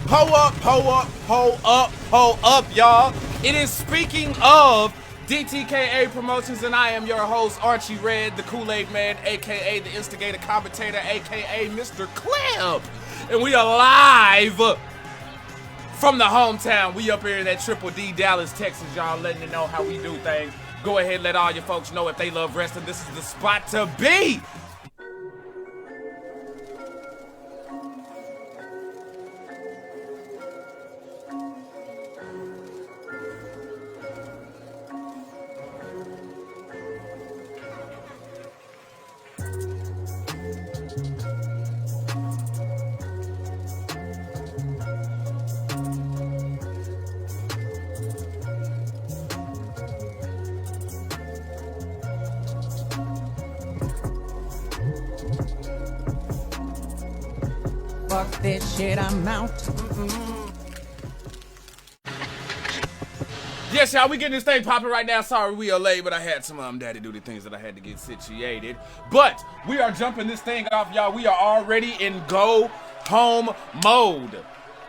Pull up, y'all. It is speaking of DTKA Promotions, and I am your host, Archie Red, the Kool-Aid Man, a.k.a. the Instigator Commentator, a.k.a. Mr. Clip. And we are live from the hometown. We up here in that Triple D, Dallas, Texas, y'all, letting you know how we do things. Go ahead, let all your folks know if they love wrestling, this is the spot to be. Fuck this shit, I'm out. Yes, y'all, we getting this thing popping right now. Sorry we are late, but I had some daddy duty things that I had to get situated. But we are jumping this thing off, y'all. We are already in go home mode.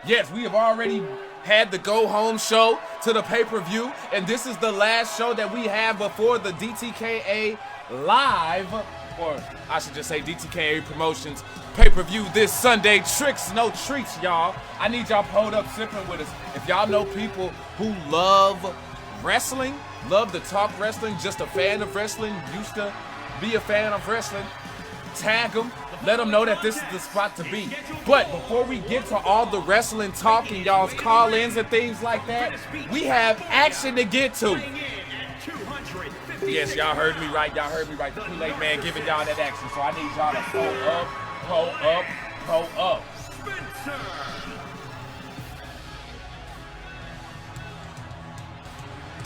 Yes, we have already had the go home show to the pay-per-view, and this is the last show that we have before the DTKA live, or I should just say DTKA Promotions pay-per-view this Sunday. Tricks, no treats, y'all. I need y'all pulled up sipping with us. If y'all know people who love wrestling, love to talk wrestling, just a fan of wrestling, used to be a fan of wrestling, tag them, let them know that this is the spot to be. But before we get to all the wrestling talk and y'all's call-ins and things like that, we have action to get to. Yes, y'all heard me right. Y'all heard me right. The Kool-Aid Man giving y'all that action. So I need y'all to pull up.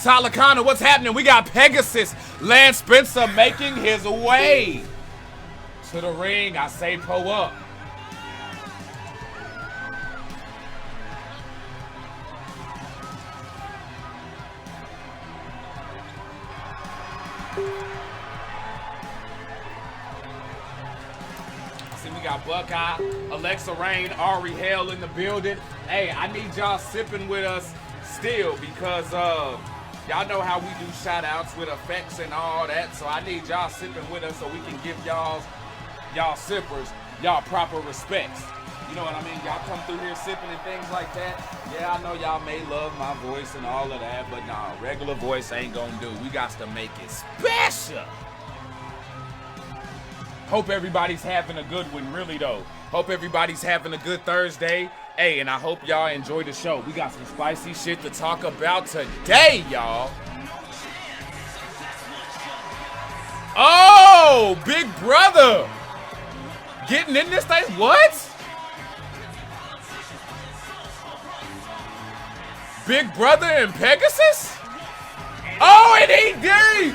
Tyler Connor, what's happening? We got Pegasus. Lance Spencer making his way to the ring. I say pull up. We got Buckeye, Alexa Rain, Ari Hale in the building. Hey, I need y'all sipping with us still because y'all know how we do shout outs with effects and all that. So I need y'all sipping with us so we can give y'all sippers y'all proper respects. You know what I mean? Y'all come through here sipping and things like that. Yeah, I know y'all may love my voice and all of that, but nah, regular voice ain't gonna do. We got to make it special. Hope everybody's having a good one, really though. Hope everybody's having a good Thursday. Hey, and I hope y'all enjoy the show. We got some spicy shit to talk about today, y'all. Oh, Big Brother. Getting in this thing, what? Big Brother and Pegasus? Oh, and ED.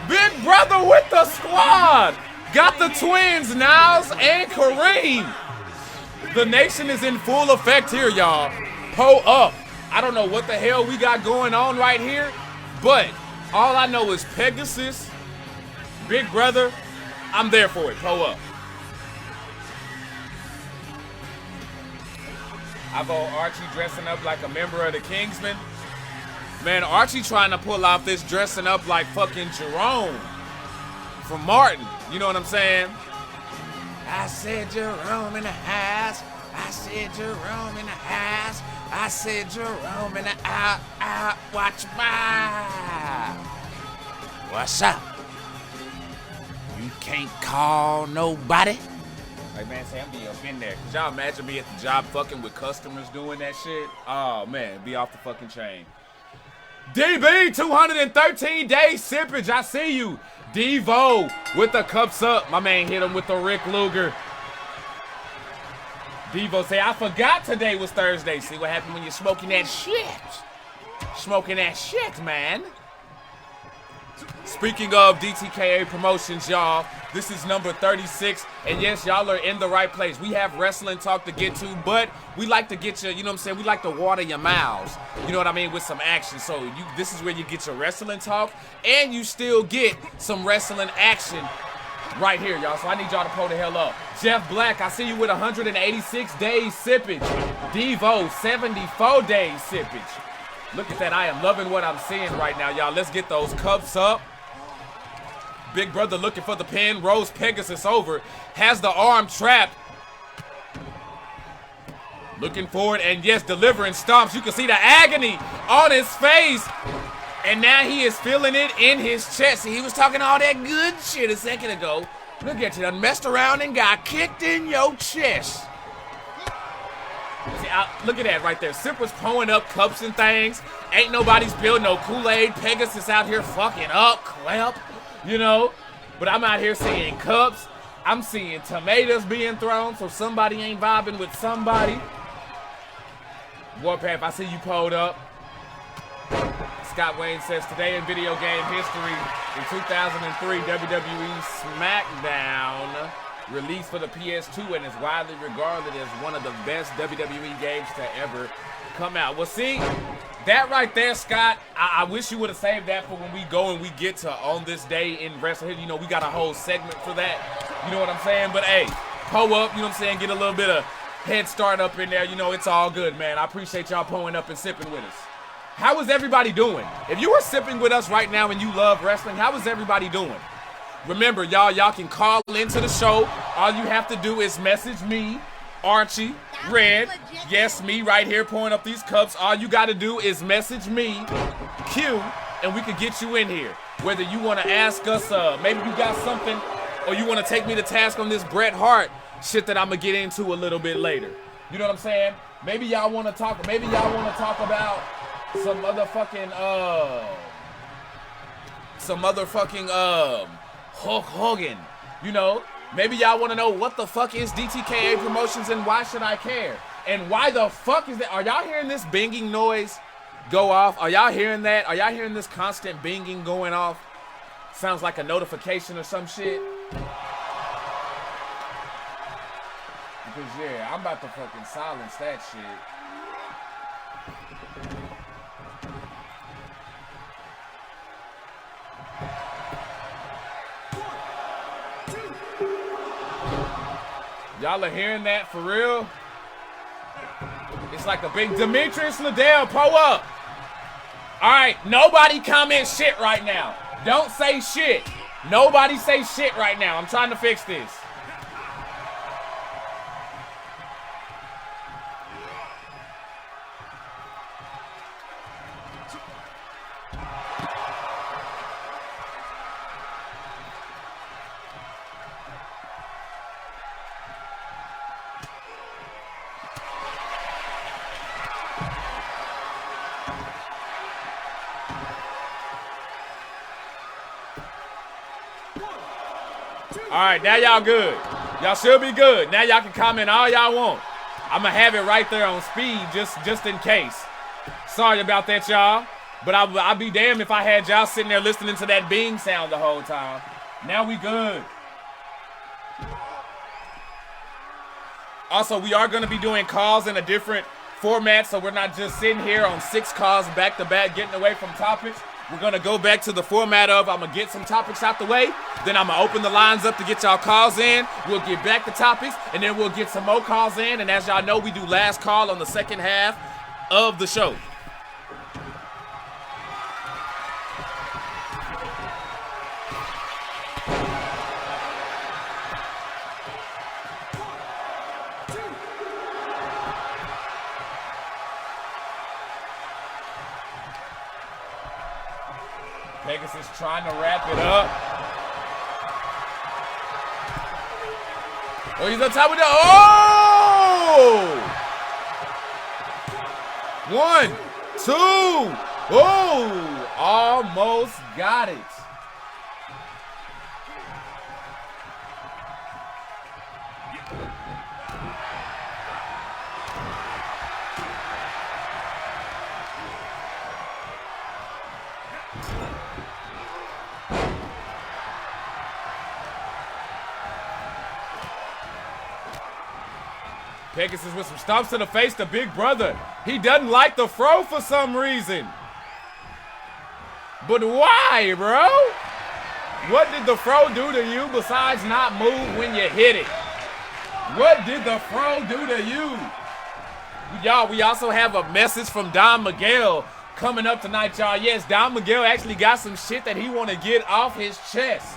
Big Brother with the squad. Got the twins, Niles and Kareem. The nation is in full effect here, y'all. Pull up. I don't know what the hell we got going on right here, but all I know is Pegasus, Big Brother, I'm there for it. Pull up. I go Archie dressing up like a member of the Kingsmen. Man, Archie trying to pull off this dressing up like fucking Jerome from Martin. You know what I'm saying? I said Jerome in the house. I said Jerome in the house. I said Jerome in the out. Watch my. What's up? You can't call nobody. Like, man, say I'm be up in there. Could y'all imagine me at the job fucking with customers doing that shit? Oh, man, be off the fucking chain. DB, 213 days sippage. I see you. Devo with the cups up. My man hit him with the Rick Luger. Devo say, I forgot today was Thursday. See what happened when you're smoking that shit. Smoking that shit, man. Speaking of DTKA Promotions, y'all, this is number 36, and yes, y'all are in the right place. We have wrestling talk to get to, but we like to get you, you know what I'm saying, we like to water your mouths, you know what I mean, with some action. So this is where you get your wrestling talk, and you still get some wrestling action right here, y'all. So I need y'all to pull the hell up. Jeff Black, I see you with 186 days sippage. Devo, 74 days sippage. Look at that. I am loving what I'm seeing right now, y'all. Let's get those cups up. Big brother looking for the pin. Rose Pegasus over. Has the arm trapped. Looking forward, and yes, delivering stomps. You can see the agony on his face. And now he is feeling it in his chest. See, he was talking all that good shit a second ago. Look at you, done messed around and got kicked in your chest. See, look at that right there. Sipper's pulling up cups and things. Ain't nobody spilled no Kool-Aid. Pegasus out here fucking up. Clap, you know. But I'm out here seeing cups. I'm seeing tomatoes being thrown, so somebody ain't vibing with somebody. Warpath, I see you pulled up. Scott Wayne says, today in video game history, in 2003, WWE SmackDown released for the PS2 and is widely regarded as one of the best WWE games to ever come out. Well, see, that right there, Scott, I wish you would have saved that for when we go and we get to On This Day in Wrestling. You know, we got a whole segment for that. You know what I'm saying? But, hey, pull up, you know what I'm saying, get a little bit of head start up in there. You know, it's all good, man. I appreciate y'all pulling up and sipping with us. How is everybody doing? If you are sipping with us right now and you love wrestling, how is everybody doing? Remember, y'all can call into the show. All you have to do is message me, Archie, Red. Yes, me right here pouring up these cups. All you got to do is message me, Q, and we can get you in here. Whether you want to ask us, maybe you got something, or you want to take me to task on this Bret Hart shit that I'm going to get into a little bit later. You know what I'm saying? Maybe y'all want to talk about some motherfucking Hulk Hogan, you know. Maybe y'all want to know what the fuck is DTKA Promotions and why should I care? And why the fuck is that? Are y'all hearing this binging noise go off? Are y'all hearing that? Are y'all hearing this constant binging going off? Sounds like a notification or some shit. Because yeah, I'm about to fucking silence that shit. Y'all are hearing that for real? It's like a big Demetrius Liddell, pull up. All right, nobody comment shit right now. Don't say shit. Nobody say shit right now. I'm trying to fix this. All right, now y'all good. Y'all should be good. Now y'all can comment all y'all want. I'm going to have it right there on speed just in case. Sorry about that, y'all. But I'd be damned if I had y'all sitting there listening to that bing sound the whole time. Now we good. Also, we are going to be doing calls in a different format, so we're not just sitting here on 6 calls back-to-back getting away from topics. We're going to go back to the format of I'm going to get some topics out the way. Then I'm going to open the lines up to get y'all calls in. We'll get back to topics, and then we'll get some more calls in. And as y'all know, we do last call on the second half of the show. Pegasus trying to wrap it up. Oh, he's on top of the... Oh! 1, 2. Oh! Almost got it. Pegasus with some stomps to the face to Big Brother. He doesn't like the throw for some reason. But why, bro? What did the fro do to you besides not move when you hit it? What did the fro do to you? Y'all, we also have a message from Don Miguel coming up tonight, y'all. Yes, Don Miguel actually got some shit that he want to get off his chest.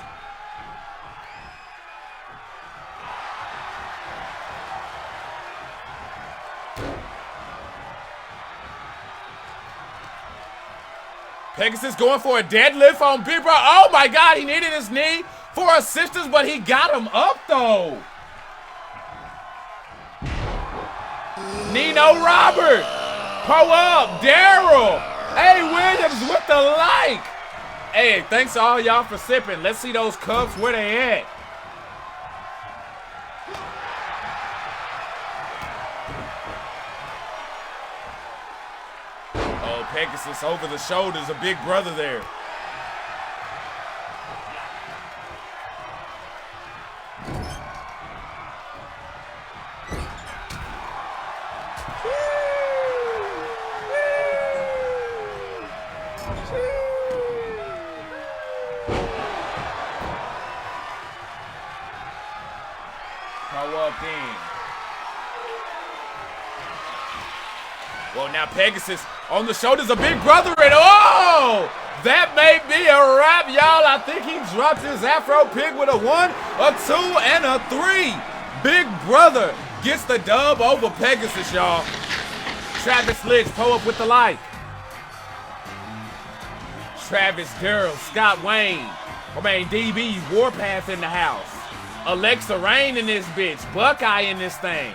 Pegasus going for a deadlift on Big Bro. Oh my God, he needed his knee for assistance, but he got him up though. Nino Robert. Pull up. Daryl. Hey, Williams with the like. Hey, thanks to all y'all for sipping. Let's see those Cubs where they at. Oh, Pegasus over the shoulders, a big brother there. Well, now Pegasus on the shoulders of Big Brother, and oh, that may be a wrap, y'all. I think he dropped his Afro Pig with a 1, a 2, and a 3. Big Brother gets the dub over Pegasus, y'all. Travis Litch, pull up with the like. Travis Daryl, Scott Wayne, DB Warpath in the house. Alexa Rain in this bitch, Buckeye in this thing.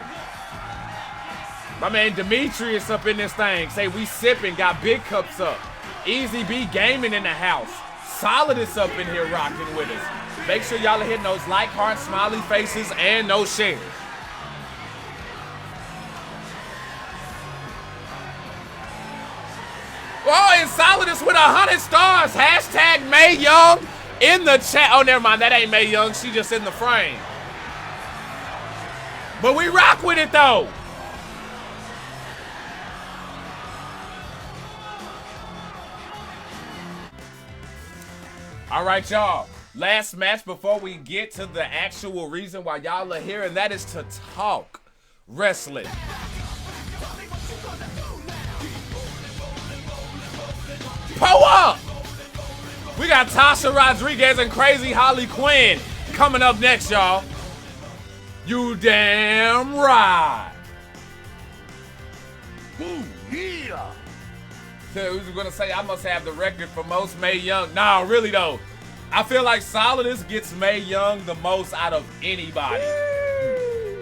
My man Demetrius up in this thing. Say we sipping, got big cups up. Easy B Gaming in the house. Solidus up in here rocking with us. Make sure y'all are hitting those like, heart, smiley faces, and those shares. Oh, and Solidus with 100 stars. Hashtag Mae Young in the chat. Oh, never mind. That ain't Mae Young. She just in the frame. But we rock with it, though. All right, y'all. Last match before we get to the actual reason why y'all are here, and that is to talk wrestling. Pull up! We got Tasha Rodriguez and Crazy Holly Quinn coming up next, y'all. You damn right. Ooh, yeah. Who's gonna say I must have the record for most Mae Young? Nah, really though. I feel like Solidus gets Mae Young the most out of anybody.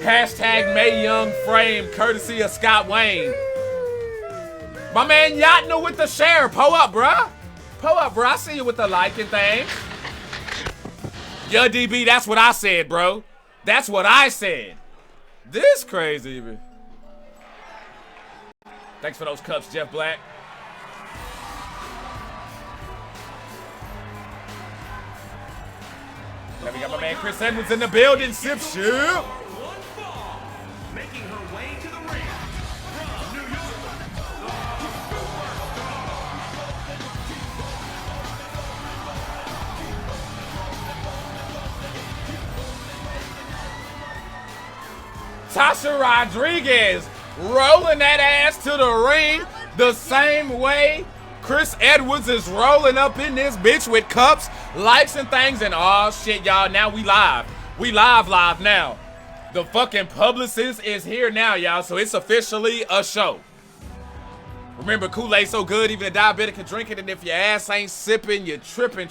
Hashtag Mae Young frame, courtesy of Scott Wayne. My man Yatna with the share. Pull up, bruh. Pull up, bruh. I see you with the liking thing. Yeah, DB, that's what I said, bro. That's what I said. This crazy, man. Thanks for those cups, Jeff Black. Now we got my man Chris Edwards in the building. Sip shoot. Tasha Rodriguez rolling that ass to the ring the same way Chris Edwards is rolling up in this bitch with cups, likes, and things. And oh shit, y'all, now we live. We live now. The fucking publicist is here now, y'all, so it's officially a show. Remember, Kool-Aid so good, even a diabetic can drink it, and if your ass ain't sipping, you're tripping.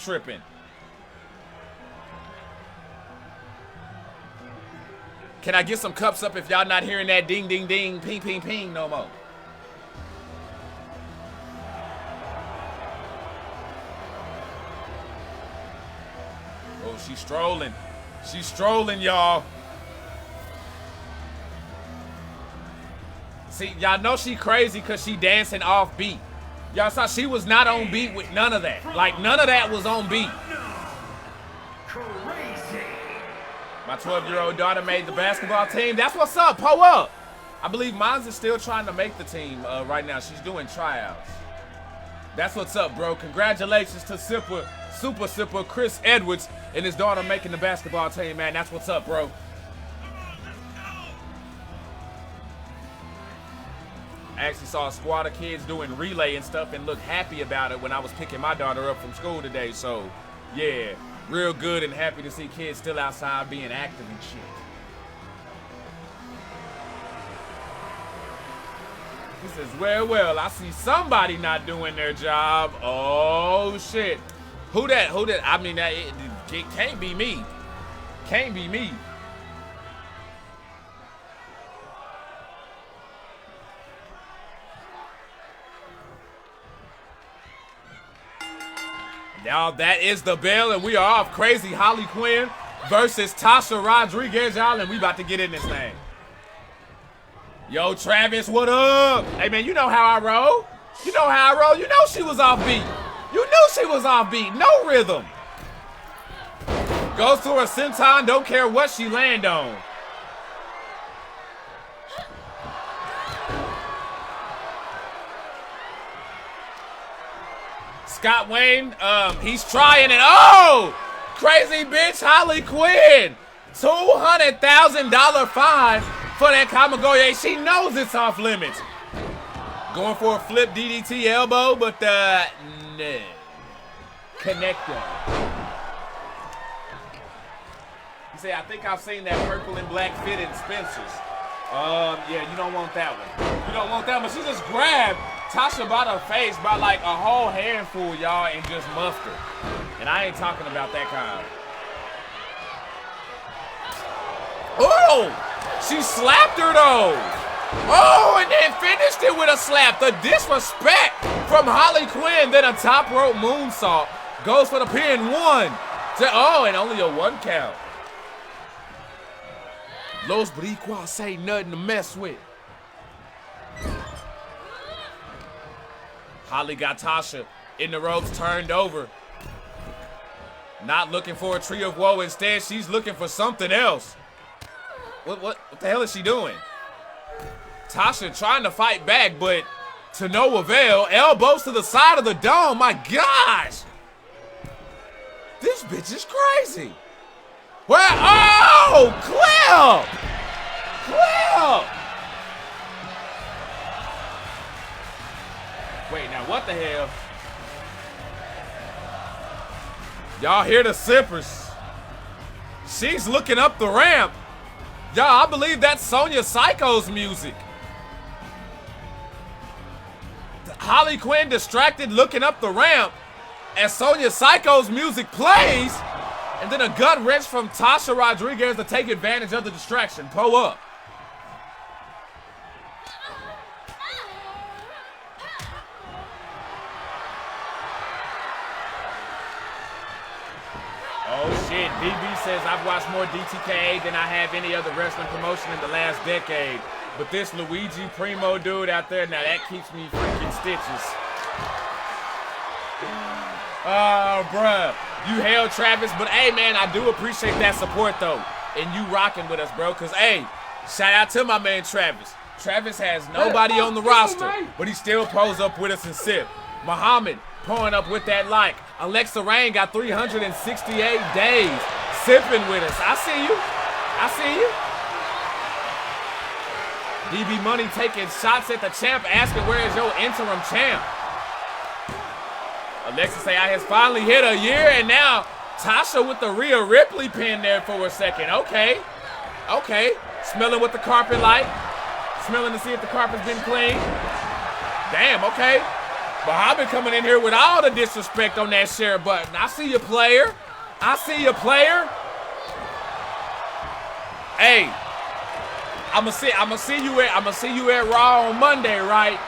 Can I get some cups up if y'all not hearing that ding, ding, ding, ping, ping, ping no more? Oh, she's strolling. She's strolling, y'all. See, y'all know she crazy because she dancing off beat. Y'all saw she was not on beat with none of that. Like, none of that was on beat. My 12-year-old daughter made the basketball team. That's what's up. Pull up. I believe Mons is still trying to make the team right now. She's doing tryouts. That's what's up, bro. Congratulations to Sipper Super Sipper Chris Edwards and his daughter making the basketball team, man. That's what's up, bro. I actually saw a squad of kids doing relay and stuff and looked happy about it when I was picking my daughter up from school today. So, yeah, real good and happy to see kids still outside being active and shit. He says, well, I see somebody not doing their job. Oh, shit. Who that? I mean, it can't be me. Can't be me. Y'all, that is the bell, and we are off. Crazy Holly Quinn versus Tasha Rodriguez, y'all, and we about to get in this thing. Yo, Travis, what up? Hey, man, you know how I roll. You know how I roll. You know she was off beat. You knew she was off beat. No rhythm. Goes to her senton, don't care what she land on. Scott Wayne, he's trying it. Oh! Crazy bitch Holly Quinn. $200,000 fine for that Kamigoye. She knows it's off limits. Going for a flip DDT elbow, but no. Connector. You say, I think I've seen that purple and black fit in Spencer's. Yeah, you don't want that one. You don't want that one. She just grabbed Tasha by her face by like a whole handful, y'all, and just muffed her. And I ain't talking about that kind. Oh! She slapped her though. Oh, and then finished it with a slap. The disrespect from Holly Quinn. Then a top rope moonsault. Goes for the pin. 1. Oh, and only a 1 count. Los Boricuas ain't nothing to mess with. Holly got Tasha in the ropes, turned over. Not looking for a tree of woe. Instead, she's looking for something else. What the hell is she doing? Tasha trying to fight back, but to no avail. Elbows to the side of the dome. My gosh. This bitch is crazy. Where? Oh, Clip! Clip! Wait, now what the hell? Y'all hear the sippers. She's looking up the ramp. Y'all, I believe that's Sonya Psycho's music. Holly Quinn distracted looking up the ramp as Sonya Psycho's music plays. And then a gut wrench from Tasha Rodriguez to take advantage of the distraction. Pull up. Oh shit, BB says I've watched more DTK than I have any other wrestling promotion in the last decade. But this Luigi Primo dude out there, now that keeps me freaking stitches. Oh, bruh. You held Travis, but hey, man, I do appreciate that support, though. And you rocking with us, bro, because, hey, shout out to my man Travis. Travis has nobody on the roster, but he still pulls up with us and sip. Muhammad pulling up with that like. Alexa Rain got 368 days sipping with us. I see you. I see you. DB Money taking shots at the champ, asking where is your interim champ. Alexa say I has finally hit a year, and now Tasha with the Rhea Ripley pin there for a second. Okay. Okay. Smelling what the carpet like. Smelling to see if the carpet's been clean. Damn, okay. Muhammad coming in here with all the disrespect on that share button. I see you, player. I see you, player. Hey, I'ma see you at Raw on Monday, right?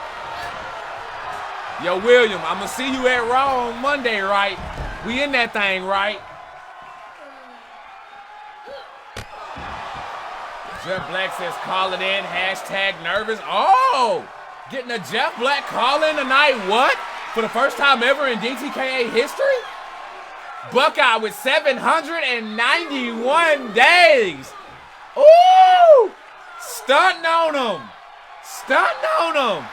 Yo, William, I'ma see you at Raw on Monday, right? We in that thing, right? Jeff Black says call it in, hashtag nervous. Oh, getting a Jeff Black call in tonight, what? For the first time ever in DTKA history? Buckeye with 791 days. Ooh, stunting on him. Stunting on him.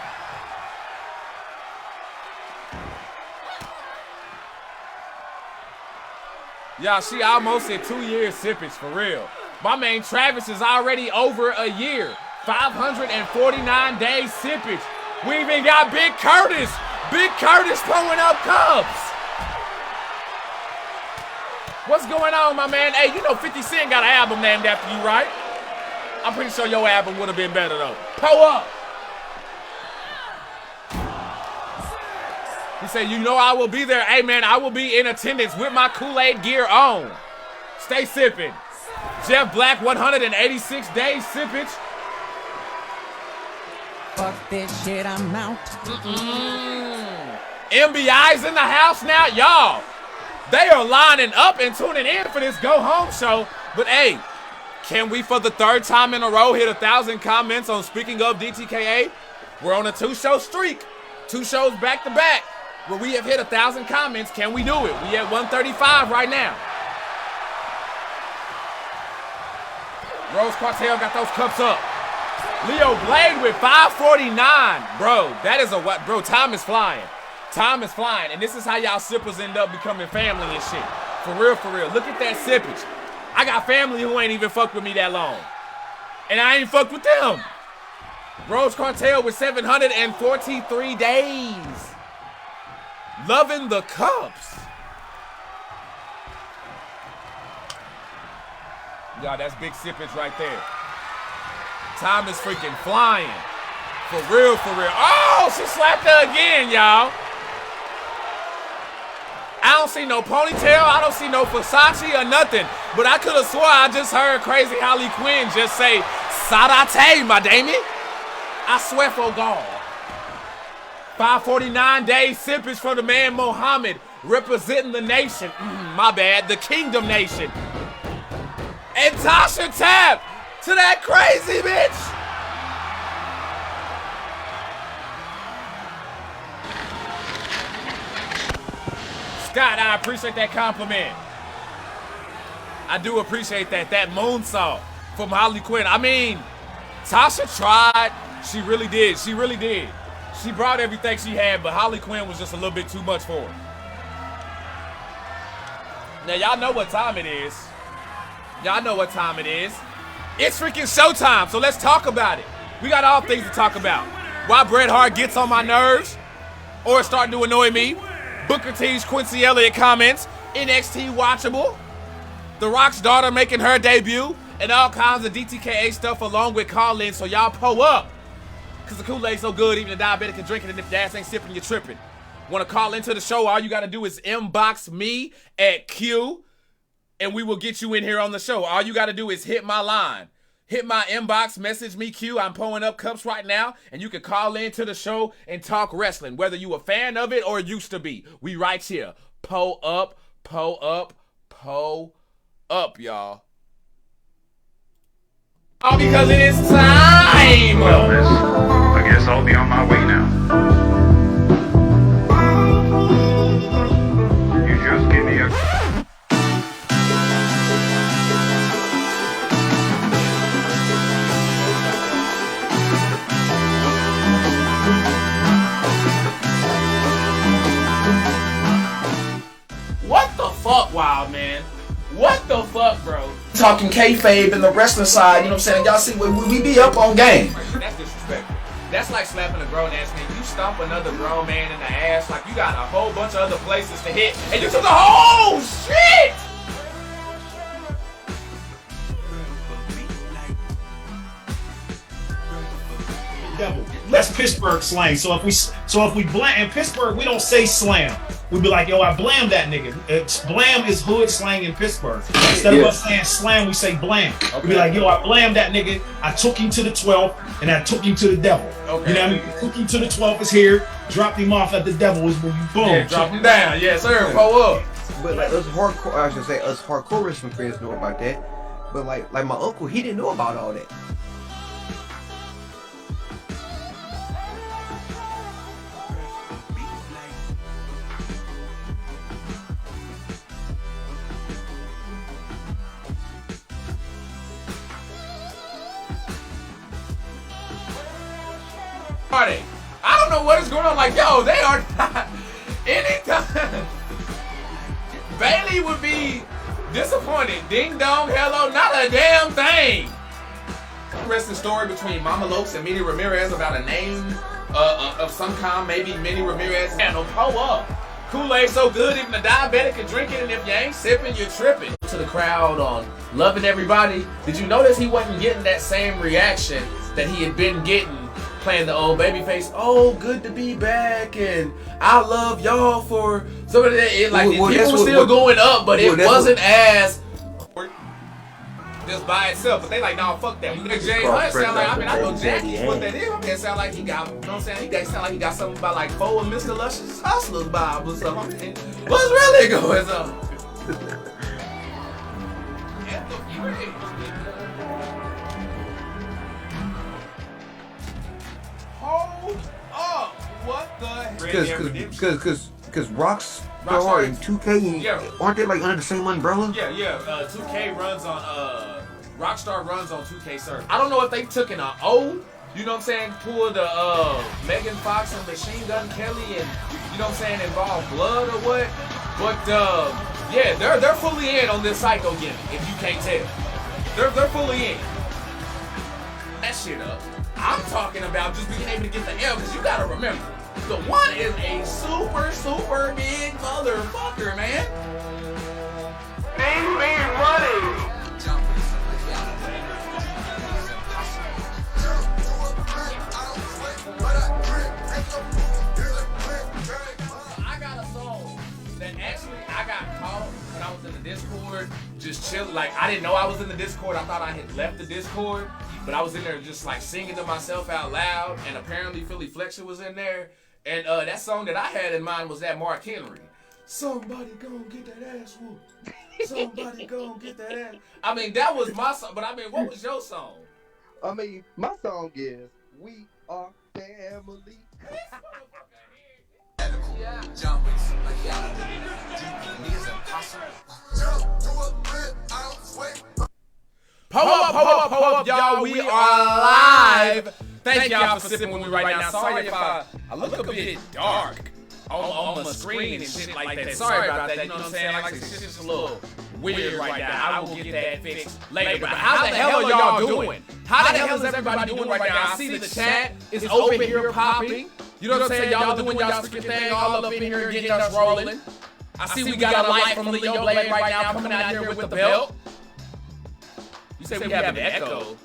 Y'all, she almost hit 2 years sippage for real. My man Travis is already over a year. 549 days sippage. We even got Big Curtis. Big Curtis pulling up cups. What's going on, my man? Hey, you know 50 Cent got an album named after you, right? I'm pretty sure your album would have been better, though. Pull up. He said, you know I will be there. Hey, man, I will be in attendance with my Kool-Aid gear on. Stay sipping. Jeff Black, 186 days sippage. Fuck this shit, I'm out. MBI's in the house now. Y'all, they are lining up and tuning in for this Go Home show. But, hey, can we, for the 3rd time in a row, hit 1,000 comments on Speaking of DTKA? We're on a 2-show streak. 2 shows back-to-back where we have hit 1,000 comments. Can we do it? We at 135 right now. Rose Quartel got those cups up. Leo Blade with 549. Bro, that is a what? Bro, time is flying. Time is flying. And this is how y'all sippers end up becoming family and shit. For real, for real. Look at that sippage. I got family who ain't even fucked with me that long. And I ain't fucked with them. Rose Cartel with 743 days. Loving the cups. Y'all, that's big sippage right there. Time is freaking flying. For real, for real. Oh, she slapped her again, y'all. I don't see no ponytail. I don't see no Versace or nothing. But I could have swore I just heard Crazy Harley Quinn just say, Sarate, my Damien. I swear for God. 549 days sippage from the man Mohammed, representing the nation. My bad, the Kingdom Nation. And Tasha Tab to that crazy bitch. Scott, I appreciate that compliment. I do appreciate that. That moonsault from Harley Quinn. I mean, Tasha tried. She really did. She really did. She brought everything she had, but Harley Quinn was just a little bit too much for her. Now, y'all know what time it is. Y'all know what time it is. It's freaking showtime, so let's talk about it. We got all things to talk about. Why Bret Hart gets on my nerves, or it's starting to annoy me. Booker T's Quincy Elliott comments. NXT watchable. The Rock's daughter making her debut. And all kinds of DTKA stuff along with call-ins, so y'all pull up. Because the Kool-Aid's so good, even a diabetic can drink it, and if the ass ain't sipping, you're tripping. Want to call into the show, all you got to do is inbox me at Q, and we will get you in here on the show. All you got to do is hit my line. Hit my inbox, message me, Q. I'm pulling up cups right now, and you can call into the show and talk wrestling, whether you a fan of it or used to be. We right here. Pull up, pull up, pull up, y'all. All because it is time. Well, miss, I guess I'll be on my way now. You just give me a... What the fuck, Wild Man? What the fuck, bro? Talking kayfabe and the wrestling side, you know what I'm saying? Y'all see, we be up on game. That's disrespectful. That's like slapping a grown ass man. You stomp another grown man in the ass like you got a whole bunch of other places to hit, and you took the whole shit! Devil. That's Pittsburgh slang. So if we blam in Pittsburgh, we don't say slam. We be like, yo, I blam that nigga. Blam is hood slang in Pittsburgh. Instead of us saying slam, we say blam. Okay. We be like, yo, I blam that nigga. I took him to the 12th and I took him to the devil. Okay. You know what I mean? Took him to the 12th is here. Dropped him off at the devil is when you boom. Yeah, drop him down. Yes, sir. Pull up. But like us hardcore, I should say us hardcore wrestling fans know about that. But like my uncle, he didn't know about all that. I don't know what is going on. Like, yo, they are not. Anytime Bailey would be Disappointed. Ding dong, hello, not a damn thing. Interesting story between Mama Lokes and Minnie Ramirez about a name of some kind, maybe Minnie Ramirez. And pull up. Kool-Aid so good, even a diabetic can drink it, and if you ain't sipping, you're tripping. To the crowd on Loving Everybody, did you notice he wasn't getting that same reaction that he had been getting playing the old Babyface? Oh, good to be back, and I love y'all for some of that. People were still going up, but it wasn't as just by itself. But they like, nah, fuck that. We got Jay Hunt sound like, I mean, I know Jackie, what that is. It sound like he got, you know what I'm saying? He sound like he got something about like 4 of Mr. Luscious Hustlers Bob or something. I mean, what's really going on? At the fridge. Hold up. What the heck? Because Rockstar and 2K, aren't they like under the same umbrella? Yeah. 2K runs on Rockstar runs on 2K server. I don't know if they took an O, you know what I'm saying, pulled the Megan Fox and Machine Gun Kelly and, you know what I'm saying, involved blood or what. But yeah, they're fully in on this Psycho gimmick, if you can't tell. They're fully in. That shit up. I'm talking about just being able to get the L, because you gotta remember, the one is a super big motherfucker, man. Name me money. I got a song that actually I got caught when I was in the Discord, just chilling. Like, I didn't know I was in the Discord. I thought I had left the Discord, but I was in there just like singing to myself out loud, and apparently Philly Flexion was in there. And that song that I had in mind was that Mark Henry. Somebody gon' get that ass whooped. Somebody gon' get that ass. I mean, that was my song, but I mean, what was your song? I mean, my song is We Are Family. Pull up, y'all. We are live. Thank y'all for sipping with me right now. Sorry if I look a bit dark on the screen and shit like that. Sorry about that. You know what I'm saying? Like, it's just a little weird right now. I will get that fixed later. But how the hell are y'all doing? How the hell is everybody doing right now? I see the chat is open here popping. You know what I'm saying? Y'all doing y'all freaking thing all up in here getting us rolling. I see we got a light from Leo Blade right now coming out here with the belt. You say we have an echo.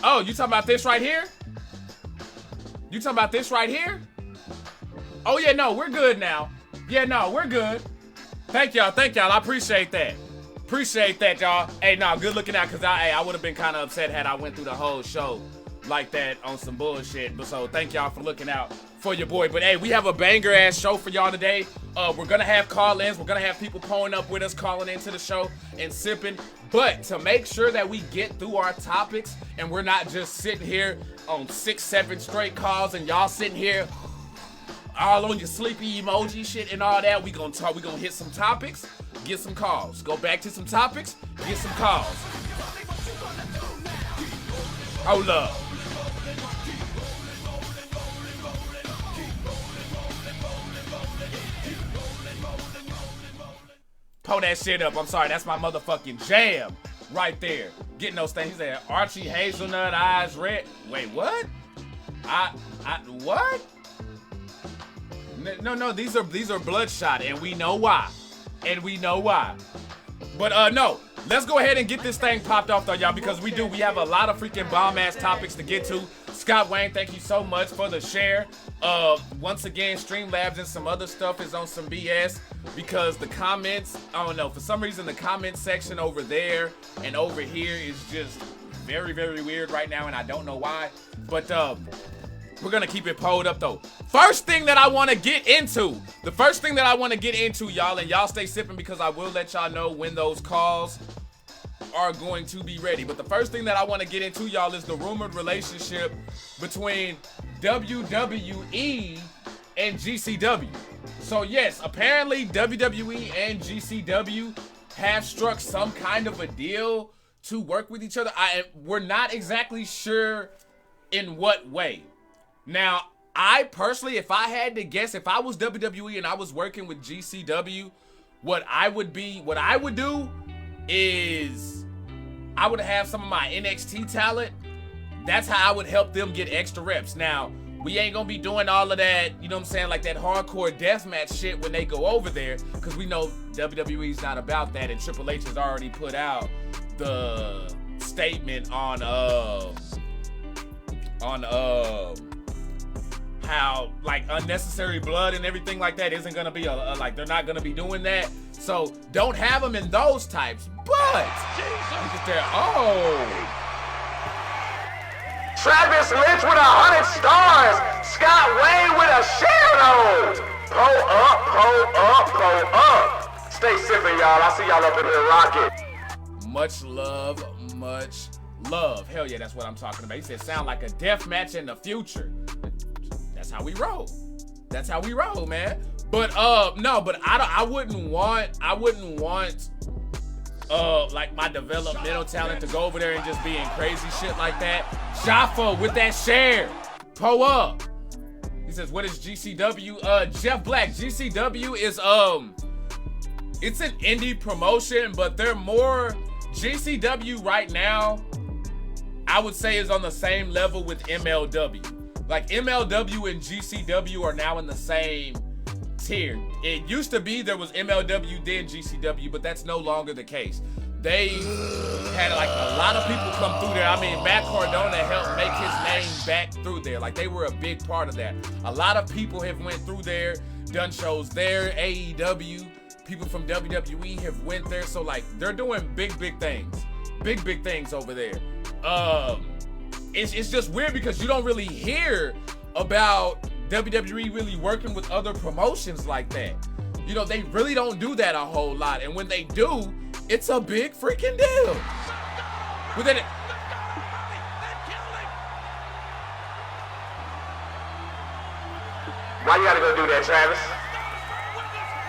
Oh, you talking about this right here? You talking about this right here? Oh yeah, no, we're good now. Yeah, no, we're good. Thank y'all. I appreciate that. Appreciate that, y'all. Hey, no, good looking out, because I would have been kind of upset had I went through the whole show like that on some bullshit. But so thank y'all for looking out for your boy. But hey, we have a banger ass show for y'all today. We're gonna have call-ins. We're gonna have people pulling up with us, calling into the show and sipping. But to make sure that we get through our topics and we're not just sitting here on 6-7 straight calls and y'all sitting here all on your sleepy emoji shit and all that, we gonna hit some topics, get some calls. Go back to some topics, get some calls. Oh, love. Pull that shit up. I'm sorry, that's my motherfucking jam right there. Getting those things. He said Archie Hazelnut eyes red. Wait, what? What? No, these are Bloodshot, and we know why. But no, let's go ahead and get this thing popped off though, y'all, because we have a lot of freaking bomb ass topics to get to. Scott Wayne, thank you so much for the share. Once again, Streamlabs and some other stuff is on some BS because the comments, I don't know, for some reason the comment section over there and over here is just very, very weird right now, and I don't know why. But we're gonna keep it pulled up though. First thing that I want to get into, y'all, and y'all stay sipping because I will let y'all know when those calls are going to be ready. But the first thing that I want to get into, y'all, is the rumored relationship between WWE and GCW. So yes, apparently WWE and GCW have struck some kind of a deal to work with each other. We're not exactly sure in what way. Now, I personally, if I had to guess, if I was WWE and I was working with GCW, what I would do is I would have some of my NXT talent. That's how I would help them get extra reps. Now, we ain't gonna be doing all of that, you know what I'm saying, like that hardcore deathmatch shit when they go over there, because we know WWE's not about that, and Triple H has already put out the statement on how like unnecessary blood and everything like that isn't gonna be like they're not gonna be doing that. So don't have them in those types. But look at that. Oh, Travis Lynch with 100 stars. Scott Wayne with a shield. Pull up, pull up, pull up. Stay sipping, y'all. I see y'all up in the rocket. much love, much love. Hell yeah, that's what I'm talking about. He said sound like a death match in the future. That's how we roll. That's how we roll, man. But no, but I wouldn't want like my developmental talent to go over there and just be in crazy shit like that. Jaffa with that share. Pull up. He says, what is GCW? Jeff Black, GCW is it's an indie promotion, but they're more GCW right now, I would say, is on the same level with MLW. Like MLW and GCW are now in the same tier. It used to be there was MLW then GCW, but that's no longer the case. They had like a lot of people come through there. I mean, Matt Cardona helped make his name back through there. Like they were a big part of that. A lot of people have went through there, done shows there. AEW, people from WWE have went there. So like they're doing big things. Big things over there. It's just weird because you don't really hear about WWE really working with other promotions like that. You know, they really don't do that a whole lot. And when they do, it's a big freaking deal. Within it. Why you gotta go do that, Travis?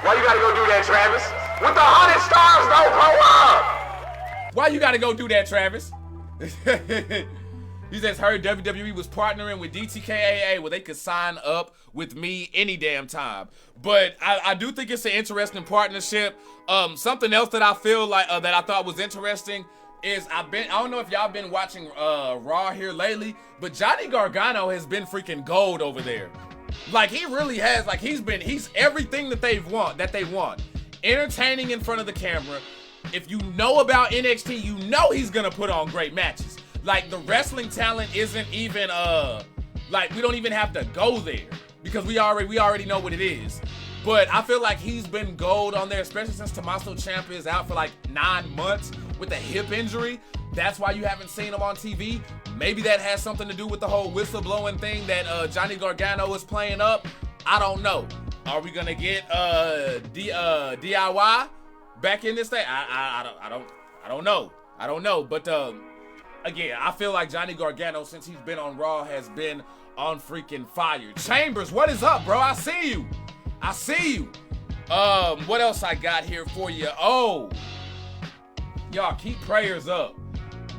Why you gotta go do that, Travis? With the 100 stars, don't pull up! Why you gotta go do that, Travis? He says, heard WWE was partnering with DTKAA where they could sign up with me any damn time. But I do think it's an interesting partnership. Something else that I feel like that I thought was interesting is I don't know if y'all been watching Raw here lately, but Johnny Gargano has been freaking gold over there. Like he really has. Like he's everything that they want. Entertaining in front of the camera. If you know about NXT, you know he's gonna put on great matches. Like the wrestling talent isn't even like we don't even have to go there because we already know what it is. But I feel like he's been gold on there, especially since Tommaso Ciampa is out for like 9 months with a hip injury. That's why you haven't seen him on TV. Maybe that has something to do with the whole whistleblowing thing that Johnny Gargano is playing up. I don't know. Are we gonna get DIY back in this thing? I don't know. But again, I feel like Johnny Gargano, since he's been on Raw, has been on freaking fire. Chambers, what is up, bro? I see you. What else I got here for you? Oh, y'all keep prayers up.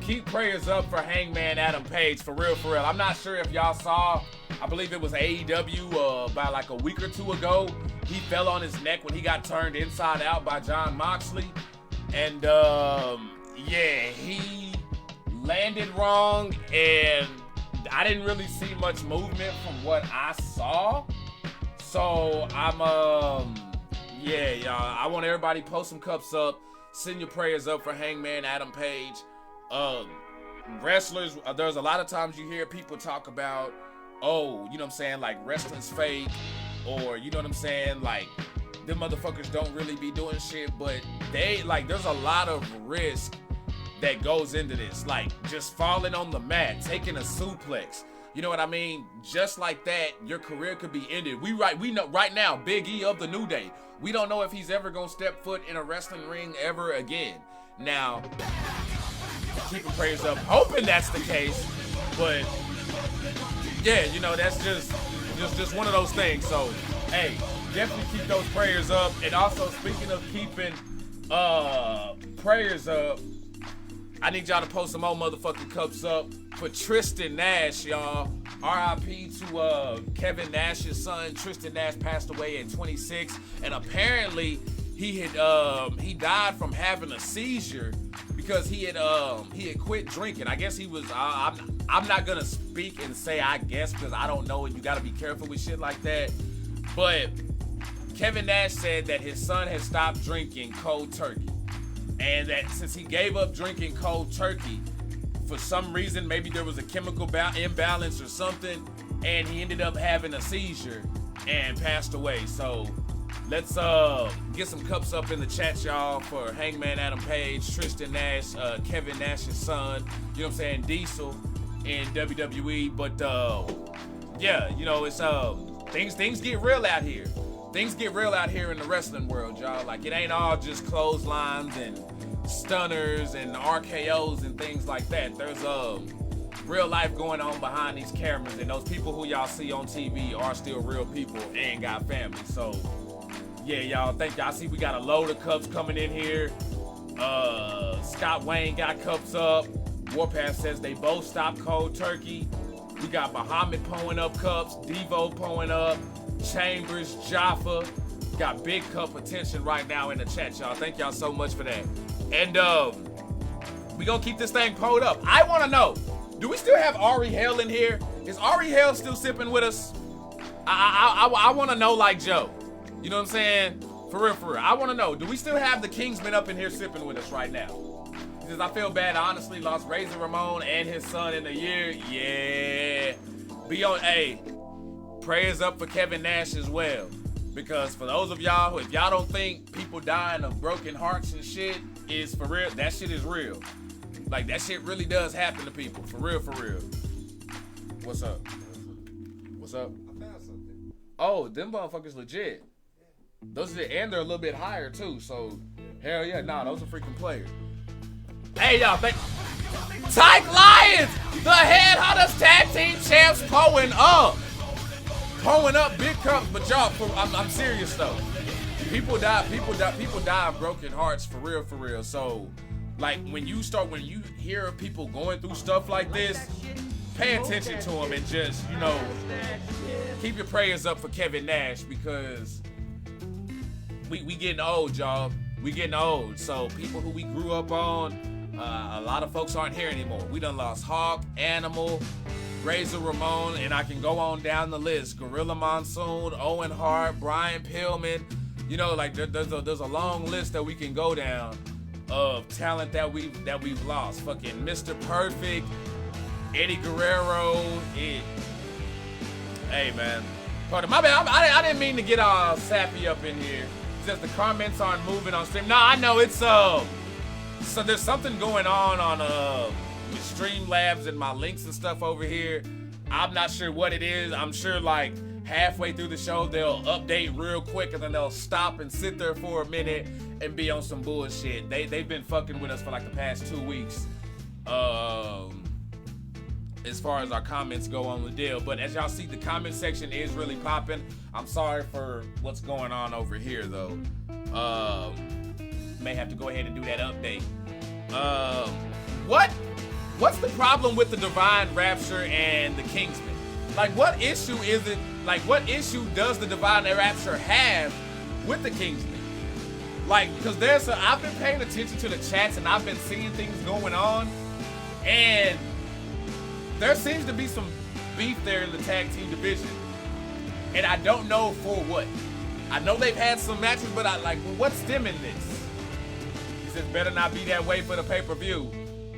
Keep prayers up for Hangman Adam Page, for real. I'm not sure if y'all saw, I believe it was AEW about like a week or two ago. He fell on his neck when he got turned inside out by Jon Moxley. And yeah, he landed wrong, and I didn't really see much movement from what I saw. So I'm yeah, y'all, I want everybody post some cups up, send your prayers up for Hangman Adam Page. Wrestlers, there's a lot of times you hear people talk about, oh, you know what I'm saying, like wrestling's fake, or you know what I'm saying, like them motherfuckers don't really be doing shit, but they like there's a lot of risk that goes into this, like just falling on the mat, taking a suplex, you know what I mean? Just like that, your career could be ended. We know right now, Big E of the New Day, we don't know if he's ever gonna step foot in a wrestling ring ever again. Now, keeping prayers up, hoping that's the case, but yeah, you know, that's just one of those things. So hey, definitely keep those prayers up. And also, speaking of keeping prayers up, I need y'all to post some more motherfucking cups up for Tristan Nash, y'all. R.I.P. to Kevin Nash's son. Tristan Nash passed away at 26, and apparently he died from having a seizure because he had quit drinking. I guess he was. I'm not gonna speak and say I guess because I don't know, and you gotta be careful with shit like that. But Kevin Nash said that his son had stopped drinking cold turkey. And that since he gave up drinking cold turkey, for some reason, maybe there was a chemical imbalance or something, and he ended up having a seizure and passed away. So let's get some cups up in the chat, y'all, for Hangman Adam Page, Tristan Nash, Kevin Nash's son, you know what I'm saying, Diesel in WWE. But yeah, you know, it's things get real out here. Things get real out here in the wrestling world, y'all. Like, it ain't all just clotheslines and stunners and RKOs and things like that. There's real life going on behind these cameras, and those people who y'all see on TV are still real people and got families. So, yeah, y'all, thank y'all. I see we got a load of cups coming in here. Scott Wayne got cups up. Warpath says they both stopped cold turkey. We got Muhammad pulling up cups. Devo pulling up. Chambers, Jaffa, got big cup attention right now in the chat, y'all. Thank y'all so much for that. And we gonna keep this thing pulled up. I want to know, do we still have Ari Hale in here? Is Ari Hale still sipping with us? I want to know, like Joe. You know what I'm saying? For real, for real. I want to know, do we still have the Kingsman up in here sipping with us right now? Because I feel bad, I honestly lost Razor Ramon and his son in a year. Yeah. Be on, hey. Prayers up for Kevin Nash as well, because for those of y'all who, if y'all don't think people dying of broken hearts and shit is for real, that shit is real. Like, that shit really does happen to people, for real, for real. What's up? What's up? I found something. Oh, them motherfuckers legit. Those are, and they're a little bit higher too, so hell yeah, nah, those are freaking players. Hey y'all, Tyke Lions, the Head Hunters Tag Team Champs, pulling up big cups, but y'all, I'm serious though. People die of broken hearts, for real. So, like, when you hear of people going through stuff like this, pay attention to them and just, you know, keep your prayers up for Kevin Nash, because we getting old, y'all. We getting old. So people who we grew up on, a lot of folks aren't here anymore. We done lost Hawk, Animal, Razor Ramon, and I can go on down the list. Gorilla Monsoon, Owen Hart, Brian Pillman. You know, like there's a long list that we can go down of talent that we've lost. Fucking Mr. Perfect, Eddie Guerrero. Hey man, pardon my bad. I didn't mean to get all sappy up in here. Since the comments aren't moving on stream. No, I know it's so there's something going on with Streamlabs and my links and stuff over here. I'm not sure what it is. I'm sure like halfway through the show they'll update real quick and then they'll stop and sit there for a minute and be on some bullshit. They've been fucking with us for like the past 2 weeks. As far as our comments go on the deal. But as y'all see, the comment section is really popping. I'm sorry for what's going on over here though. May have to go ahead and do that update. What's the problem with the Divine Rapture and the Kingsman? Like, what issue is it? Like, what issue does the Divine Rapture have with the Kingsman? Like, because I've been paying attention to the chats and I've been seeing things going on, and there seems to be some beef there in the tag team division, and I don't know for what. I know they've had some matches, but what's stemming this? He says better not be that way for the pay-per-view.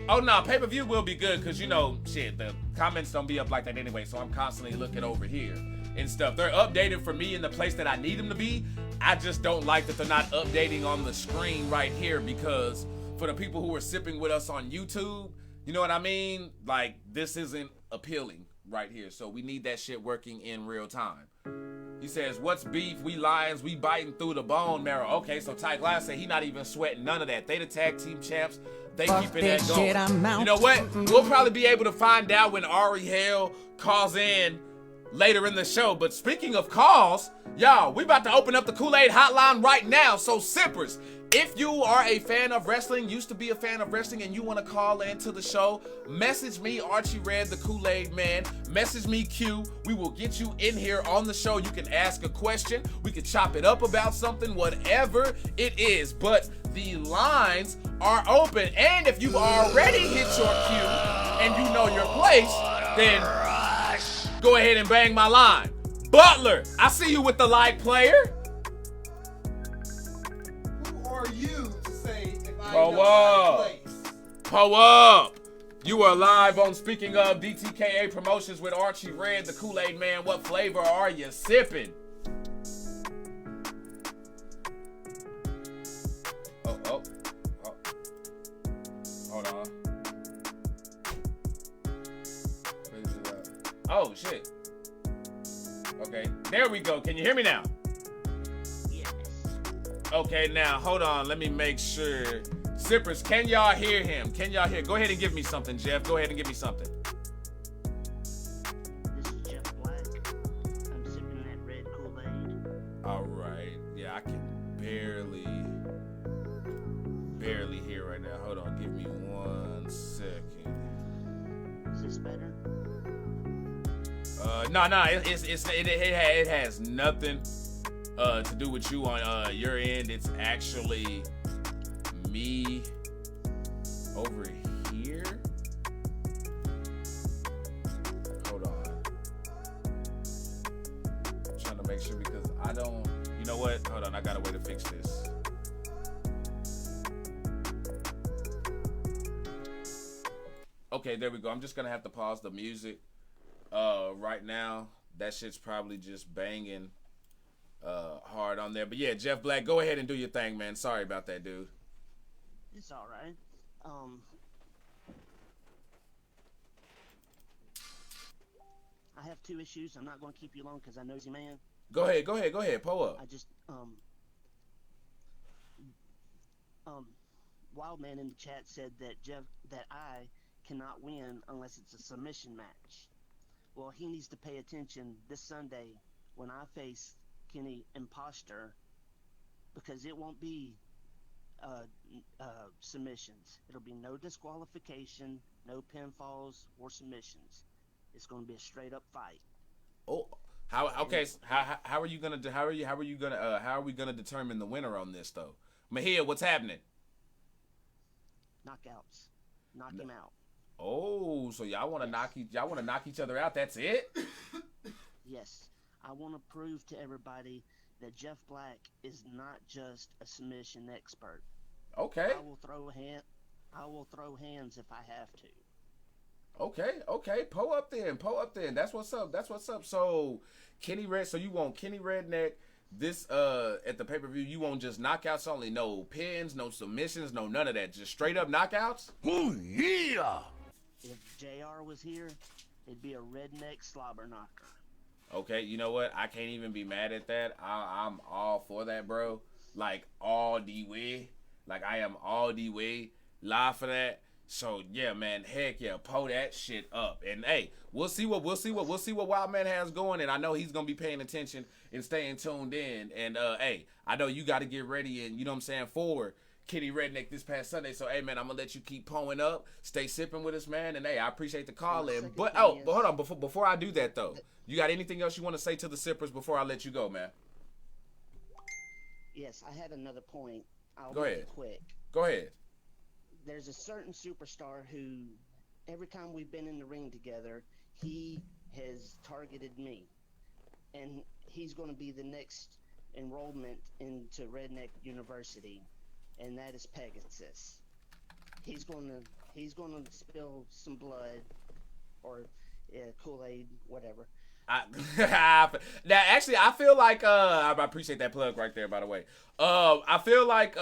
Oh no, pay-per-view will be good, because you know, shit, the comments don't be up like that anyway, so I'm constantly looking over here and stuff. They're updated for me in the place that I need them to be. I just don't like that they're not updating on the screen right here, because for the people who are sipping with us on YouTube, you know what I mean? Like, this isn't appealing right here. So we need that shit working in real time. He says, what's beef? We Lions, we biting through the bone marrow. Okay, so Tyke Lions said he not even sweating none of that. They the tag team champs. They keeping that going. You know what? We'll probably be able to find out when Ari Hale calls in later in the show. But speaking of calls, y'all, we about to open up the Kool-Aid hotline right now. So sippers, If you are a fan of wrestling, used to be a fan of wrestling, and you want to call into the show, message me, Archie Red, the Kool-Aid Man. Message me, Q. We will get you in here on the show. You can ask a question. We can chop it up about something, whatever it is. But the lines are open. And if you've already hit your cue and you know your place, then go ahead and bang my line. Butler, I see you with the light player. Who are you to say if I Pull know my up. place? Pull up. You are live on Speaking of DTKA Promotions with Archie Red, the Kool-Aid Man. What flavor are you sipping? Oh. Hold on. Oh, shit. Okay, there we go. Can you hear me now? Yes. Okay, now, hold on. Let me make sure. Sippers, can y'all hear him? Can y'all hear? Go ahead and give me something, Jeff. Go ahead and give me something. This is Jeff Black. I'm sipping that red Kool-Aid. All right. Yeah, I can barely hear right now. Hold on. Give me 1 second. Is this better? No. It has nothing to do with you on your end. It's actually me over here. Hold on. I'm trying to make sure because I don't. You know what? Hold on. I got a way to fix this. Okay, there we go. I'm just gonna have to pause the music right now. That shit's probably just banging hard on there. But yeah, Jeff Black, go ahead and do your thing, man. Sorry about that, dude. It's all right. I have 2 issues. I'm not going to keep you long because I know you, man. Go ahead. Pull up. I just Wildman in the chat said that I cannot win unless it's a submission match. Well, he needs to pay attention this Sunday when I face Kenny Imposter, because it won't be submissions. It'll be no disqualification, no pinfalls or submissions. It's going to be a straight up fight. Oh, how are you gonna determine the winner on this though? Mahia, what's happening? Knockouts. Knock him out. Oh, so y'all want to knock each other out? That's it? Yes. I want to prove to everybody that Jeff Black is not just a submission expert. Okay. I will throw hands if I have to. Okay. Pull up then. That's what's up. So Kenny Red. So you want Kenny Redneck this at the pay-per-view? You want just knockouts only? No pins, no submissions, no none of that. Just straight up knockouts? Oh yeah. If JR was here, it'd be a redneck slobber knocker. Okay, you know what? I can't even be mad at that. I'm all for that, bro. Like all the way. Like I am all the way live for that. So yeah, man, heck yeah, pull that shit up. And hey, we'll see what Wildman has going. And I know he's gonna be paying attention and staying tuned in. And hey, I know you got to get ready and you know what I'm saying for Kenny Redneck this past Sunday. So hey, man, I'm gonna let you keep pulling up, stay sipping with us, man. And hey, I appreciate the call in. But hold on, before I do that though, you got anything else you want to say to the sippers before I let you go, man? Yes, I had another point. I'll go make ahead. it quick. Go ahead. There's a certain superstar who, every time we've been in the ring together, he has targeted me. And he's going to be the next enrollment into Redneck University, and that is Pegasus. He's going to spill some blood or Kool-Aid, whatever. Now, actually, I feel like I appreciate that plug right there. By the way, I feel like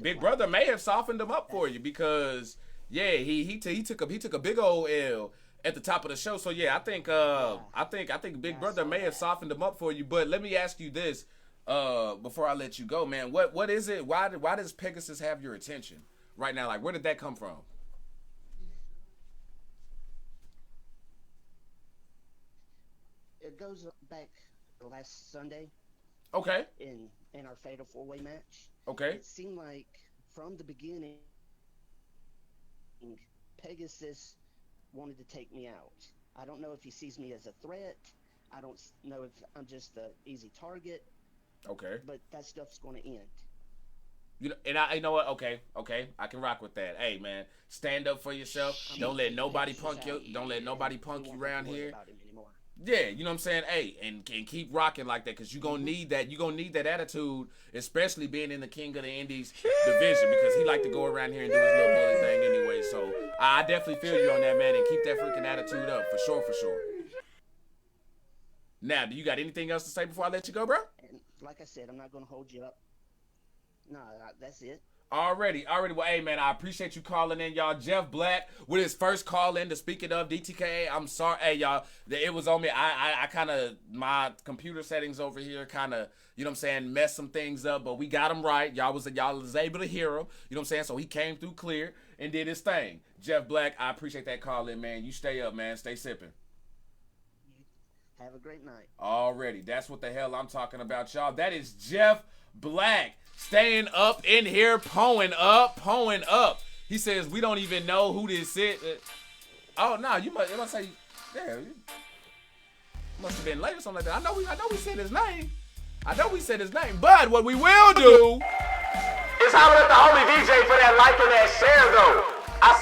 Big Brother may have softened him up for you because he took a big old L at the top of the show. So yeah, I think Big Brother may have softened him up for you. But let me ask you this before I let you go, man. What is it? Why does Pegasus have your attention right now? Like, where did that come from? It goes back last Sunday. Okay. in our fatal 4-way match. Okay. It seemed like from the beginning, Pegasus wanted to take me out. I don't know if he sees me as a threat. I don't know if I'm just an easy target. Okay. But that stuff's going to end. You know, and you know what? Okay, I can rock with that. Hey, man, stand up for yourself. Don't let nobody punk you. Don't let nobody punk you around here. Yeah, you know what I'm saying? Hey, and keep rocking like that, because you're going to need that. You're going to need that attitude, especially being in the King of the Indies division, because he like to go around here and do his little bully thing anyway. So I definitely feel you on that, man, and keep that freaking attitude up, for sure, for sure. Now, do you got anything else to say before I let you go, bro? And like I said, I'm not going to hold you up. No, that's it. Already. Well, hey, man, I appreciate you calling in, y'all. Jeff Black with his first call in to speaking of DTKA. I'm sorry. Hey, y'all, it was on me. I kind of, my computer settings over here kind of, you know what I'm saying, messed some things up, but we got him right. Y'all was able to hear him, you know what I'm saying? So he came through clear and did his thing. Jeff Black, I appreciate that call in, man. You stay up, man. Stay sipping. Have a great night. Already. That's what the hell I'm talking about, y'all. That is Jeff Black. Staying up in here, pulling up. He says, we don't even know who this is. Oh, no, you must say, yeah, you must have been late or something like that. I know we said his name. But what we will do It's hollering at the homie DJ for that like and that share, though. I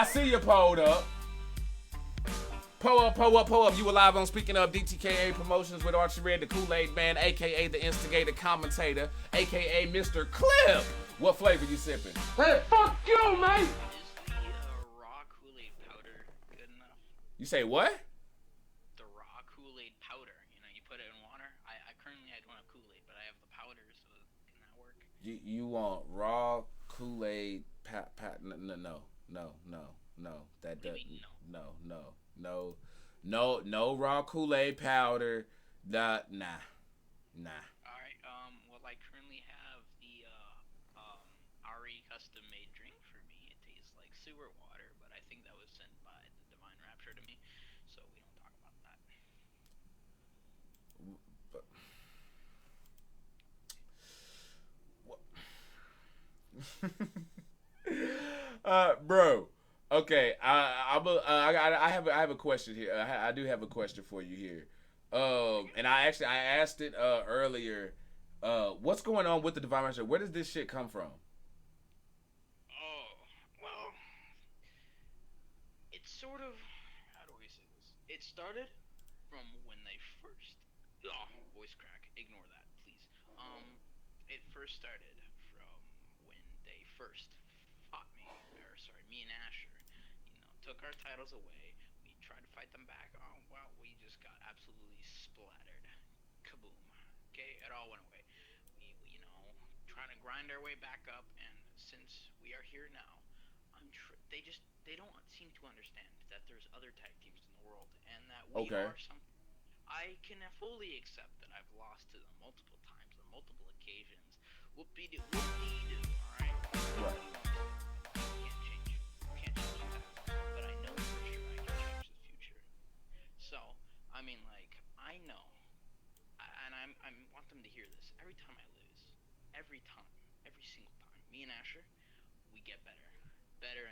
see you pulled up. Pull up. You were live on Speaking Of DTKA Promotions with Archie Red, the Kool-Aid Man, a.k.a. the instigator commentator, a.k.a. Mr. Clip. What flavor you sipping? Hey, fuck you, man! Is the raw Kool-Aid powder good enough? You say what? The raw Kool-Aid powder. You know, you put it in water. I currently don't have Kool-Aid, but I have the powder, so can that work? You want raw Kool-Aid no. That doesn't. No raw Kool-Aid powder. Nah. Alright, well, I currently have the RE custom made drink for me. It tastes like sewer water, but I think that was sent by the Divine Rapture to me, so we don't talk about that. Bro. Okay, I have a question here. I do have a question for you here. And I asked it earlier. What's going on with the Divine Rapture? Where does this shit come from? Oh, well, it's sort of, how do we say this? It started from when they first, voice crack, ignore that, please. It first started from when they first fought me, me and Asher. Took our titles away. We tried to fight them back. Oh, well, we just got absolutely splattered. Kaboom. Okay, it all went away. We trying to grind our way back up, and since we are here now, they don't seem to understand that there's other tag teams in the world, and that we are something. I can fully accept that I've lost to them multiple times on multiple occasions. Whoop-de-doo, alright? Right. I know, and I want them to hear this. Every time I lose, every single time, me and Asher, we get better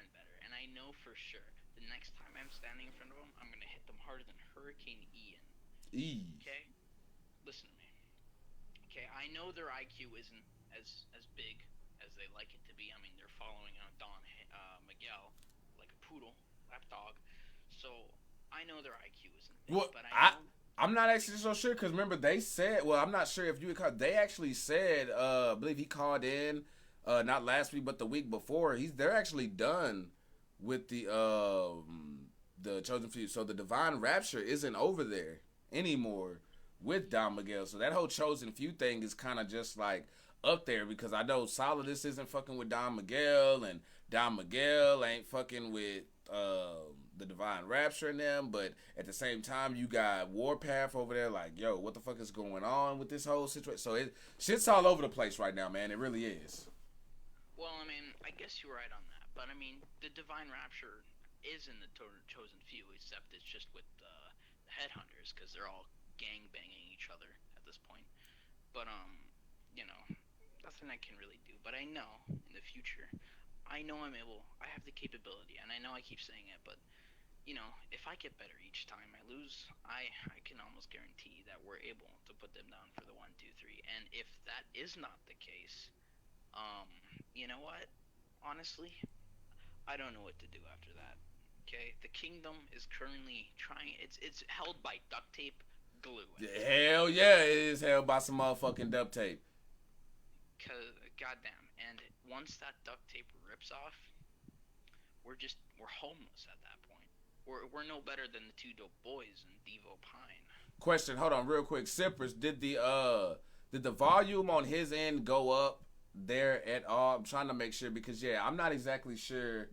and better. And I know for sure, the next time I'm standing in front of them, I'm gonna hit them harder than Hurricane Ian. Okay, listen to me. Okay, I know their IQ isn't as big as they like it to be. I mean, they're following Don Miguel like a poodle, lapdog. So I know their IQ isn't big, but I'm not actually so sure, because remember they said, well, I'm not sure if you would call, they actually said, I believe he called in, not last week, but the week before, they're actually done with the Chosen Few. So the Divine Rapture isn't over there anymore with Don Miguel. So that whole Chosen Few thing is kind of just like up there, because I know Solidus isn't fucking with Don Miguel, and Don Miguel ain't fucking with the Divine Rapture in them, but at the same time you got Warpath over there like, yo, what the fuck is going on with this whole situation? So shit's all over the place right now, man. It really is. Well, I mean, I guess you're right on that, but I mean, the Divine Rapture is in the Chosen Few, except it's just with the Headhunters, because they're all gang banging each other at this point. But you know, nothing I can really do. But I know in the future, I know I have the capability, and I know I keep saying it, but you know, if I get better each time I lose, I can almost guarantee that we're able to put them down for the 1, 2, 3. And if that is not the case, you know what? Honestly, I don't know what to do after that. Okay, the kingdom is currently trying. It's held by duct tape, glue. Hell yeah, it is held by some motherfucking duct tape. Cause goddamn, and once that duct tape rips off, we're homeless at that point. We're no better than the 2 dope boys and Devo Pine. Question, hold on, real quick. Sippers, did the volume on his end go up there at all? I'm trying to make sure because I'm not exactly sure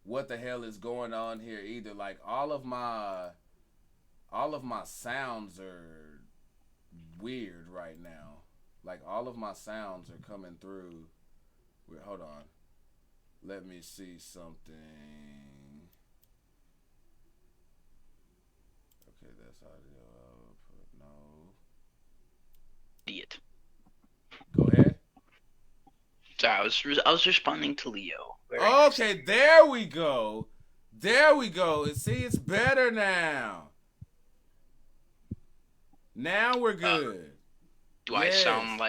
what the hell is going on here either. Like all of my sounds are weird right now. Like all of my sounds are coming through. Wait, hold on. Let me see something. Okay, that's audio output. No. Idiot. Go ahead. Sorry, I was responding to Leo. Okay, there we go. There we go. See, it's better now. Now we're good. Do I sound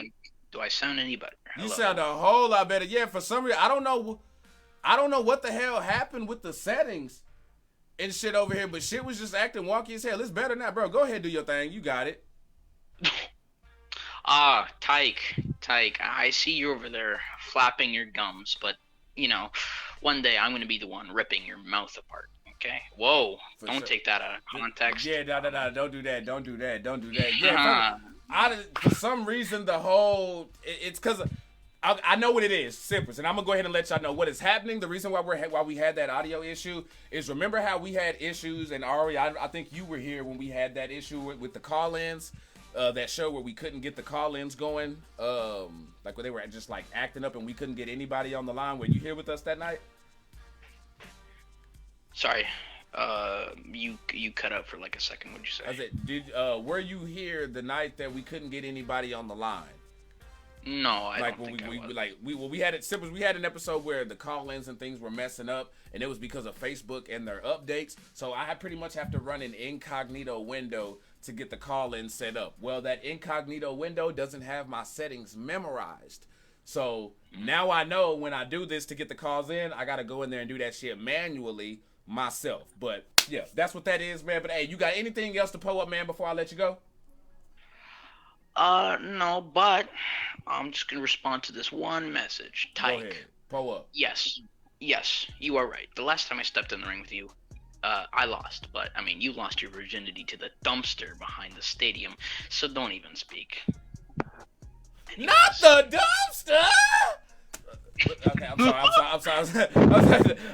any better? You sound a whole lot better. Yeah, for some reason, I don't know what the hell happened with the settings and shit over here, but shit was just acting wonky as hell. It's better now, bro. Go ahead, do your thing. You got it. Tyke, I see you over there flapping your gums, but, you know, one day I'm going to be the one ripping your mouth apart, okay? Whoa, don't take that out of context. Yeah, no, don't do that. Don't do that. Yeah, for some reason, it's because I know what it is, Sippers, and I'm going to go ahead and let y'all know what is happening. The reason why we had that audio issue is, remember how we had issues, and Ari, I think you were here when we had that issue with the call-ins. That show where we couldn't get the call-ins going, like where they were just like acting up and we couldn't get anybody on the line. Were you here with us that night? Sorry, you cut out for like a second. What'd you say? I said, were you here the night that we couldn't get anybody on the line? No, I don't think I was. We had it. We had an episode where the call-ins and things were messing up, and it was because of Facebook and their updates. So I pretty much have to run an incognito window to get the call-in set up. Well, that incognito window doesn't have my settings memorized. So now I know when I do this to get the calls in, I got to go in there and do that shit manually myself. But yeah, that's what that is, man. But hey, you got anything else to pull up, man, before I let you go? No, but I'm just gonna respond to this one message. Tyke. Go ahead. Pull up. Yes, you are right. The last time I stepped in the ring with you, I lost. But, I mean, you lost your virginity to the dumpster behind the stadium, so don't even speak. Anyways. Not the dumpster! Okay,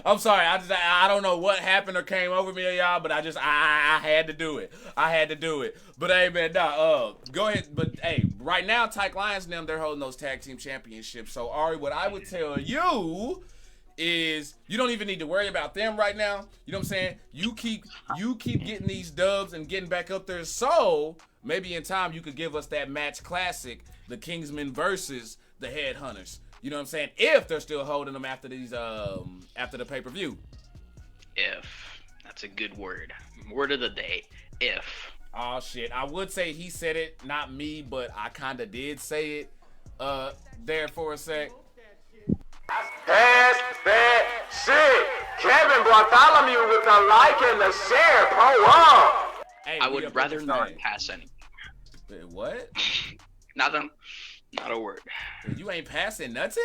I'm sorry. I don't know what happened or came over me, y'all, but I had to do it. But hey, man, go ahead. But hey, right now, Tyke Lions and them, they're holding those tag team championships. So Ari, what I would tell you is you don't even need to worry about them right now. You know what I'm saying? You keep getting these dubs and getting back up there. So maybe in time you could give us that match classic, the Kingsmen versus the Headhunters. You know what I'm saying? If they're still holding them after these after the pay-per-view. If. That's a good word. Word of the day. If. Oh shit. I would say he said it, not me, but I kinda did say it there for a sec. Pass that shit. Kevin Bartholomew with the like and the share. Pull up. Hey, I would rather not pass anything. Wait, what? Nothing. Not a word. You ain't passing nothing?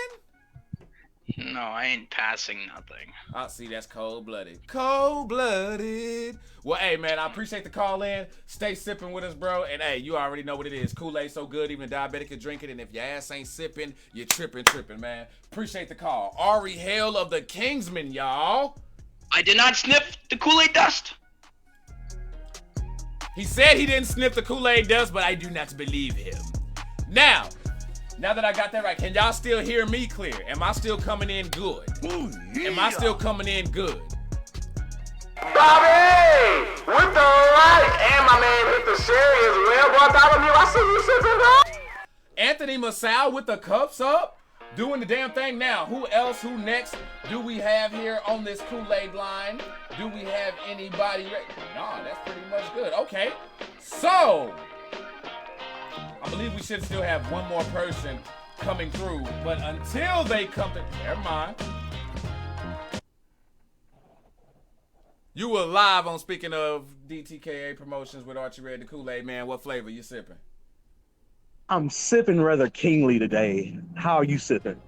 No, I ain't passing nothing. Oh, see, that's cold-blooded. Cold-blooded. Well, hey, man, I appreciate the call in. Stay sipping with us, bro. And, hey, you already know what it is. Kool-Aid so good, even a diabetic can drink it. And if your ass ain't sipping, you're tripping, man. Appreciate the call. Ari Hale of the Kingsmen, y'all. I did not sniff the Kool-Aid dust. He said he didn't sniff the Kool-Aid dust, but I do not believe him. Now that I got that right, can y'all still hear me clear? Am I still coming in good? Ooh, yeah. Am I still coming in good? Bobby with the right, and my man hit the sherry as well. Bartholomew, I see you sitting there. Anthony Masao with the cups up, doing the damn thing now. Who else? Who next do we have here on this Kool-Aid line? Do we have anybody? No, that's pretty much good. Okay, so I believe we should still have one more person coming through, but until they come to, never mind. You were live on Speaking of DTKA Promotions with Archie Red, the Kool-Aid man. What flavor you sipping? I'm sipping rather kingly today. How are you sipping?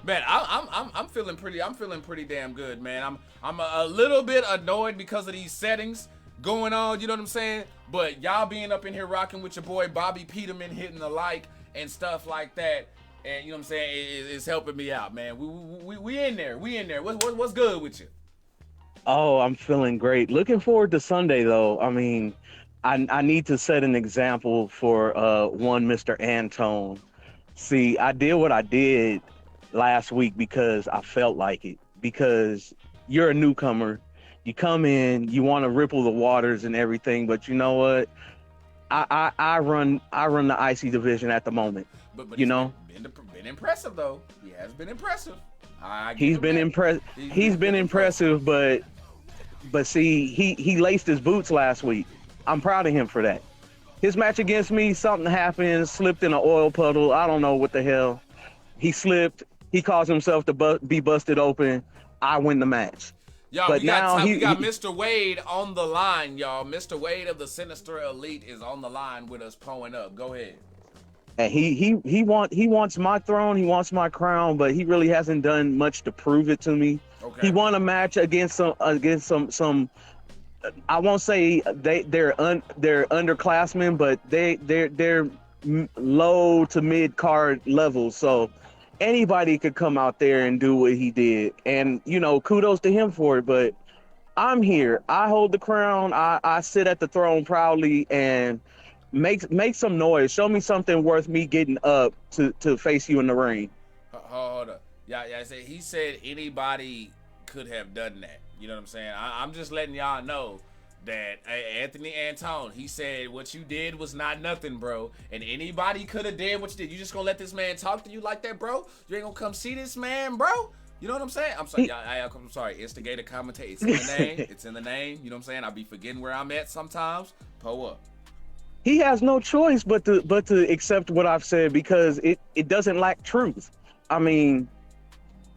Man, I'm feeling pretty. I'm feeling pretty damn good, man. I'm a little bit annoyed because of these settings going on. You know what I'm saying? But y'all being up in here rocking with your boy Bobby Peterman, hitting the like and stuff like that, and you know what I'm saying, it's helping me out, man. We in there. We in there. What's good with you? Oh, I'm feeling great. Looking forward to Sunday, though. I mean, I need to set an example for one Mr. Antone. See, I did what I did last week because I felt like it. Because you're a newcomer, you come in, you want to ripple the waters and everything, but you know what? I run the IC division at the moment. But you know, been impressive though. He has been impressive. He's been impressive. He's been impressive, but see, he laced his boots last week. I'm proud of him for that. His match against me, something happened, slipped in an oil puddle. I don't know what the hell. He slipped. He caused himself to be busted open. I win the match. Y'all, but we got Mr. Wade on the line, y'all. Mr. Wade of the Sinister Elite is on the line with us, pulling up. Go ahead. And he wants my throne. He wants my crown, but he really hasn't done much to prove it to me. Okay. He won a match against some. I won't say they're underclassmen, but they're low to mid card levels. So anybody could come out there and do what he did, and you know, kudos to him for it. But I'm here. I hold the crown. I sit at the throne proudly and make some noise. Show me something worth me getting up to face you in the ring. Hold up. Yeah. He said anybody could have done that. You know what I'm saying? I'm just letting y'all know that Anthony Antone, he said what you did was not nothing, bro. And anybody could have did what you did. You just gonna let this man talk to you like that, bro? You ain't gonna come see this man, bro? You know what I'm saying? I'm sorry. I'm sorry. Instigator commentate. It's in the name. It's in the name. You know what I'm saying? I'll be forgetting where I'm at sometimes. Pull up. He has no choice but to accept what I've said because it doesn't lack truth. I mean,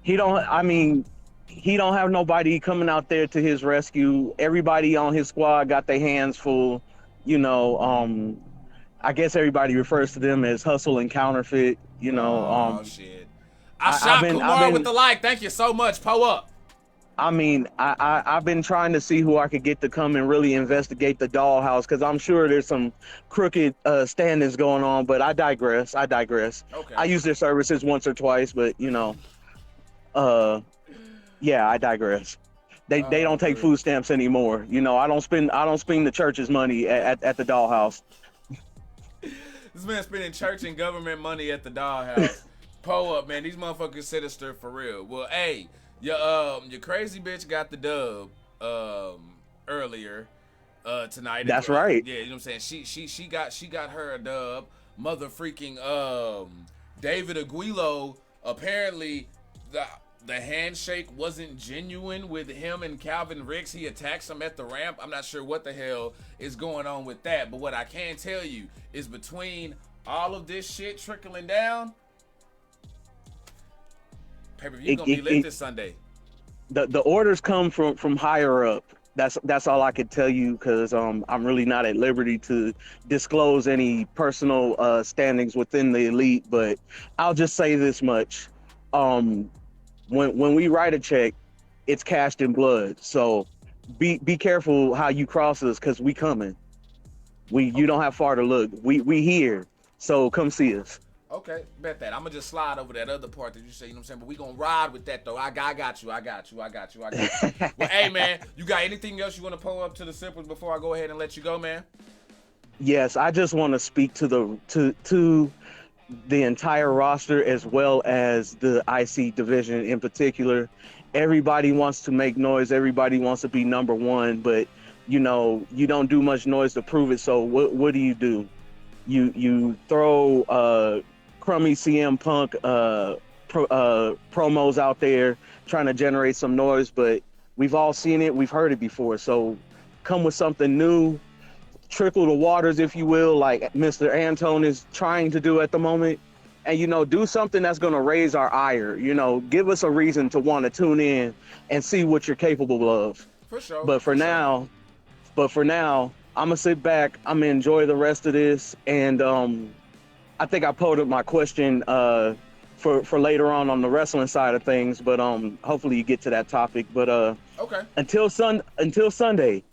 he don't have nobody coming out there to his rescue. Everybody on his squad got their hands full. You know, I guess everybody refers to them as hustle and counterfeit. You know, oh shit! I shot Kumar with the like. Thank you so much. Pull up. I mean, I've been trying to see who I could get to come and really investigate the dollhouse because I'm sure there's some crooked standings going on. But I digress. Okay. I use their services once or twice, but you know, yeah, I digress. They don't take food stamps anymore. You know, I don't spend the church's money at the dollhouse. This man spending church and government money at the dollhouse. Pull up, man. These motherfuckers sinister for real. Well, hey. Your crazy bitch got the dub earlier tonight. That's right. Yeah, you know what I'm saying? She got her a dub. Mother freaking David Aguilo, apparently the handshake wasn't genuine with him and Calvin Ricks. He attacks him at the ramp. I'm not sure what the hell is going on with that, but what I can tell you is between all of this shit trickling down, pay-per-view gonna be lit this Sunday. The orders come from higher up. That's all I could tell you because I'm really not at liberty to disclose any personal standings within the elite. But I'll just say this much: when we write a check, it's cashed in blood. So be careful how you cross us because we coming. You don't have far to look. We here. So come see us. Okay, bet that. I'm gonna just slide over that other part that you say, you know what I'm saying? But we gonna ride with that though. I got you. Well, hey man, you got anything else you wanna pull up to the Sippers before I go ahead and let you go, man? Yes, I just want to speak to the entire roster as well as the IC division in particular. everybody wants to make noise, everybody wants to be number one, but you know, you don't do much noise to prove it. So what do? You throw crummy CM Punk promos out there trying to generate some noise, but we've all seen it, we've heard it before. So come with something new, trickle the waters, if you will, like Mr. Antone is trying to do at the moment. And, you know, do something that's going to raise our ire. You know, give us a reason to want to tune in and see what you're capable of. For sure. But for now, I'm going to sit back. I'm going to enjoy the rest of this. And I think I posed my question for later on the wrestling side of things. But hopefully you get to that topic. But okay. Until Sunday,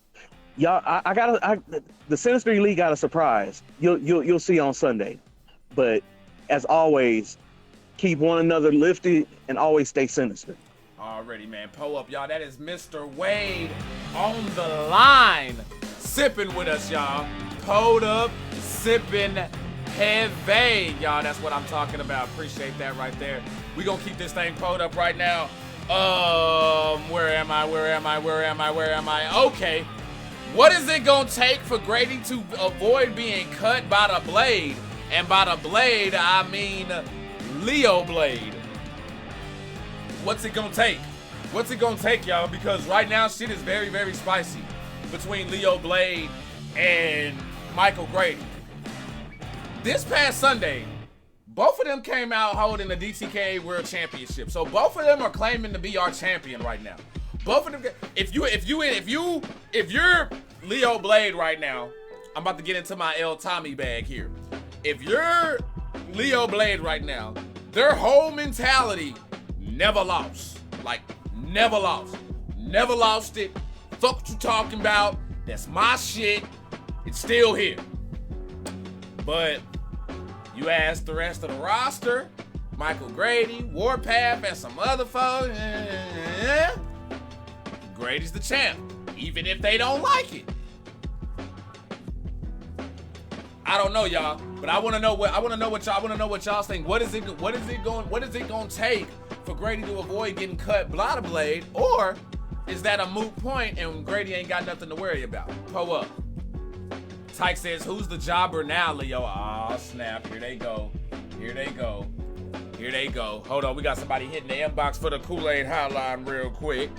y'all, the Sinister Elite got a surprise. You'll see on Sunday. But as always, keep one another lifted and always stay sinister. Already, man. Pull up, y'all. That is Mr. Wade on the line, sipping with us, y'all. Pulled up, sipping heavy, y'all. That's what I'm talking about. Appreciate that right there. We gonna keep this thing pulled up right now. Where am I? Okay. What is it gonna take for Grady to avoid being cut by the Blade? And by the Blade, I mean Leo Blade. What's it gonna take? What's it gonna take, y'all? Because right now, shit is very, very spicy between Leo Blade and Michael Grady. This past Sunday, both of them came out holding the DTK World Championship. So both of them are claiming to be our champion right now. Both of them. If you're Leo Blade right now, I'm about to get into my El Tommy bag here. If you're Leo Blade right now, their whole mentality, never lost. Like, never lost. Never lost it. Fuck what you talking about. That's my shit. It's still here. But you ask the rest of the roster, Michael Grady, Warpath, and some other folks, Grady's the champ, even if they don't like it. I don't know, y'all, but I want to know what y'all think. What is it going to take for Grady to avoid getting cut by the Blade, or is that a moot point and Grady ain't got nothing to worry about? Pull up. Tyke says, "Who's the jobber now, Leo?" Aw, snap! Here they go. Hold on, we got somebody hitting the inbox for the Kool-Aid hotline real quick.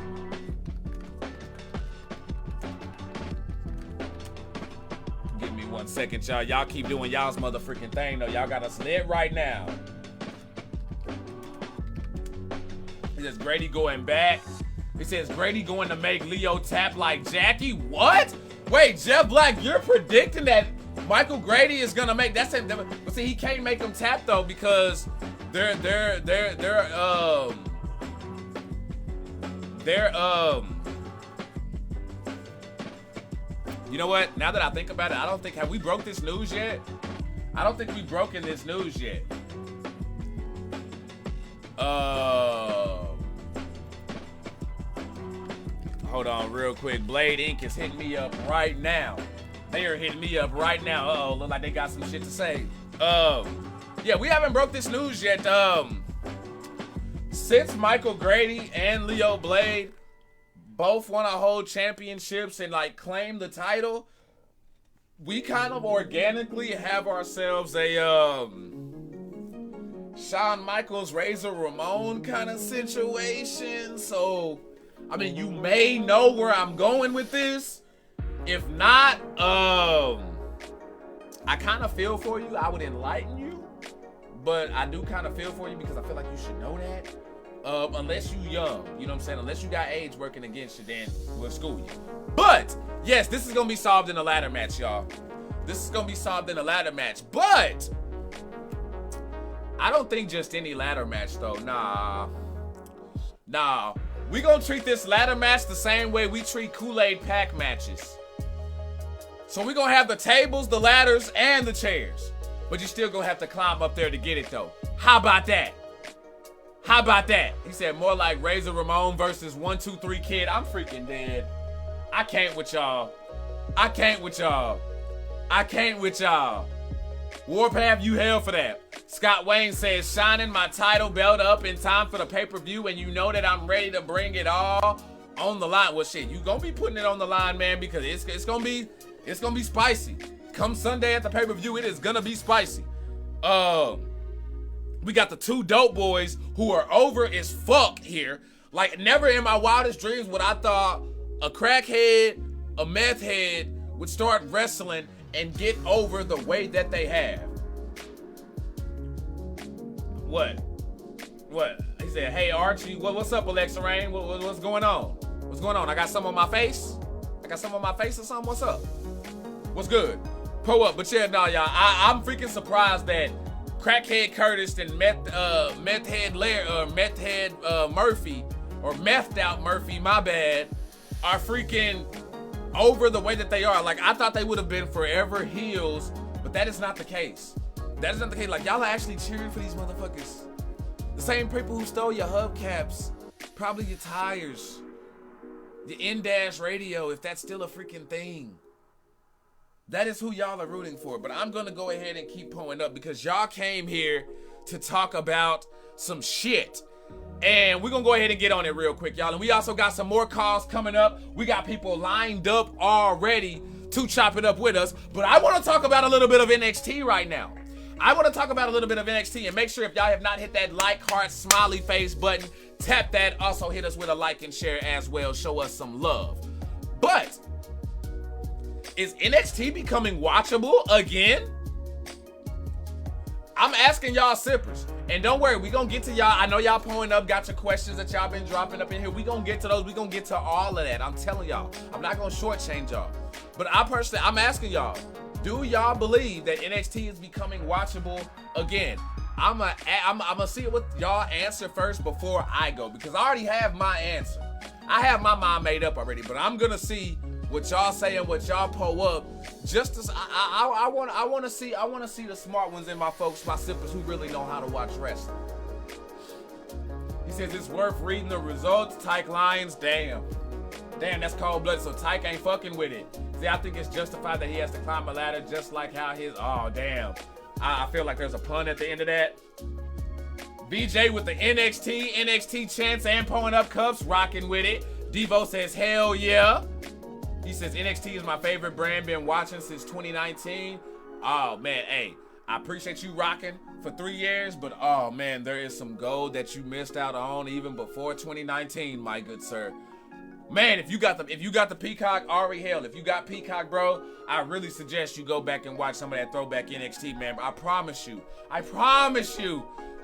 Give me 1 second, y'all. Y'all keep doing y'all's motherfucking thing, though. Y'all got us lit right now. He says Grady going back. He says Grady going to make Leo tap like Jackie. What? Wait, Jeff Black, you're predicting that Michael Grady is gonna make that's it. But see, he can't make him tap though because they're you know what? Now that I think about it, I don't think, have we broke this news yet? I don't think we've broken this news yet. Hold on real quick. Blade Inc. is hitting me up right now. They are hitting me up right now. Uh-oh, look like they got some shit to say. Yeah, we haven't broke this news yet. Since Michael Grady and Leo Blade both want to hold championships and like claim the title, we kind of organically have ourselves a Shawn Michaels, Razor Ramon kind of situation. So, I mean, you may know where I'm going with this. If not, I kind of feel for you. I would enlighten you, but I do kind of feel for you because I feel like you should know that. Unless you young, you know what I'm saying? Unless you got age working against you, then we'll school you. But, yes, this is going to be solved in a ladder match, y'all. This is going to be solved in a ladder match. But I don't think just any ladder match, though. Nah. We going to treat this ladder match the same way we treat Kool-Aid pack matches. So we're going to have the tables, the ladders, and the chairs. But you still going to have to climb up there to get it, though. How about that? How about that? He said more like Razor Ramon versus 1, 2, 3 Kid. I'm freaking dead. I can't with y'all. Warpath, you hell for that. Scott Wayne says, shining my title belt up in time for the pay-per-view, and you know that I'm ready to bring it all on the line. Well, shit, you gonna be putting it on the line, man, because it's gonna be spicy. Come Sunday at the pay-per-view, it is gonna be spicy. We got the two dope boys who are over as fuck here. Like, never in my wildest dreams would I thought a crackhead, a meth head would start wrestling and get over the way that they have. What? He said, hey, Archie, what's up, Alexa Rain? What's going on? What's going on? I got something on my face? Or something? What's up? What's good? Pull up. But yeah, nah, y'all, I'm freaking surprised that Crackhead Curtis and Meth Head Murphy, or Methed Out Murphy, my bad, are freaking over the way that they are. Like, I thought they would have been forever heels, but that is not the case. That is not the case. Like, y'all are actually cheering for these motherfuckers. The same people who stole your hubcaps, probably your tires, the in-dash radio, if that's still a freaking thing. That is who y'all are rooting for. But I'm gonna go ahead and keep pulling up because y'all came here to talk about some shit. And we're gonna go ahead and get on it real quick, y'all. And we also got some more calls coming up. We got people lined up already to chop it up with us. But I want to talk about a little bit of NXT right now. And make sure if y'all have not hit that like, heart, smiley face button, tap that. Also hit us with a like and share as well. Show us some love. But is NXT becoming watchable again? I'm asking y'all sippers. And don't worry, we gonna get to y'all. I know y'all pulling up, got your questions that y'all been dropping up in here. We gonna get to those. We gonna get to all of that. I'm telling y'all. I'm not gonna shortchange y'all. But I'm asking y'all, do y'all believe that NXT is becoming watchable again? I'm gonna see what y'all answer first before I go, because I already have my answer. I have my mind made up already, but I'm gonna see what y'all say and what y'all pull up. Just as I want to see the smart ones in my folks, my sippers who really know how to watch wrestling. He says it's worth reading the results. Tyke Lions, damn, that's cold blooded. So Tyke ain't fucking with it. See, I think it's justified that he has to climb a ladder, just like how his. Oh damn, I feel like there's a pun at the end of that. BJ with the NXT chants and pulling up cups, rocking with it. Devo says hell yeah. He says, NXT is my favorite brand, been watching since 2019. Oh, man, hey, I appreciate you rocking for 3 years, but, oh, man, there is some gold that you missed out on even before 2019, my good sir. Man, if you got the Peacock, Ari, hell, if you got Peacock, bro, I really suggest you go back and watch some of that throwback NXT, man. I promise you,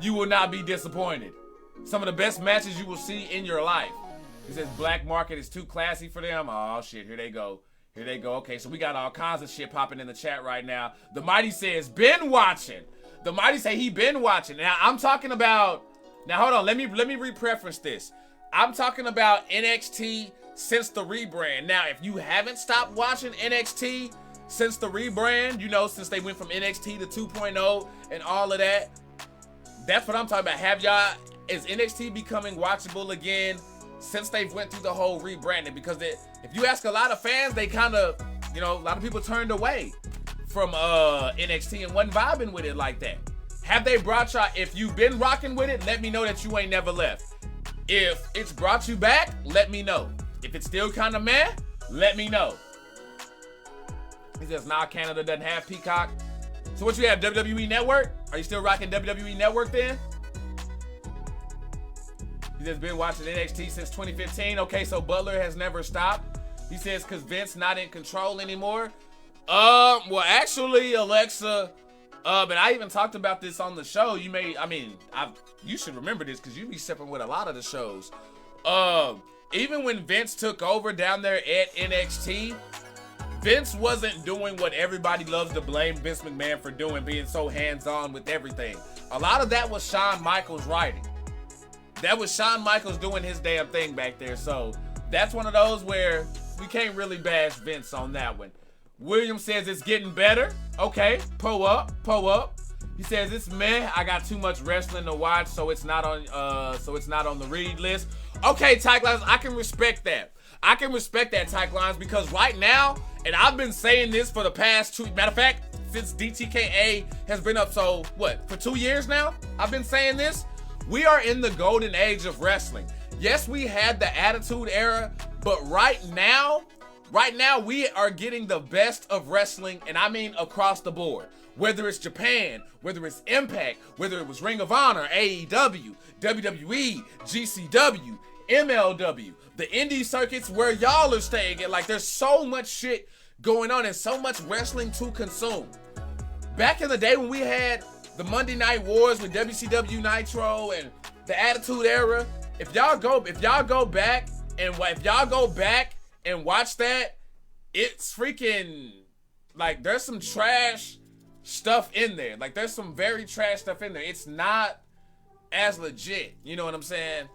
you will not be disappointed. Some of the best matches you will see in your life. He says Black Market is too classy for them. Oh, shit. Here they go. Okay, so we got all kinds of shit popping in the chat right now. The Mighty says, been watching. The Mighty say he been watching. Now, I'm talking about... Now, hold on. Let me re-preference this. I'm talking about NXT since the rebrand. Now, if you haven't stopped watching NXT since the rebrand, you know, since they went from NXT to 2.0 and all of that, that's what I'm talking about. Is NXT becoming watchable again since they've went through the whole rebranding? Because if you ask a lot of fans, they kind of, you know, a lot of people turned away from NXT and wasn't vibing with it like that. Have they brought y'all, if you've been rocking with it, let me know that you ain't never left. If it's brought you back, let me know. If it's still kind of meh, let me know. He says, nah, Canada doesn't have Peacock. So what you have, WWE Network? Are you still rocking WWE Network then? He says, been watching NXT since 2015. Okay, so Butler has never stopped. He says, because Vince not in control anymore. Well, actually, Alexa, and I even talked about this on the show. You should remember this because you be sipping with a lot of the shows. Even when Vince took over down there at NXT, Vince wasn't doing what everybody loves to blame Vince McMahon for doing, being so hands-on with everything. A lot of that was Shawn Michaels writing. That was Shawn Michaels doing his damn thing back there. So that's one of those where we can't really bash Vince on that one. William says it's getting better. Okay, pull up. He says it's meh. I got too much wrestling to watch, so it's not on the read list. Okay, Tyke Lines, I can respect that. Tyke Lines, because right now, and I've been saying this for the past 2, matter of fact, since DTKA has been up. So what, for 2 years now I've been saying this. We are in the golden age of wrestling. Yes, we had the Attitude Era, but right now we are getting the best of wrestling, and I mean across the board. Whether it's Japan, whether it's Impact, whether it was Ring of Honor, AEW, WWE, GCW, MLW, the indie circuits where y'all are staying at. Like, there's so much shit going on and so much wrestling to consume. Back in the day when we had the Monday Night Wars with WCW Nitro and the Attitude Era, if y'all go back and watch that, it's freaking, like, there's some trash stuff in there. Like, there's some very trash stuff in there. It's not as legit, you know what I'm saying?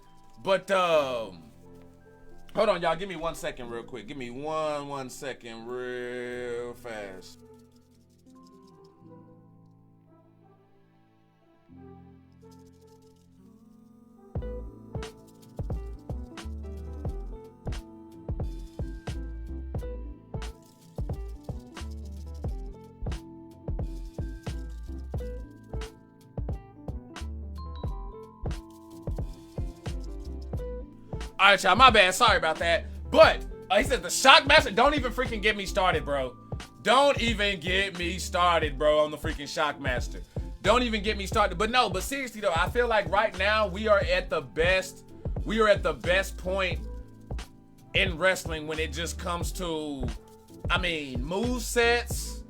But hold on, y'all, give me 1 second real quick. Give me one second real fast. All right, y'all, my bad. Sorry about that. But he said the Shockmaster. Don't even freaking get me started, bro. Don't even get me started, bro, on the freaking Shockmaster. Don't even get me started. But no, but seriously though, I feel like right now we are at the best. We are at the best point in wrestling when it just comes to, I mean, move sets,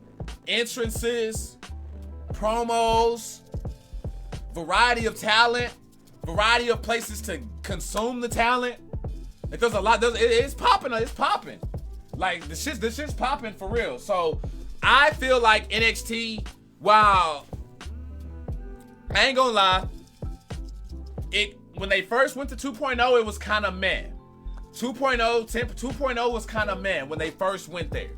entrances, promos, variety of talent, variety of places to consume the talent. Like, there's a lot. It's popping. It's popping. Like, this shit's popping for real. So I feel like NXT, while I ain't gonna lie, when they first went to 2.0, it was kind of meh. 2.0 was kind of meh when they first went there. You know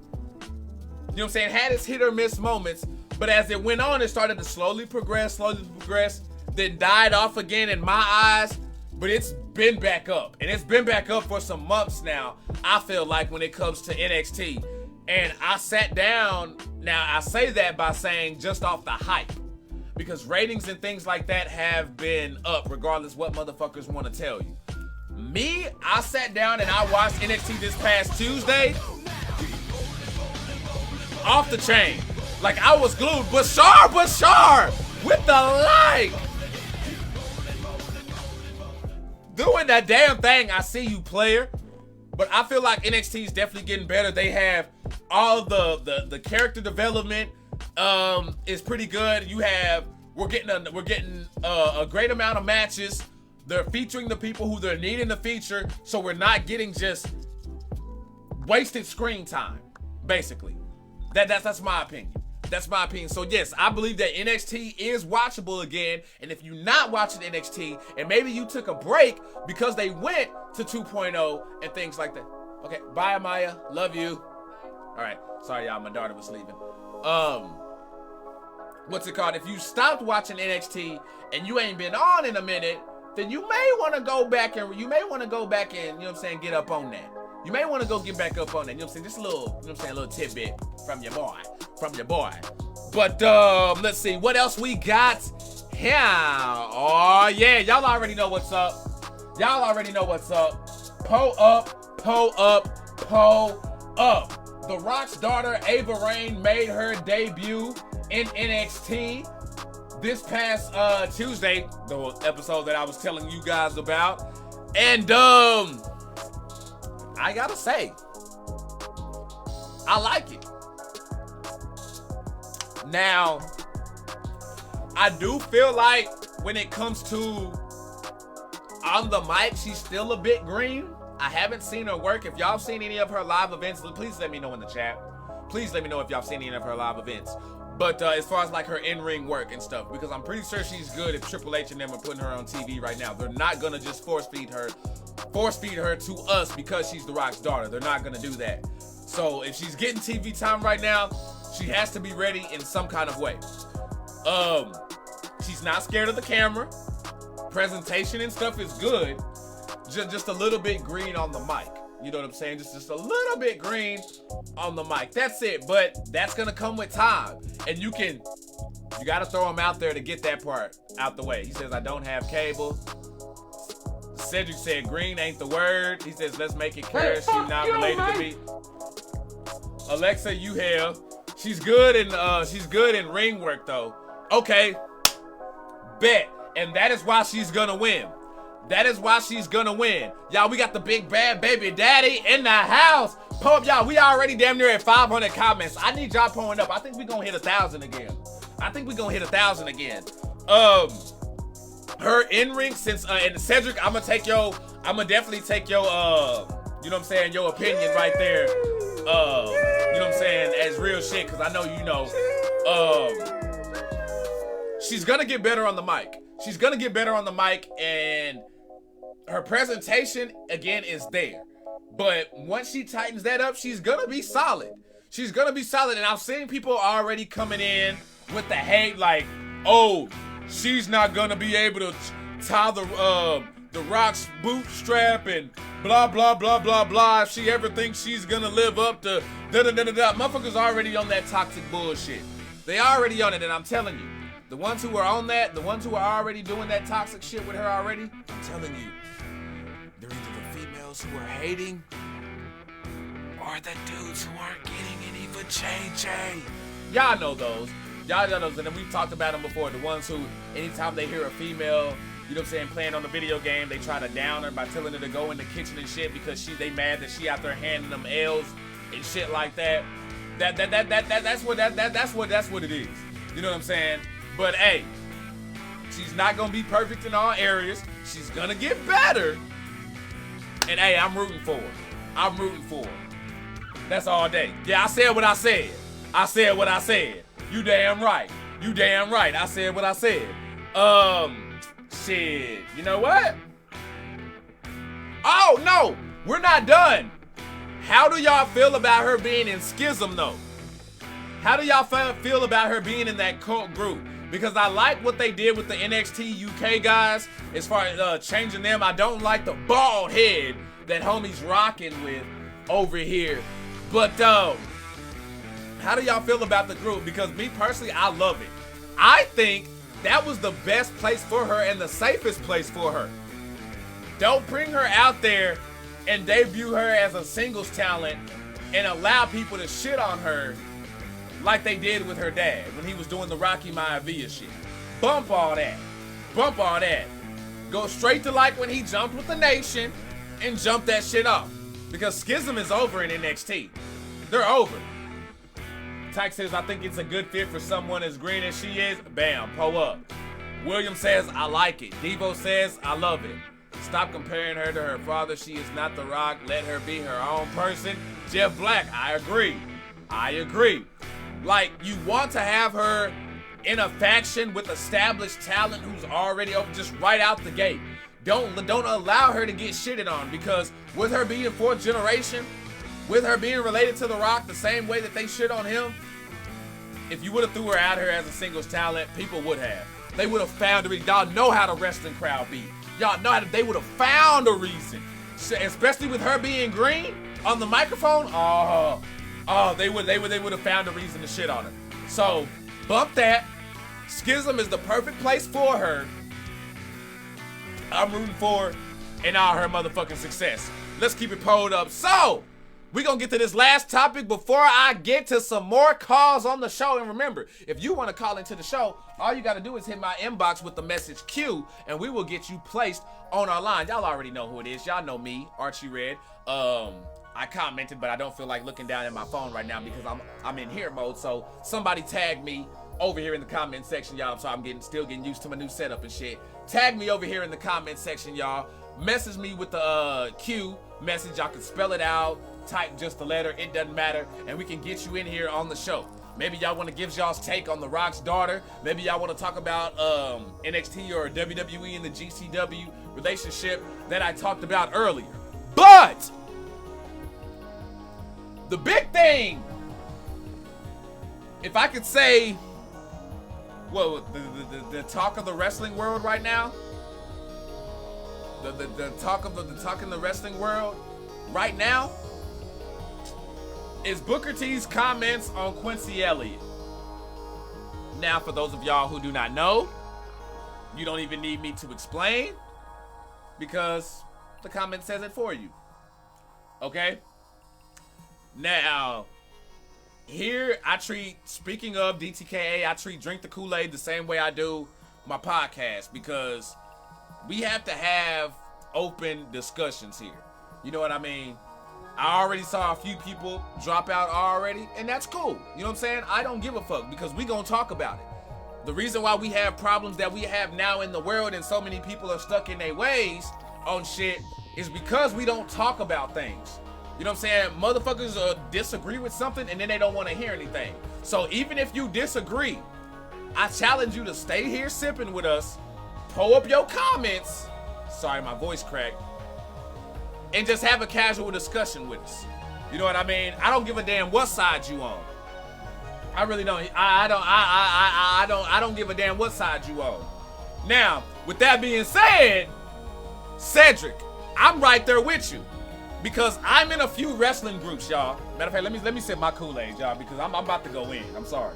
what I'm saying? It had its hit or miss moments, but as it went on, it started to slowly progress, then died off again in my eyes. But it's been back up, and it's been back up for some months now, I feel like, when it comes to NXT. And I sat down, now I say that by saying just off the hype, because ratings and things like that have been up regardless what motherfuckers want to tell you. Me, I sat down and I watched NXT this past Tuesday. Off the chain. Like, I was glued. Bashar, with the like. Doing that damn thing. I see you, player. But I feel like NXT is definitely getting better. They have all the character development is pretty good. We're getting a great amount of matches. They're featuring the people who they're needing to feature, so we're not getting just wasted screen time, basically. That's my opinion. That's my opinion. So yes, I believe that NXT is watchable again. And if you're not watching NXT, and maybe you took a break because they went to 2.0 and things like that. Okay, bye, Amaya. Love you. All right. Sorry, y'all. My daughter was leaving. What's it called? If you stopped watching NXT and you ain't been on in a minute, then you may want to go back and you know what I'm saying, get up on that. You may want to go get back up on that. You know what I'm saying? Just a little, you know what I'm saying, a little tidbit from your boy. But let's see what else we got here. Oh yeah, y'all already know what's up. Pull up. The Rock's daughter Ava Raine made her debut in NXT this past Tuesday, the episode that I was telling you guys about. And I gotta say, I like it. Now, I do feel like when it comes to on the mic, she's still a bit green. I haven't seen her work. If y'all seen any of her live events, please let me know in the chat. Please let me know if y'all seen any of her live events. But as far as like her in-ring work and stuff, because I'm pretty sure she's good if Triple H and them are putting her on TV right now. They're not gonna just force feed her to us because she's The Rock's daughter. They're not gonna do that. So if she's getting TV time right now, she has to be ready in some kind of way. She's not scared of the camera. Presentation and stuff is good. Just a little bit green on the mic. You know what I'm saying? Just a little bit green on the mic. That's it. But that's gonna come with time. And you gotta throw him out there to get that part out the way. He says, I don't have cable. Cedric said green ain't the word. He says, let's make it clear she's not related to me. Alexa, you have. She's good in ring work though. Okay. Bet. And that is why she's gonna win. That is why she's gonna win. Y'all, we got the big bad baby daddy in the house. Pull up, y'all. We already damn near at 500 comments. I need y'all pulling up. I think we gonna hit 1,000 again. Her in-ring since and Cedric, I'ma definitely take your you know what I'm saying, your opinion right there. You know what I'm saying, as real shit, cause I know you know. She's gonna get better on the mic. She's gonna get better on the mic, and her presentation again is there. But once she tightens that up, she's gonna be solid. She's gonna be solid, and I've seen people already coming in with the hate, like, oh, she's not gonna be able to tie the Rock's bootstrap and blah blah blah blah blah. If she ever thinks she's gonna live up to da da da da da, motherfuckers already on that toxic bullshit. They already on it, and I'm telling you, the ones who are on that, the ones who are already doing that toxic shit with her already, I'm telling you, they're either the females who are hating or the dudes who aren't getting any vajayjay. Y'all know those. Y'all know those, and then we've talked about them before. The ones who, anytime they hear a female, you know what I'm saying, playing on the video game, they try to down her by telling her to go in the kitchen and shit because they mad that she out there handing them L's and shit like that. That's what it is. You know what I'm saying? But hey, she's not gonna be perfect in all areas. She's gonna get better. And hey, I'm rooting for her. I'm rooting for her. That's all day. Yeah, I said what I said. I said what I said. You damn right. You damn right. I said what I said. Shit. You know what? Oh, no. We're not done. How do y'all feel about her being in Schism, though? How do y'all feel about her being in that cult group? Because I like what they did with the NXT UK guys as far as changing them. I don't like the bald head that homie's rocking with over here. But, how do y'all feel about the group? Because me personally, I love it. I think that was the best place for her and the safest place for her. Don't bring her out there and debut her as a singles talent and allow people to shit on her like they did with her dad when he was doing the Rocky Maivia shit. Bump all that. Bump all that. Go straight to like when he jumped with the Nation and jump that shit off. Because Schism is over in NXT. They're over. Tyke says, I think it's a good fit for someone as green as she is. Bam, pull up. William says, I like it. Devo says, I love it. Stop comparing her to her father. She is not The Rock. Let her be her own person. Jeff Black, I agree. I agree. Like, you want to have her in a faction with established talent who's already over just right out the gate. Don't allow her to get shitted on, because with her being fourth generation, with her being related to The Rock the same way that they shit on him, if you would have threw her out here as a singles talent, people would have. They would have found a reason. Y'all know how the wrestling crowd be. Y'all know how they would have found a reason. Especially with her being green on the microphone. They would have found a reason to shit on her. So bump that. Schism is the perfect place for her. I'm rooting for her and all her motherfucking success. Let's keep it pulled up. So we're going to get to this last topic before I get to some more calls on the show. And remember, if you want to call into the show, all you got to do is hit my inbox with the message Q, and we will get you placed on our line. Y'all already know who it is. Y'all know me, Archie Red. I commented, but I don't feel like looking down at my phone right now because I'm in here mode. So somebody tag me over here in the comment section, y'all. So I'm still getting used to my new setup and shit. Tag me over here in the comment section, y'all. Message me with the Q message. Y'all can spell it out, type just the letter, it doesn't matter, and we can get you in here on the show. Maybe y'all want to give y'all's take on The Rock's daughter. Maybe y'all want to talk about NXT or WWE and the GCW relationship that I talked about earlier. But the big thing, if I could say, well, the talk of the wrestling world right now, the talk in the wrestling world right now is Booker T's comments on Quincy Elliott. Now, for those of y'all who do not know, you don't even need me to explain because the comment says it for you. Okay? Now, here I treat, speaking of DTKA, I treat Drink the Kool-Aid the same way I do my podcast because we have to have open discussions here. You know what I mean? I already saw a few people drop out already, and that's cool. You know what I'm saying? I don't give a fuck because we gonna talk about it. The reason why we have problems that we have now in the world and so many people are stuck in their ways on shit is because we don't talk about things. You know what I'm saying? Motherfuckers disagree with something and then they don't want to hear anything. So even if you disagree, I challenge you to stay here sipping with us, pull up your comments, sorry my voice cracked, and just have a casual discussion with us. You know what I mean? I don't give a damn what side you on. I really don't. I don't give a damn what side you on. Now, with that being said, Cedric, I'm right there with you because I'm in a few wrestling groups, y'all. Matter of fact, let me sip my Kool-Aid, y'all, because I'm about to go in. I'm sorry.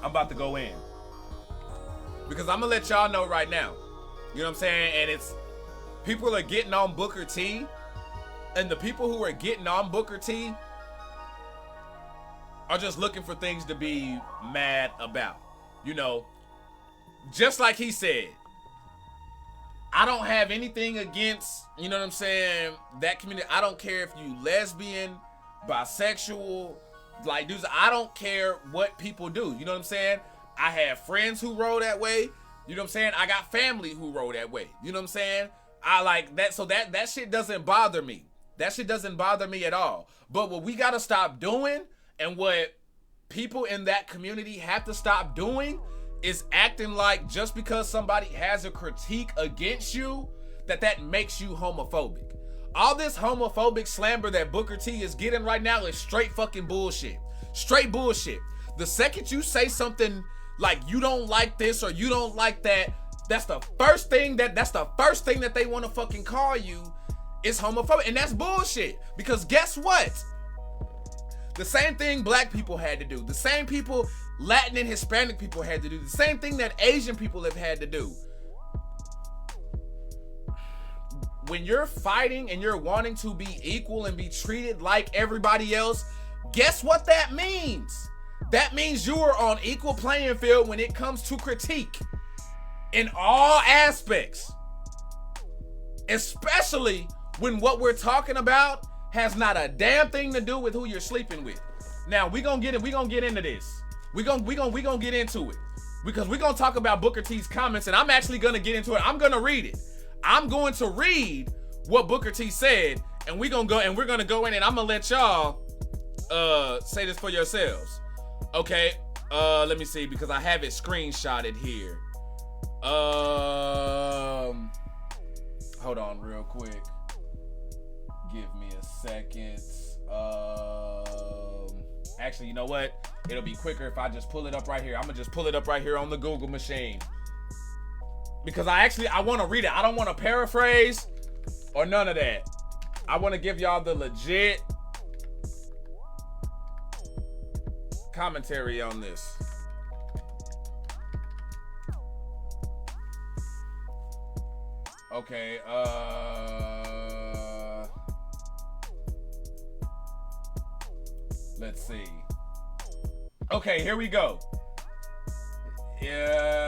I'm about to go in because I'm gonna let y'all know right now. You know what I'm saying? And it's people are getting on Booker T, and the people who are getting on Booker T are just looking for things to be mad about. You know, just like he said, I don't have anything against, you know what I'm saying, that community. I don't care if you lesbian, bisexual, like dudes, I don't care what people do. You know what I'm saying? I have friends who roll that way. You know what I'm saying? I got family who roll that way. You know what I'm saying? I like that. So that shit doesn't bother me. That shit doesn't bother me at all. But what we got to stop doing and what people in that community have to stop doing is acting like just because somebody has a critique against you, that makes you homophobic. All this homophobic slander that Booker T is getting right now is straight fucking bullshit. Straight bullshit. The second you say something like you don't like this or you don't like that, that's the first thing that they want to fucking call you is homophobic. And that's bullshit. Because guess what? The same thing black people had to do. The same people Latin and Hispanic people had to do. The same thing that Asian people have had to do. When you're fighting and you're wanting to be equal and be treated like everybody else, guess what that means? That means you are on equal playing field when it comes to critique in all aspects. Especially when what we're talking about has not a damn thing to do with who you're sleeping with. Now we gonna get into this. We gonna get into it because we're gonna talk about Booker T's comments, and I'm actually gonna get into it. I'm gonna read it. I'm going to read what Booker T said, and we're gonna go in, and I'm gonna let y'all say this for yourselves. Okay, let me see because I have it screenshotted here. Hold on real quick. Give me a second. Actually, you know what? It'll be quicker if I just pull it up right here. I'm gonna just pull it up right here on the Google machine. Because I want to read it. I don't want to paraphrase or none of that. I want to give y'all the legit commentary on this. Okay, let's see. Okay, here we go. Yeah,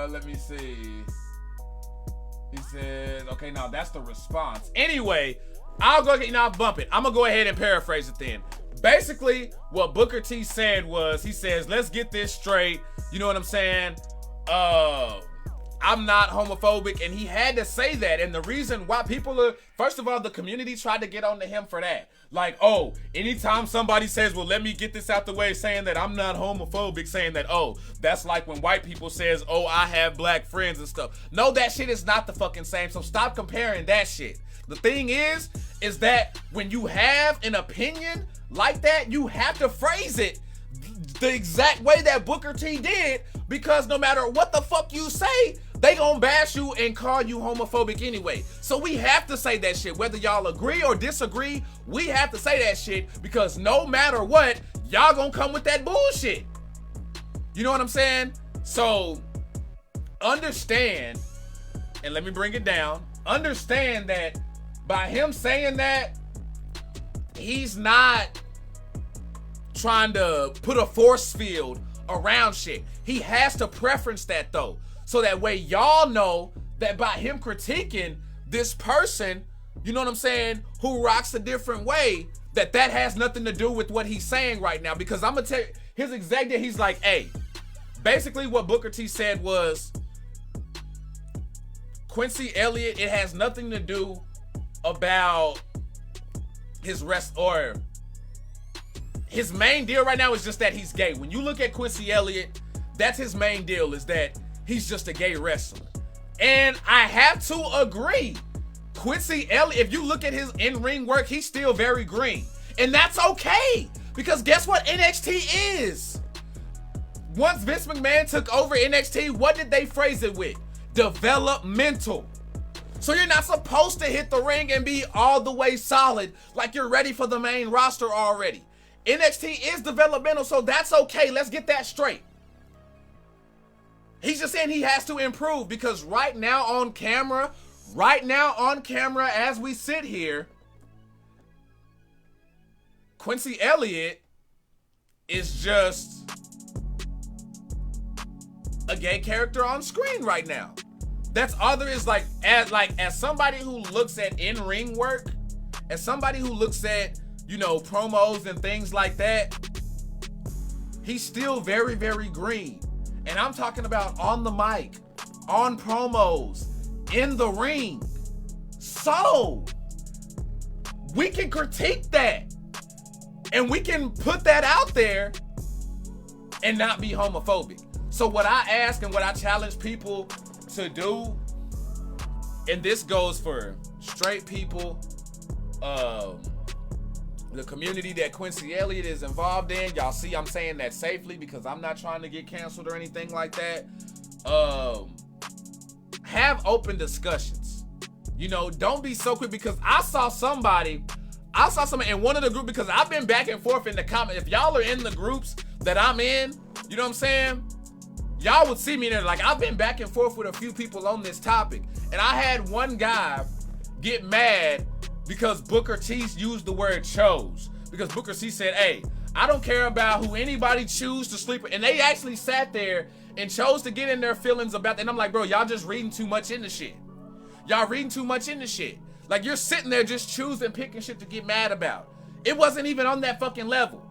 let me see. He says, okay, now that's the response. Anyway, I'll bump it. I'm gonna go ahead and paraphrase it then. Basically, what Booker T said was, he says, let's get this straight. You know what I'm saying? I'm not homophobic, and he had to say that. And the reason why people are, first of all, the community tried to get on to him for that. Like, oh, anytime somebody says, well, let me get this out the way, saying that I'm not homophobic, saying that, oh, that's like when white people says, oh, I have black friends and stuff. No, that shit is not the fucking same. So stop comparing that shit. The thing is that when you have an opinion like that, you have to phrase it the exact way that Booker T did, because no matter what the fuck you say, they gonna bash you and call you homophobic anyway. So we have to say that shit. Whether y'all agree or disagree, we have to say that shit, because no matter what, y'all gonna come with that bullshit. You know what I'm saying? So understand, and let me bring it down, understand that by him saying that, he's not trying to put a force field around shit. He has to preference that though, so that way y'all know that by him critiquing this person, you know what I'm saying, who rocks a different way, that has nothing to do with what he's saying right now. Because I'm gonna tell you, his executive, he's like, hey, basically what Booker T said was, Quincy Elliott, it has nothing to do about his or his main deal right now is just that he's gay. When you look at Quincy Elliott, that's his main deal, is that he's just a gay wrestler. And I have to agree. Quincy Elliott, if you look at his in-ring work, he's still very green. And that's okay, because guess what NXT is? Once Vince McMahon took over NXT, what did they phrase it with? Developmental. So you're not supposed to hit the ring and be all the way solid like you're ready for the main roster already. NXT is developmental, so that's okay. Let's get that straight. He's just saying he has to improve, because right now on camera as we sit here, Quincy Elliott is just a gay character on screen right now. That's all there is. As somebody who looks at in-ring work, as somebody who looks at, you know, promos and things like that, he's still very, very green. And I'm talking about on the mic, on promos, in the ring. So we can critique that, and we can put that out there and not be homophobic. So what I ask and what I challenge people to do, and this goes for straight people, the community that Quincy Elliott is involved in. Y'all see I'm saying that safely because I'm not trying to get canceled or anything like that. Have open discussions. You know, don't be so quick, because I saw somebody in one of the groups, because I've been back and forth in the comments. If y'all are in the groups that I'm in, you know what I'm saying? Y'all would see me there. Like, I've been back and forth with a few people on this topic. And I had one guy get mad because Booker T used the word chose. Because Booker T said, hey, I don't care about who anybody choose to sleep with. And they actually sat there and chose to get in their feelings about that. And I'm like, bro, y'all just reading too much into shit. Y'all reading too much into shit. Like, you're sitting there just choosing, picking shit to get mad about. It wasn't even on that fucking level.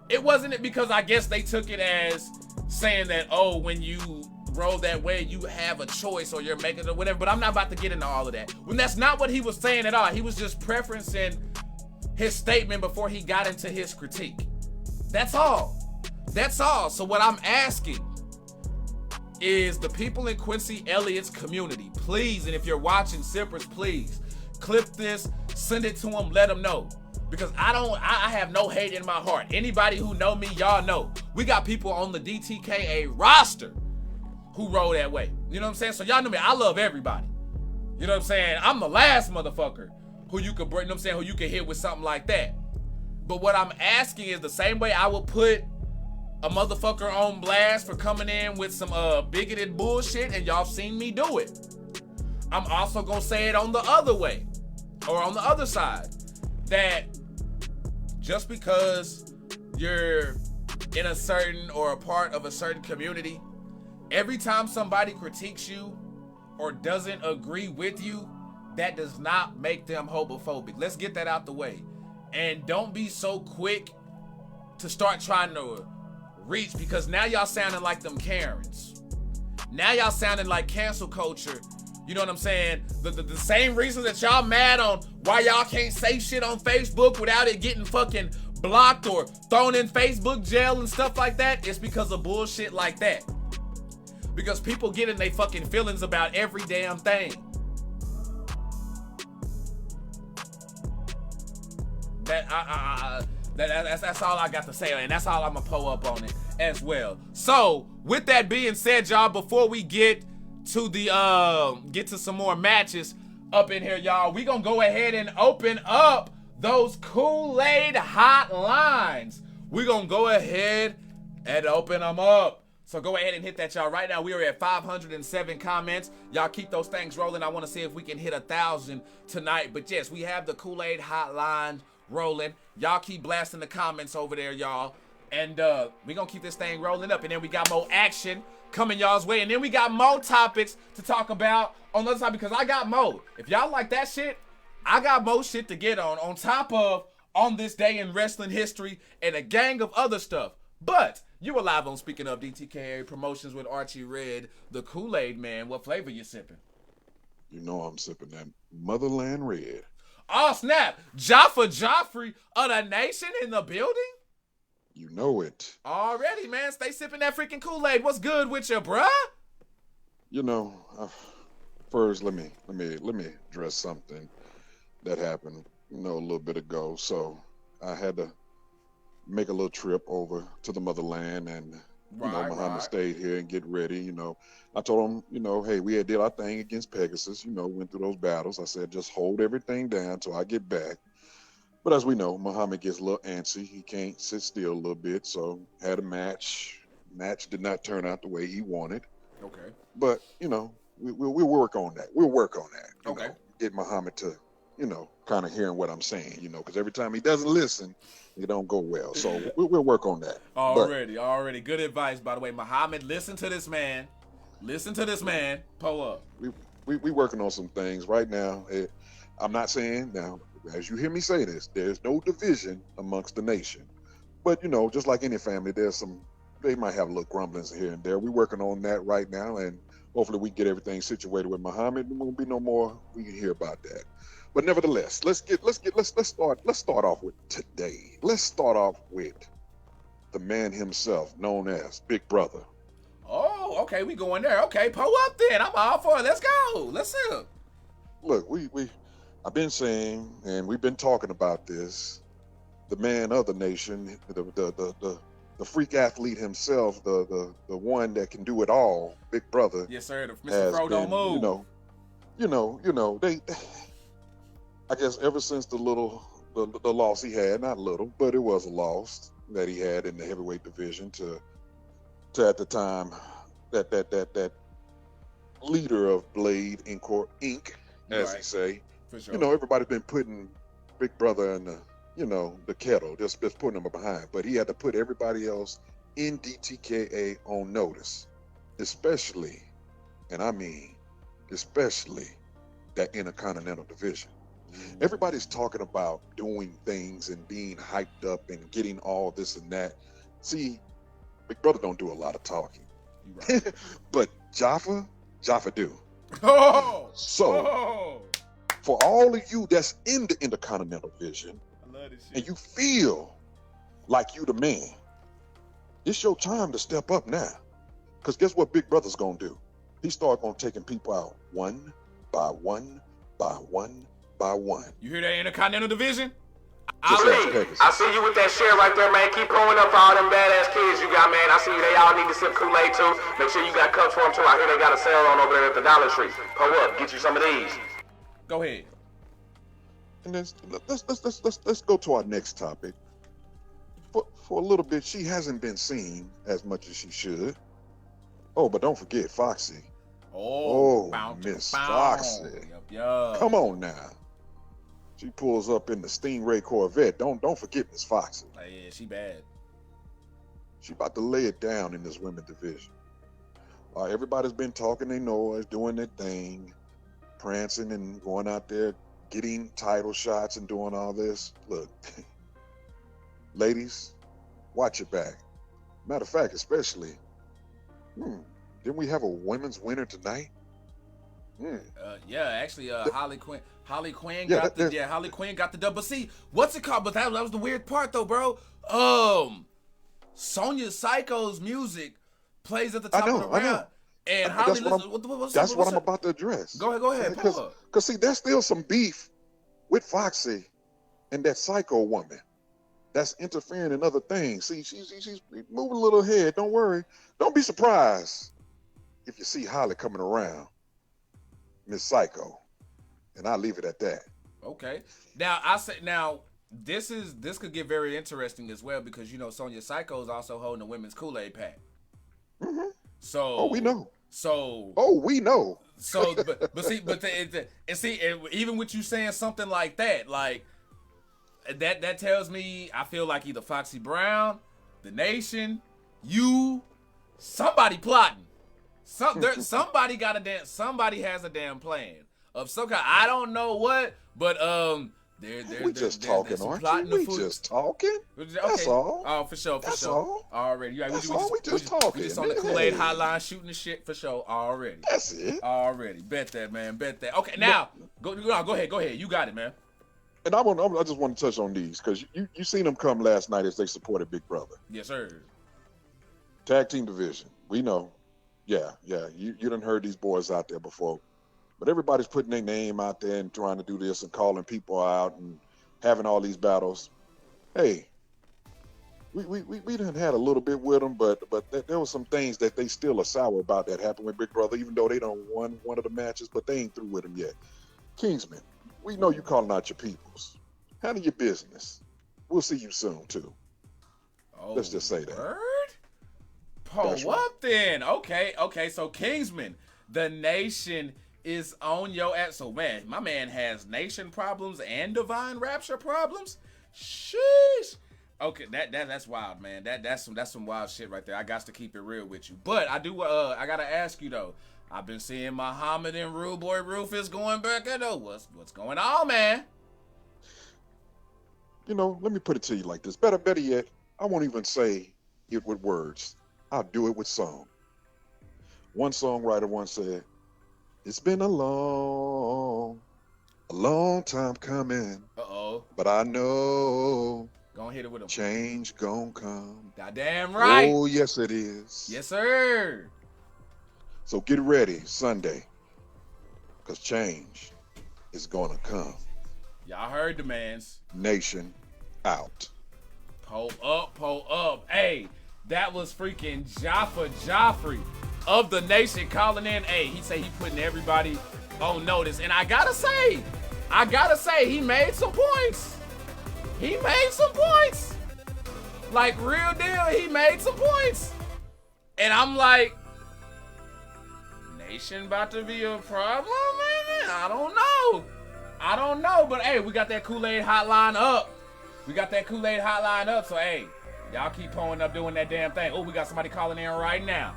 It wasn't it, because I guess they took it as saying that, oh, when you roll that way, you have a choice, or you're making it or whatever. But I'm not about to get into all of that. When that's not what he was saying at all. He was just preferencing his statement before he got into his critique. That's all. That's all. So what I'm asking is the people in Quincy Elliott's community, please, and if you're watching Sippers, please clip this, send it to him, let him know. Because I have no hate in my heart. Anybody who know me, y'all know. We got people on the DTKA roster who roll that way. You know what I'm saying? So y'all know me, I love everybody. You know what I'm saying? I'm the last motherfucker who you could bring, you know what I'm saying, who you could hit with something like that. But what I'm asking is the same way I would put a motherfucker on blast for coming in with some bigoted bullshit, and y'all seen me do it. I'm also gonna say it on the other way, or on the other side, that just because you're in a certain or a part of a certain community, every time somebody critiques you or doesn't agree with you, that does not make them homophobic. Let's get that out the way. And don't be so quick to start trying to reach, because now y'all sounding like them Karens. Now y'all sounding like cancel culture. You know what I'm saying? The same reasons that y'all mad on why y'all can't say shit on Facebook without it getting fucking blocked or thrown in Facebook jail and stuff like that, it's because of bullshit like that. Because people get in their fucking feelings about every damn thing. That's all I got to say, and that's all I'm gonna pull up on it as well. So with that being said, y'all, before we get to get to some more matches up in here, y'all. We gonna go ahead and open up those Kool-Aid hotlines. We gonna go ahead and open them up. So go ahead and hit that, y'all. Right now, we are at 507 comments. Y'all keep those things rolling. I want to see if we can hit 1,000 tonight. But yes, we have the Kool-Aid hotline rolling. Y'all keep blasting the comments over there, y'all. And we gonna keep this thing rolling up. And then we got more action coming y'all's way. And then we got more topics to talk about on the other side, because I got more. If y'all like that shit, I got more shit to get on top of On This Day in Wrestling History and a gang of other stuff. But you are live on Speaking Of DTK Promotions with Archie Red, the Kool-Aid man. What flavor you sipping? You know I'm sipping that Motherland Red. Oh, snap. Jaffa Joffrey of the Nation in the building? You know it. Already, man. Stay sipping that freaking Kool-Aid. What's good with you, bruh? You know, first let me address something that happened, a little bit ago. So I had to make a little trip over to the motherland, and Muhammad stayed here and get ready. I told him, hey, we had did our thing against Pegasus. Went through those battles. I said, just hold everything down till I get back. But as we know, Muhammad gets a little antsy. He can't sit still a little bit. So had a match. Match did not turn out the way he wanted. Okay. But we'll work on that. We'll work on that. Okay. Get Muhammad to, kind of hearing what I'm saying. Because every time he doesn't listen, it don't go well. So we'll work on that. Already. Good advice, by the way. Muhammad, listen to this man. Pull up. We working on some things right now. I'm not saying now, as you hear me say this, there's no division amongst the nation. But just like any family, they might have little grumblings here and there. We're working on that right now, and hopefully we get everything situated with Muhammad. There won't be no more. We can hear about that. But nevertheless, let's start off with today. Let's start off with the man himself, known as Big Brother. Oh, okay, we going there. Okay, pull up then. I'm all for it. Let's go. Let's see. Look, I've been saying, and we've been talking about this. The man of the nation, the freak athlete himself, the one that can do it all, Big Brother. Yes, sir. Mr. Frodo move. They. I guess ever since the loss he had, not little, but it was a loss that he had in the heavyweight division to at the time that leader of Blade Inc., as they say. For sure. Everybody's been putting Big Brother in the kettle, just putting him behind. But he had to put everybody else in DTKA on notice, especially, and I mean especially, that Intercontinental Division. Everybody's talking about doing things and being hyped up and getting all this and that. See, Big Brother don't do a lot of talking. Right. But Jaffa do. For all of you that's in the Intercontinental Division, I love this shit, and you feel like you the man, it's your time to step up now. Because guess what Big Brother's going to do? He start going taking people out one by one by one by one. You hear that, Intercontinental Division? I see you with that share right there, man. Keep pulling up for all them badass kids you got, man. I see you. They all need to sip Kool-Aid too. Make sure you got cups for them too. I hear they got a sale on over there at the Dollar Tree. Pull up, get you some of these. Go ahead. And then let's go to our next topic. For a little bit, she hasn't been seen as much as she should. Oh, but don't forget Foxy. Oh, Miss Foxy. Yep. Come on now. She pulls up in the Stingray Corvette. Don't forget Miss Foxy. Yeah, she bad. She about to lay it down in this women's division. Everybody's been talking their noise, doing their thing, prancing and going out there, getting title shots and doing all this. Look, ladies, watch your back. Matter of fact, especially, didn't we have a women's winner tonight? Yeah, actually, Harley Quinn got the dub. But see, what's it called? But that was the weird part though, bro. Sonya Psycho's music plays at the top of the round. I know. And Harley, that's what I'm about to address. Go ahead. Because see, there's still some beef with Foxy and that Psycho woman that's interfering in other things. See, she's moving a little ahead. Don't worry. Don't be surprised if you see Holly coming around, Miss Psycho, and I leave it at that. Okay. Now this could get very interesting as well because Sonya Psycho is also holding the women's Kool-Aid pack. Mm-hmm. So we know. So we know. So even with you saying something like that, like that tells me I feel like either Foxy Brown, the Nation, somebody plotting. Somebody has a damn plan of some kind. I don't know what, but we just talking, aren't we? We just talking. Okay. That's all. Oh, for sure. All. Already. That's all. We just talking. We just on the Kool-Aid hotline shooting the shit for sure. Already. That's it. Already. Bet that, man. Bet that. Okay, now go ahead. You got it, man. And I just want to touch on these because you seen them come last night as they supported Big Brother. Yes, sir. Tag team division. We know. Yeah. You done heard these boys out there before. But everybody's putting their name out there and trying to do this and calling people out and having all these battles. Hey, we done had a little bit with them, but there was some things that they still are sour about that happened with Big Brother, even though they done won one of the matches, but they ain't through with them yet. Kingsman, we know you calling out your peoples. Handle your business. We'll see you soon, too. Oh, let's just say that. Word? Pull up then. Okay. So Kingsman, the Nation is on your ass. So man, my man has Nation problems and Divine Rapture problems. Sheesh. Okay, that's wild, man. That's some wild shit right there. I got to keep it real with you. But I do. I gotta ask you though. I've been seeing Muhammad and Rude Boy Rufus going back at though. What's going on, man? Let me put it to you like this. Better yet, I won't even say it with words. I'll do it with song. One songwriter once said, "It's been a long time coming. But I know gonna hit it with him. Change gonna come. Goddamn right. Oh yes, it is. Yes, sir. So get ready Sunday, cause change is gonna come. Y'all heard the mans. Nation out. Pull up. Hey, that was freaking Jaffa Joffrey of the Nation calling in. Hey, he said he putting everybody on notice. And I gotta say, he made some points. Like, real deal, he made some points. And I'm like, Nation about to be a problem, man? I don't know. But, hey, we got that Kool-Aid hotline up. So, hey, y'all keep pulling up doing that damn thing. Oh, we got somebody calling in right now.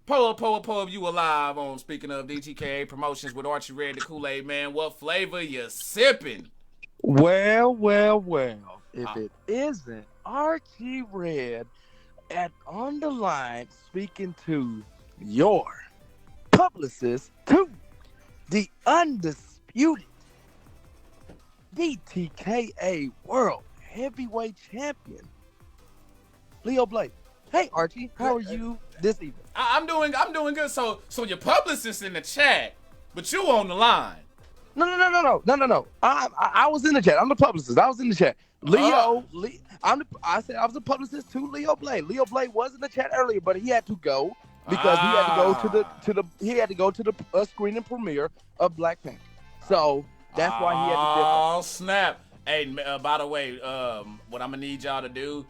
Pull up, you alive on Speaking of DTKA Promotions with Archie Red, the Kool-Aid man. What flavor you sipping? Well. If it isn't Archie Red on the line speaking to your publicist to the undisputed DTKA World Heavyweight Champion, Leo Blade. Hey Archie, how are you this evening? I'm doing good. So your publicist in the chat, but you on the line. No. I was in the chat. I'm the publicist. I was in the chat. I said I was a publicist to Leo Blade. Leo Blade was in the chat earlier, but he had to go because he had to go to the screening premiere of Black Panther. So that's why he had to dip. Oh snap! Hey, by the way, what I'm gonna need y'all to do,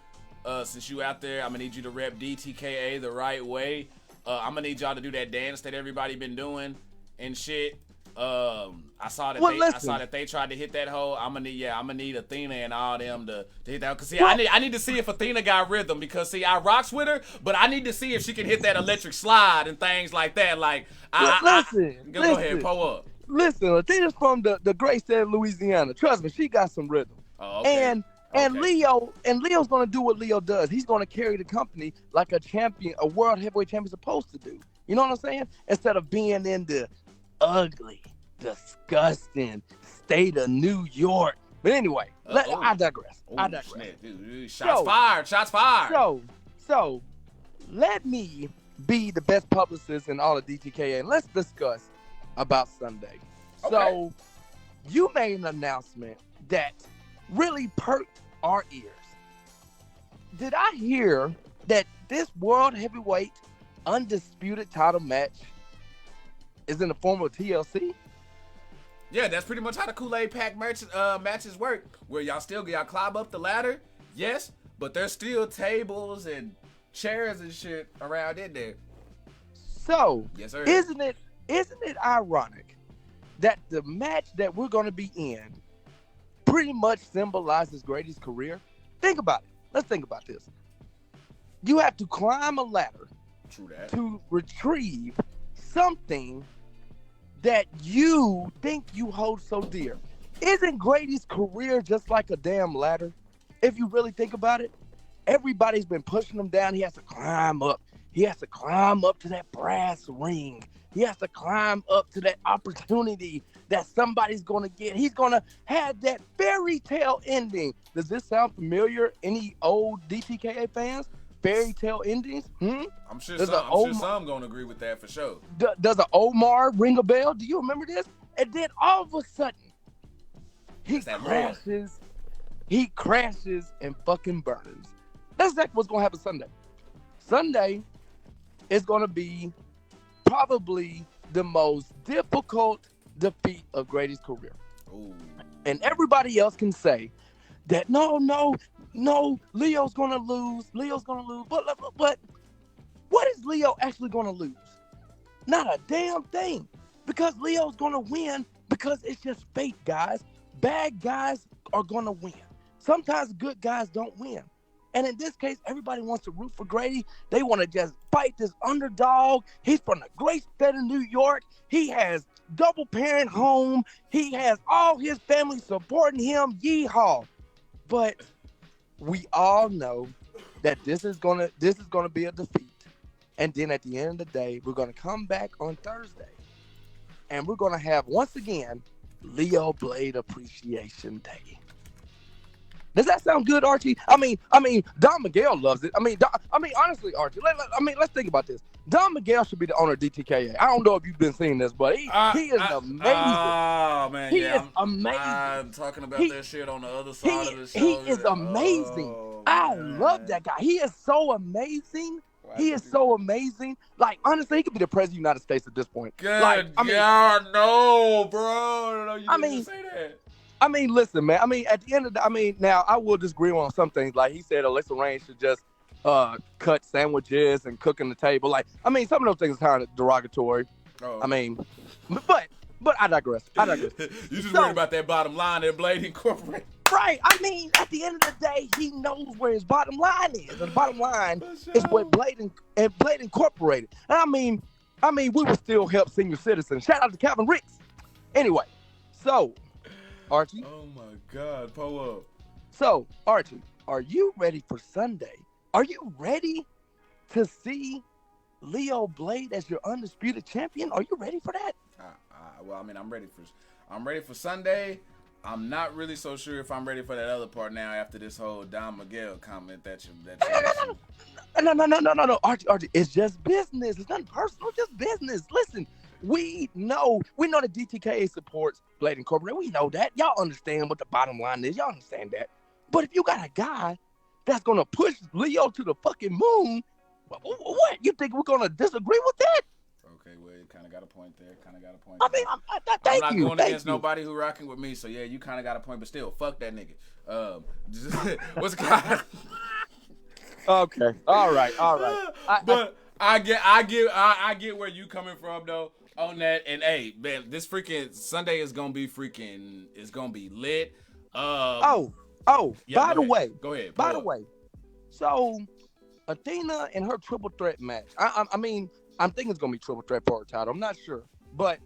since you out there, I'm gonna need you to rep DTKA the right way. I'm gonna need y'all to do that dance that everybody been doing and shit. I saw that they tried to hit that hole. I'm gonna need Athena and all them to hit that. Cause see, I need to see if Athena got rhythm because see, I rocks with her, but I need to see if she can hit that electric slide and things like that. Like, go ahead, pull up. Listen, Athena's from the great state of Louisiana. Trust me, she got some rhythm. Oh, okay. And Leo's gonna do what Leo does. He's gonna carry the company like a champion, a world heavyweight champion is supposed to do. You know what I'm saying? Instead of being in the ugly, disgusting state of New York. But anyway, I digress. Dude, shots fired. So let me be the best publicist in all of DTKA and let's discuss about Sunday. Okay. So you made an announcement that really perked our ears. Did I hear that this world heavyweight undisputed title match is in the form of TLC? Yeah, that's pretty much how the Kool-Aid Pack matches work. Where y'all climb up the ladder, yes, but there's still tables and chairs and shit around in there. So, yes, sir. Isn't it ironic that the match that we're going to be in pretty much symbolizes Grady's career? Think about it. Let's think about this. You have to climb a ladder to retrieve something that you think you hold so dear. Isn't Grady's career just like a damn ladder? If you really think about it, everybody's been pushing him down. He has to climb up. He has to climb up to that brass ring. He has to climb up to that opportunity that somebody's going to get. He's going to have that fairy tale ending. Does this sound familiar? Any old DTKA fans? Fairy tale endings? I'm sure some going to agree with that for sure. Does an Omar ring a bell? Do you remember this? And then all of a sudden, he crashes and fucking burns. That's exactly what's going to happen Sunday. Sunday is going to be probably the most difficult defeat of Grady's career. Ooh. And everybody else can say that, no, Leo's going to lose. But what is Leo actually going to lose? Not a damn thing. Because Leo's going to win because it's just fate, guys. Bad guys are going to win. Sometimes good guys don't win. And in this case, everybody wants to root for Grady. They want to just fight this underdog. He's from the great state of New York. He has double parent home. He has all his family supporting him. Yeehaw. But we all know that this is gonna be a defeat. And then at the end of the day, we're gonna come back on Thursday. And we're gonna have once again Leo Blade Appreciation Day. Does that sound good, Archie? I mean, Don Miguel loves it. Honestly, Archie, let's think about this. Don Miguel should be the owner of DTKA. I don't know if you've been seeing this, but he is amazing. Oh man, he is amazing. I'm talking about that shit on the other side of the show. He is amazing. I love that guy. He is so amazing. He is so amazing. Like, honestly, he could be the president of the United States at this point. Good God, no, bro. No, you didn't say that. Listen, man. At the end of the now I will disagree on some things. Like he said, Alexa Rain should just cut sandwiches and cook in the table. Like, some of those things are kind of derogatory. Oh. But I digress. You just worried about that bottom line at Blade Incorporated. Right. At the end of the day, he knows where his bottom line is. And the bottom line is what Blade Incorporated. And we would still help senior citizens. Shout out to Calvin Ricks. Anyway, so Archie. Oh my God, pull up. So, Archie, are you ready for Sunday? Are you ready to see Leo Blade as your undisputed champion? Are you ready for that? Well, I'm ready for Sunday. I'm not really so sure if I'm ready for that other part now after this whole Don Miguel comment that you. No, Archie, it's just business. It's nothing personal, just business. Listen. We know that DTKA supports Blade Incorporated. We know that. Y'all understand what the bottom line is. Y'all understand that. But if you got a guy that's going to push Leo to the fucking moon, what? You think we're going to disagree with that? Okay, well, you kind of got a point there. I'm not going against nobody who rocking with me, so yeah, you kind of got a point, but still, fuck that nigga. What's the guy? Okay, all right. But I get where you coming from though. On that, and hey, man, this freaking Sunday is gonna be lit. By the way, go ahead. By the way, so Athena and her triple threat match. I'm thinking it's gonna be triple threat for her title. I'm not sure, but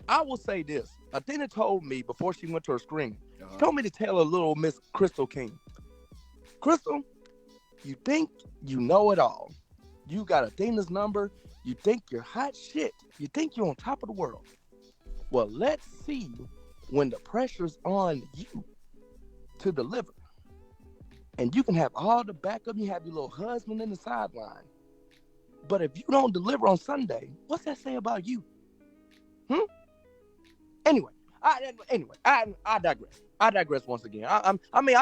I will say this: Athena told me before she went to her screening, she told me to tell a little Miss Crystal King, Crystal, you think you know it all. You got Athena's number. You think you're hot shit. You think you're on top of the world. Well, let's see when the pressure's on you to deliver. And you can have all the backup. You have your little husband in the sideline. But if you don't deliver on Sunday, what's that say about you? Anyway, Anyway, I digress. I digress once again. I'm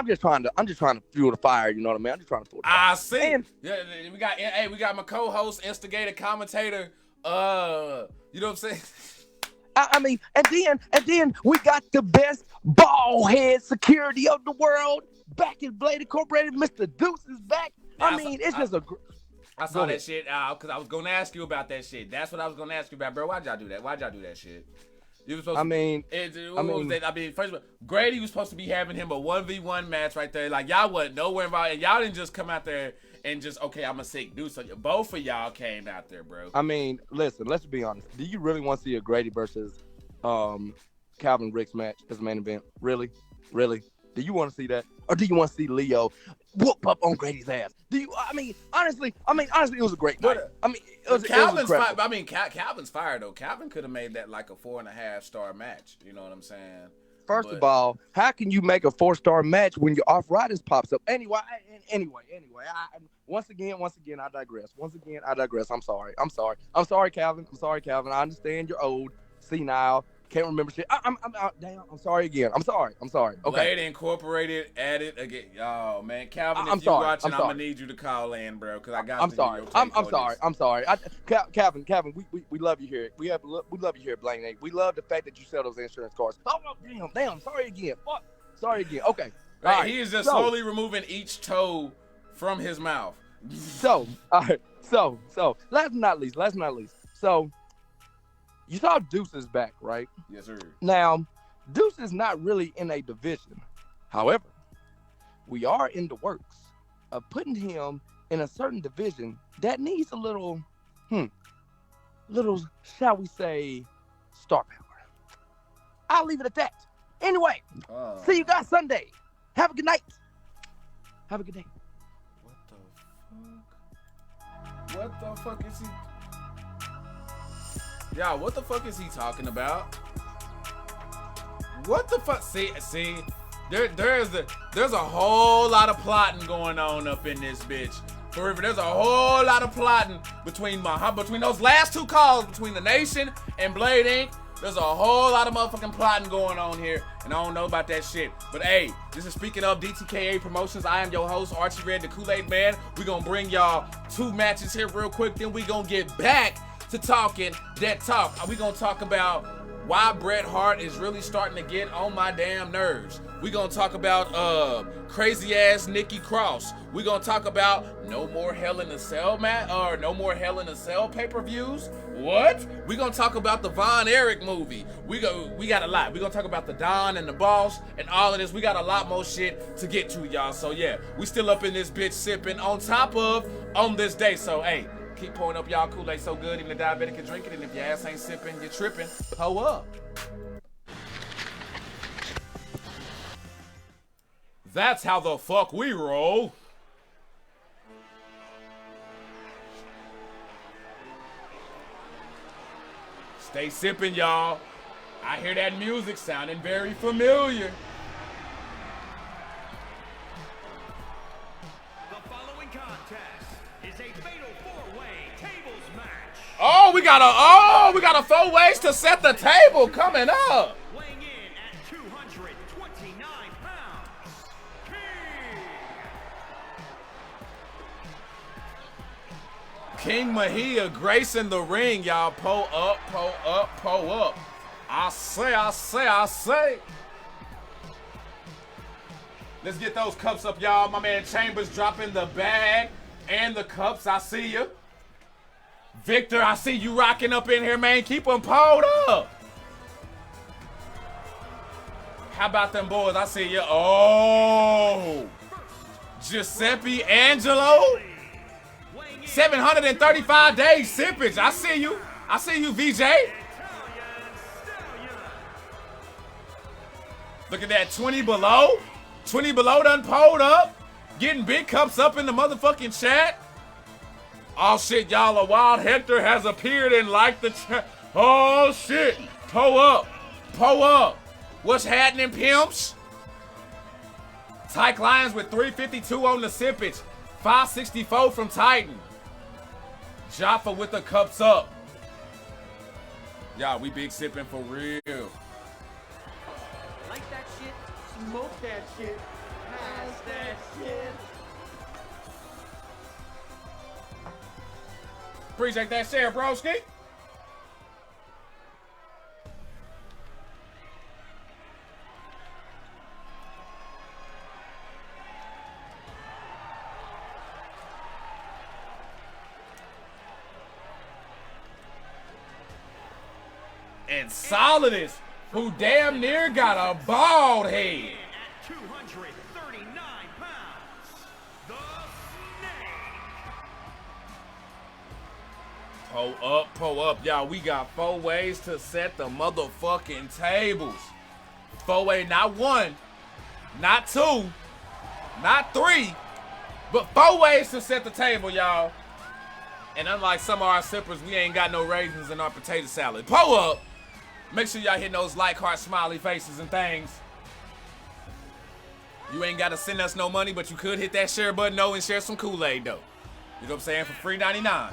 just trying to fuel the fire. You know what I mean? I'm just trying to fuel the fire. I see. And, we got my co-host, instigator, commentator. You know what I'm saying? I mean, and then we got the best ball head security of the world back in Blade Incorporated. Mr. Deuce is back. I saw that shit because I was gonna ask you about that shit. That's what I was gonna ask you about, bro. Why'd y'all do that? Why'd y'all do that shit? You were supposed first of all, Grady was supposed to be having him a 1v1 match right there. Like, y'all wasn't nowhere involved, and y'all didn't just come out there and just, okay, I'm a sick dude. So both of y'all came out there, bro. I mean, listen, let's be honest. Do you really want to see a Grady versus Calvin Ricks match as a main event? Really? Do you want to see that? Or do you want to see Leo whoop up on Grady's ass? Do you? I mean, honestly, it was a great night. Calvin's fired though. Calvin could have made that like a 4.5-star match. You know what I'm saying? First of all, how can you make a 4-star match when your arthritis pops up? Anyway. Once again, I digress. I'm sorry, Calvin. I understand you're old, senile. Can't remember shit. I'm sorry again. I'm sorry. Okay. Blade Incorporated added again. Oh man, Calvin, if you're watching, I'm gonna need you to call in, bro, because I got. I'm sorry. Calvin, we love you here. We love you here, Blaine. We love the fact that you sell those insurance cards. Oh damn. Sorry again. Fuck. Sorry again. Okay. Right, he is just slowly removing each toe from his mouth. So last but not least. So. You saw Deuce is back, right? Yes, sir. Now, Deuce is not really in a division. However, we are in the works of putting him in a certain division that needs a little, shall we say, star power. I'll leave it at that. Anyway, see you guys Sunday. Have a good night. Have a good day. What the fuck is he? Y'all, what the fuck is he talking about? What the fuck? See, there's a whole lot of plotting going on up in this bitch. For real, there's a whole lot of plotting between those last two calls between the Nation and Blade Inc. There's a whole lot of motherfucking plotting going on here, and I don't know about that shit. But hey, this is speaking of DTKA Promotions. I am your host, Archie Red, the Kool-Aid Man. We gonna bring y'all 2 matches here real quick, then we gonna get back to talking that talk. We gonna talk about why Bret Hart is really starting to get on my damn nerves. We gonna talk about crazy ass Nikki Cross. We gonna talk about no more Hell in a Cell no more Hell in a Cell pay-per-views. What? We gonna talk about the Von Erich movie. We got a lot. We gonna talk about the Don and the Boss and all of this. We got a lot more shit to get to, y'all. So yeah, we still up in this bitch sipping on top of on this day. So hey, keep pouring up y'all Kool-Aid so good, even the diabetic can drink it. And if your ass ain't sipping, you're tripping. Pull up. That's how the fuck we roll. Stay sipping, y'all. I hear that music sounding very familiar. The following contest is a fatal 4-way tables match. Oh, we got a 4 ways to set the table coming up. Weighing in at 229 pounds, King Mahia gracing the ring, y'all. Pull up. I say. Let's get those cups up, y'all. My man Chambers dropping the bag and the cups. I see you. Victor, I see you rocking up in here, man. Keep them pulled up. How about them boys? I see you. Oh. Giuseppe Angelo. 735 days sippage. I see you. VJ. Look at that, 20 below. 20 below done pulled up. Getting big cups up in the motherfucking chat. Oh shit, y'all, a Wild Hector has appeared and liked the chat. Oh shit, pull up. What's happening, pimps? Tyke Lions with 352 on the sippage. 564 from Titan. Jaffa with the cups up. Y'all, we big sipping for real. Light that shit, smoke that shit, pass that shit. Appreciate that share, broski. And Solidus, who damn near got a bald head. At 239 pounds, the Snake. Pull up, y'all. We got 4 ways to set the motherfucking tables. 4 ways, not 1, not 2, not 3, but 4 ways to set the table, y'all. And unlike some of our sippers, we ain't got no raisins in our potato salad. Pull up. Make sure y'all hitting those like, heart, smiley faces and things. You ain't got to send us no money, but you could hit that share button, though, and share some Kool-Aid, though. You know what I'm saying? For $3.99.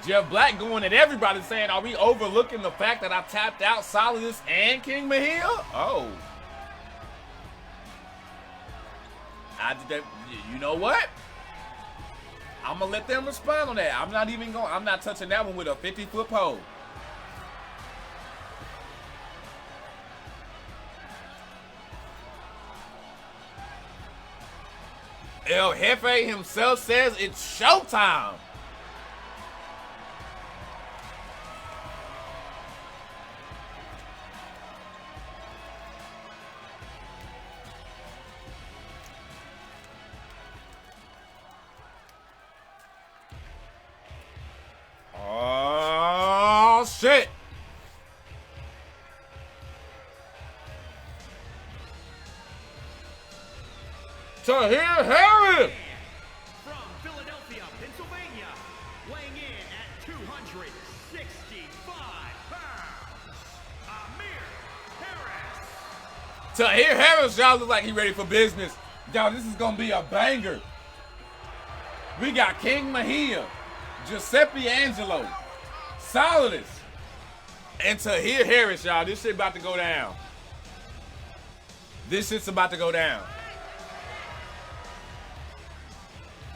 Jeff Black going at everybody saying, are we overlooking the fact that I tapped out Solidus and King Mejia? Oh. I did that. You know what? I'm going to let them respond on that. I'm not touching that one with a 50-foot pole. El Jefe himself says it's showtime. Oh, shit. Tahir Harris. From Philadelphia, Pennsylvania, weighing in at 265 pounds, Amir Harris. Tahir Harris, y'all look like he ready for business. Y'all, this is going to be a banger. We got King Mejia, Giuseppe Angelo, Solidus, and Tahir Harris, y'all. This shit about to go down. This shit's about to go down.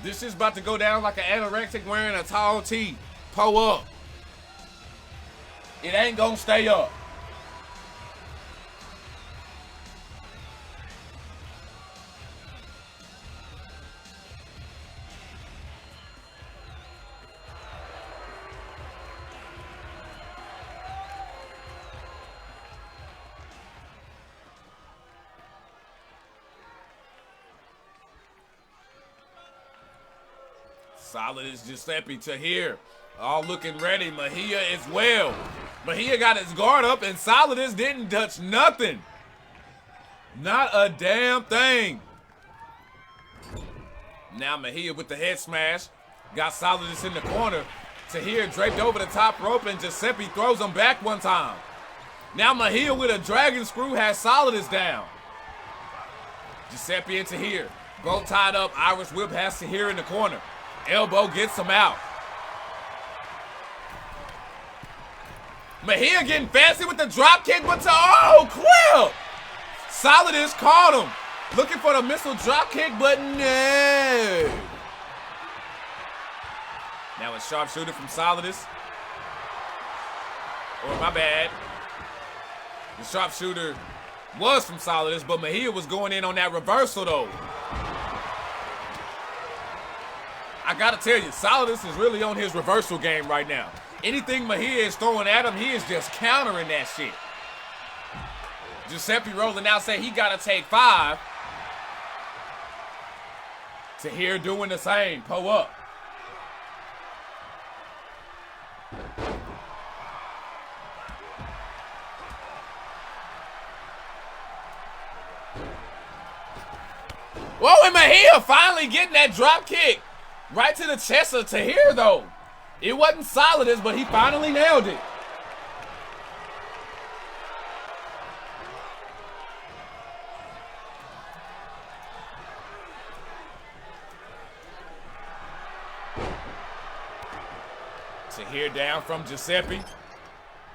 This shit's about to go down like an anorexic wearing a tall tee. Pull up. It ain't gonna stay up. Solidus, Giuseppe, Tahir, all looking ready. Mejia as well. Mejia got his guard up, and Solidus didn't touch nothing. Not a damn thing. Now Mejia with the head smash. Got Solidus in the corner. Tahir draped over the top rope, and Giuseppe throws him back one time. Now Mejia with a dragon screw has Solidus down. Giuseppe and Tahir both tied up. Irish whip has Tahir in the corner. Elbow gets him out. Mejia getting fancy with the drop kick, but oh, clip! Solidus caught him. Looking for the missile drop kick, but no. Now a sharpshooter from Solidus. Or my bad. The sharpshooter was from Solidus, but Mejia was going in on that reversal though. I gotta tell you, Solidus is really on his reversal game right now. Anything Mejia is throwing at him, he is just countering that shit. Giuseppe rolling out, say he gotta take 5. Tahir doing the same, pull up. Whoa, and Mejia finally getting that drop kick. Right to the chest of Tahir, though. It wasn't Solidus, but he finally nailed it. Tahir down from Giuseppe.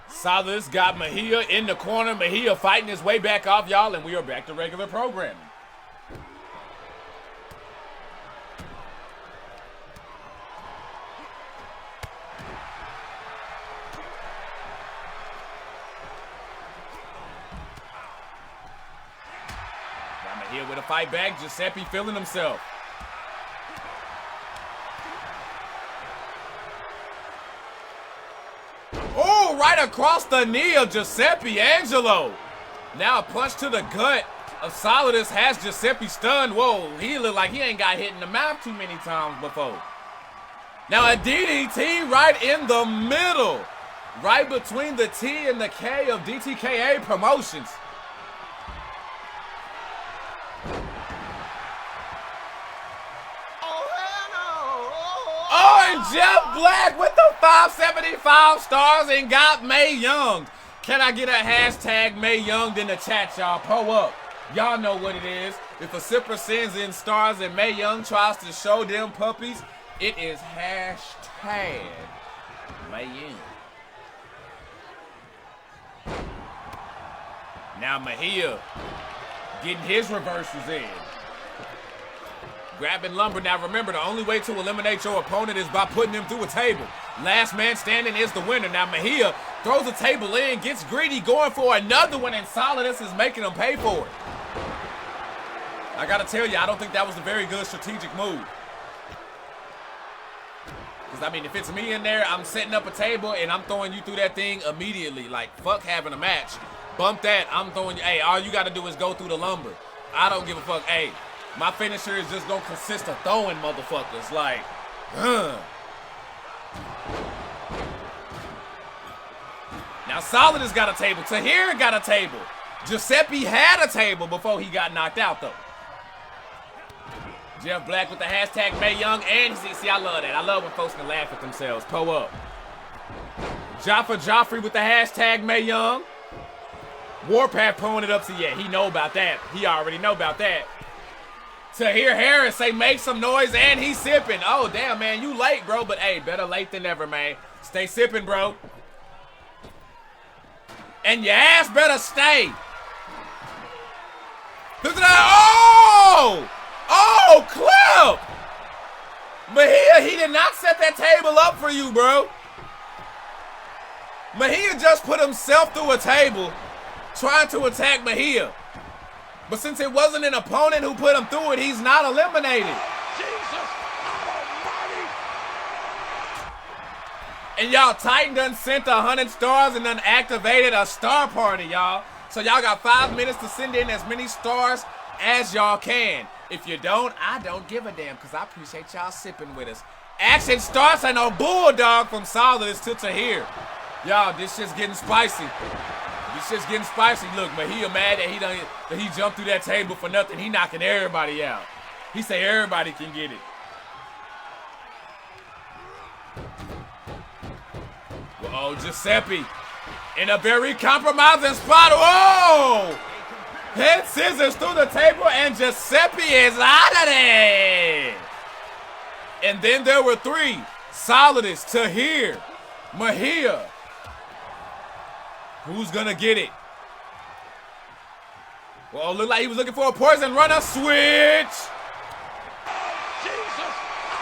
Solidus got Mejia in the corner. Mejia fighting his way back off, y'all, and we are back to regular programming. Got Mejia with a fight back. Giuseppe feeling himself. Oh, right across the knee of Giuseppe Angelo. Now a punch to the gut of Solidus has Giuseppe stunned. Whoa, he look like he ain't got hit in the mouth too many times before. Now a DDT right in the middle. Right between the T and the K of DTKA Promotions. Oh, and Jeff Black with the 575 stars and got Mae Young. Can I get a hashtag Mae Young in the chat, y'all? Pull up. Y'all know what it is. If a sipper sends in stars and Mae Young tries to show them puppies, it is hashtag Mae Young. Now Mejia getting his reversals in. Grabbing lumber. Now remember, the only way to eliminate your opponent is by putting him through a table. Last man standing is the winner. Now Mejia throws a table in, gets greedy, going for another one, and Solidus is making him pay for it. I gotta tell you, I don't think that was a very good strategic move. Because, I mean, if it's me in there, I'm setting up a table and I'm throwing you through that thing immediately. Like, fuck having a match. Bump that, I'm throwing you. Hey, all you gotta do is go through the lumber. I don't give a fuck. Hey, my finisher is just gonna consist of throwing motherfuckers. Like, Now Solidus got a table. Tahir got a table. Giuseppe had a table before he got knocked out, though. Jeff Black with the hashtag Mae Young. And see, I love that. I love when folks can laugh at themselves. Pull up. Jaffa Joffrey with the hashtag Mae Young. Warpath pulling it up. So yeah, he know about that. He already know about that. Tahir Harris say make some noise, and he's sipping. Oh, damn, man, you late, bro. But, hey, better late than never, man. Stay sipping, bro. And your ass better stay. Oh! Oh, clip! Mejia, he did not set that table up for you, bro. Mejia just put himself through a table trying to attack Mejia. But since it wasn't an opponent who put him through it, he's not eliminated. Jesus Almighty! And y'all, Titan done sent 100 stars and done activated a star party, y'all. So y'all got 5 minutes to send in as many stars as y'all can. If you don't, I don't give a damn, because I appreciate y'all sipping with us. Action starts and a bulldog from Solidus to Tahir. Y'all, this shit's getting spicy. This shit's getting spicy. Look, Mejia mad that he jumped through that table for nothing. He knocking everybody out. He say everybody can get it. Oh, Giuseppe in a very compromising spot. Whoa! Head scissors through the table, and Giuseppe is out of there. And then there were 3. Solidus, Tahir, Mejia. Who's gonna get it? Well, looked like he was looking for a poison runner. Switch. Jesus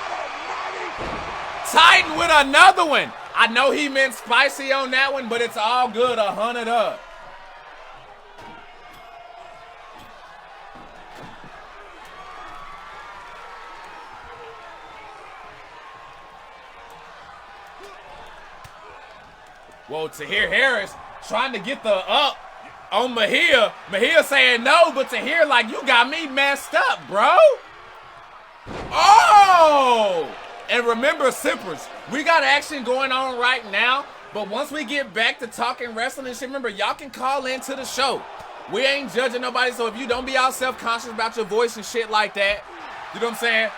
Almighty. Titan with another one. I know he meant spicy on that one, but it's all good. 100 up. Whoa, Tahir Harris trying to get the up on Mejia. Mejia saying no, but Tahir like, you got me messed up, bro. Oh! And remember, sippers, we got action going on right now, but once we get back to talking wrestling and shit, remember, y'all can call into the show. We ain't judging nobody, so if you don't be all self-conscious about your voice and shit like that, you know what I'm saying?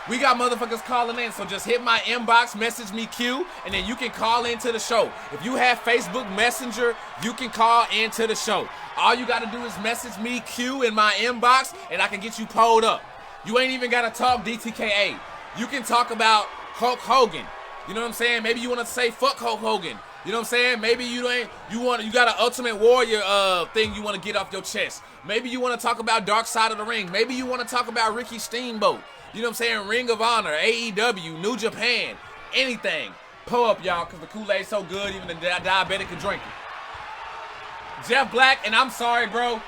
We got motherfuckers calling in, so just hit my inbox, message me Q, and then you can call into the show. If you have Facebook Messenger, you can call into the show. All you gotta do is message me Q in my inbox, and I can get you pulled up. You ain't even gotta talk DTKA. You can talk about Hulk Hogan. You know what I'm saying? Maybe you want to say fuck Hulk Hogan. You know what I'm saying? Maybe you got an Ultimate Warrior thing you want to get off your chest. Maybe you want to talk about Dark Side of the Ring. Maybe you want to talk about Ricky Steamboat. You know what I'm saying? Ring of Honor, AEW, New Japan, anything. Pull up, y'all, because the Kool-Aid's so good, even the diabetic can drink it. Jeff Black, and I'm sorry, bro.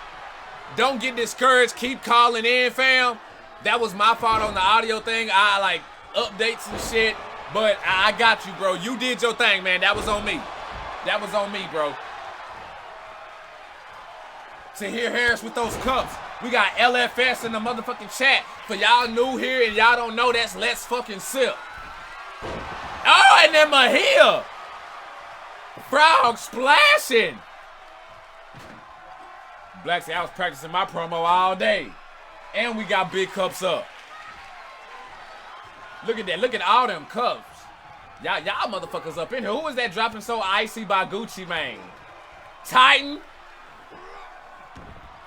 Don't get discouraged. Keep calling in, fam. That was my fault on the audio thing. I, like, updates and shit. But I got you, bro. You did your thing, man. That was on me. That was on me, bro. Tahir Harris with those cups. We got LFS in the motherfucking chat. For y'all new here and y'all don't know, that's Let's Fucking Sip. Oh, and then Mahia. Frog splashing. Black say, I was practicing my promo all day. And we got big cups up. Look at that. Look at all them cups. Y'all motherfuckers up in here. Who is that dropping so icy by Gucci Mane? Titan.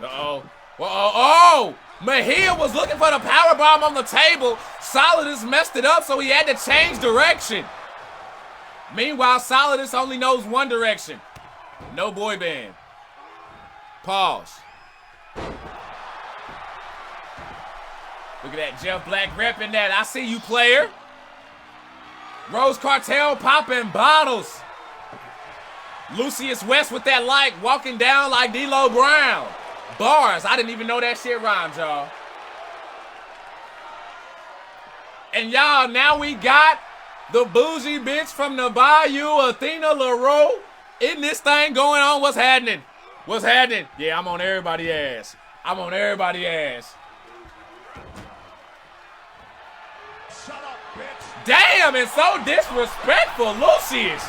Uh-oh. Oh! Mahia was looking for the powerbomb on the table. Solidus messed it up, so he had to change direction. Meanwhile, Solidus only knows one direction. No boy band. Pause. Look at that, Jeff Black repping that. I see you, player. Rose Cartel popping bottles. Lucius West with that like, walking down like D'Lo Brown. Bars. I didn't even know that shit rhymed, y'all. And y'all, now we got the bougie bitch from the Bayou, Athena LaRue, in this thing going on. What's happening? What's happening? Yeah, I'm on everybody's ass. I'm on everybody's ass. Damn, it's so disrespectful, Lucius.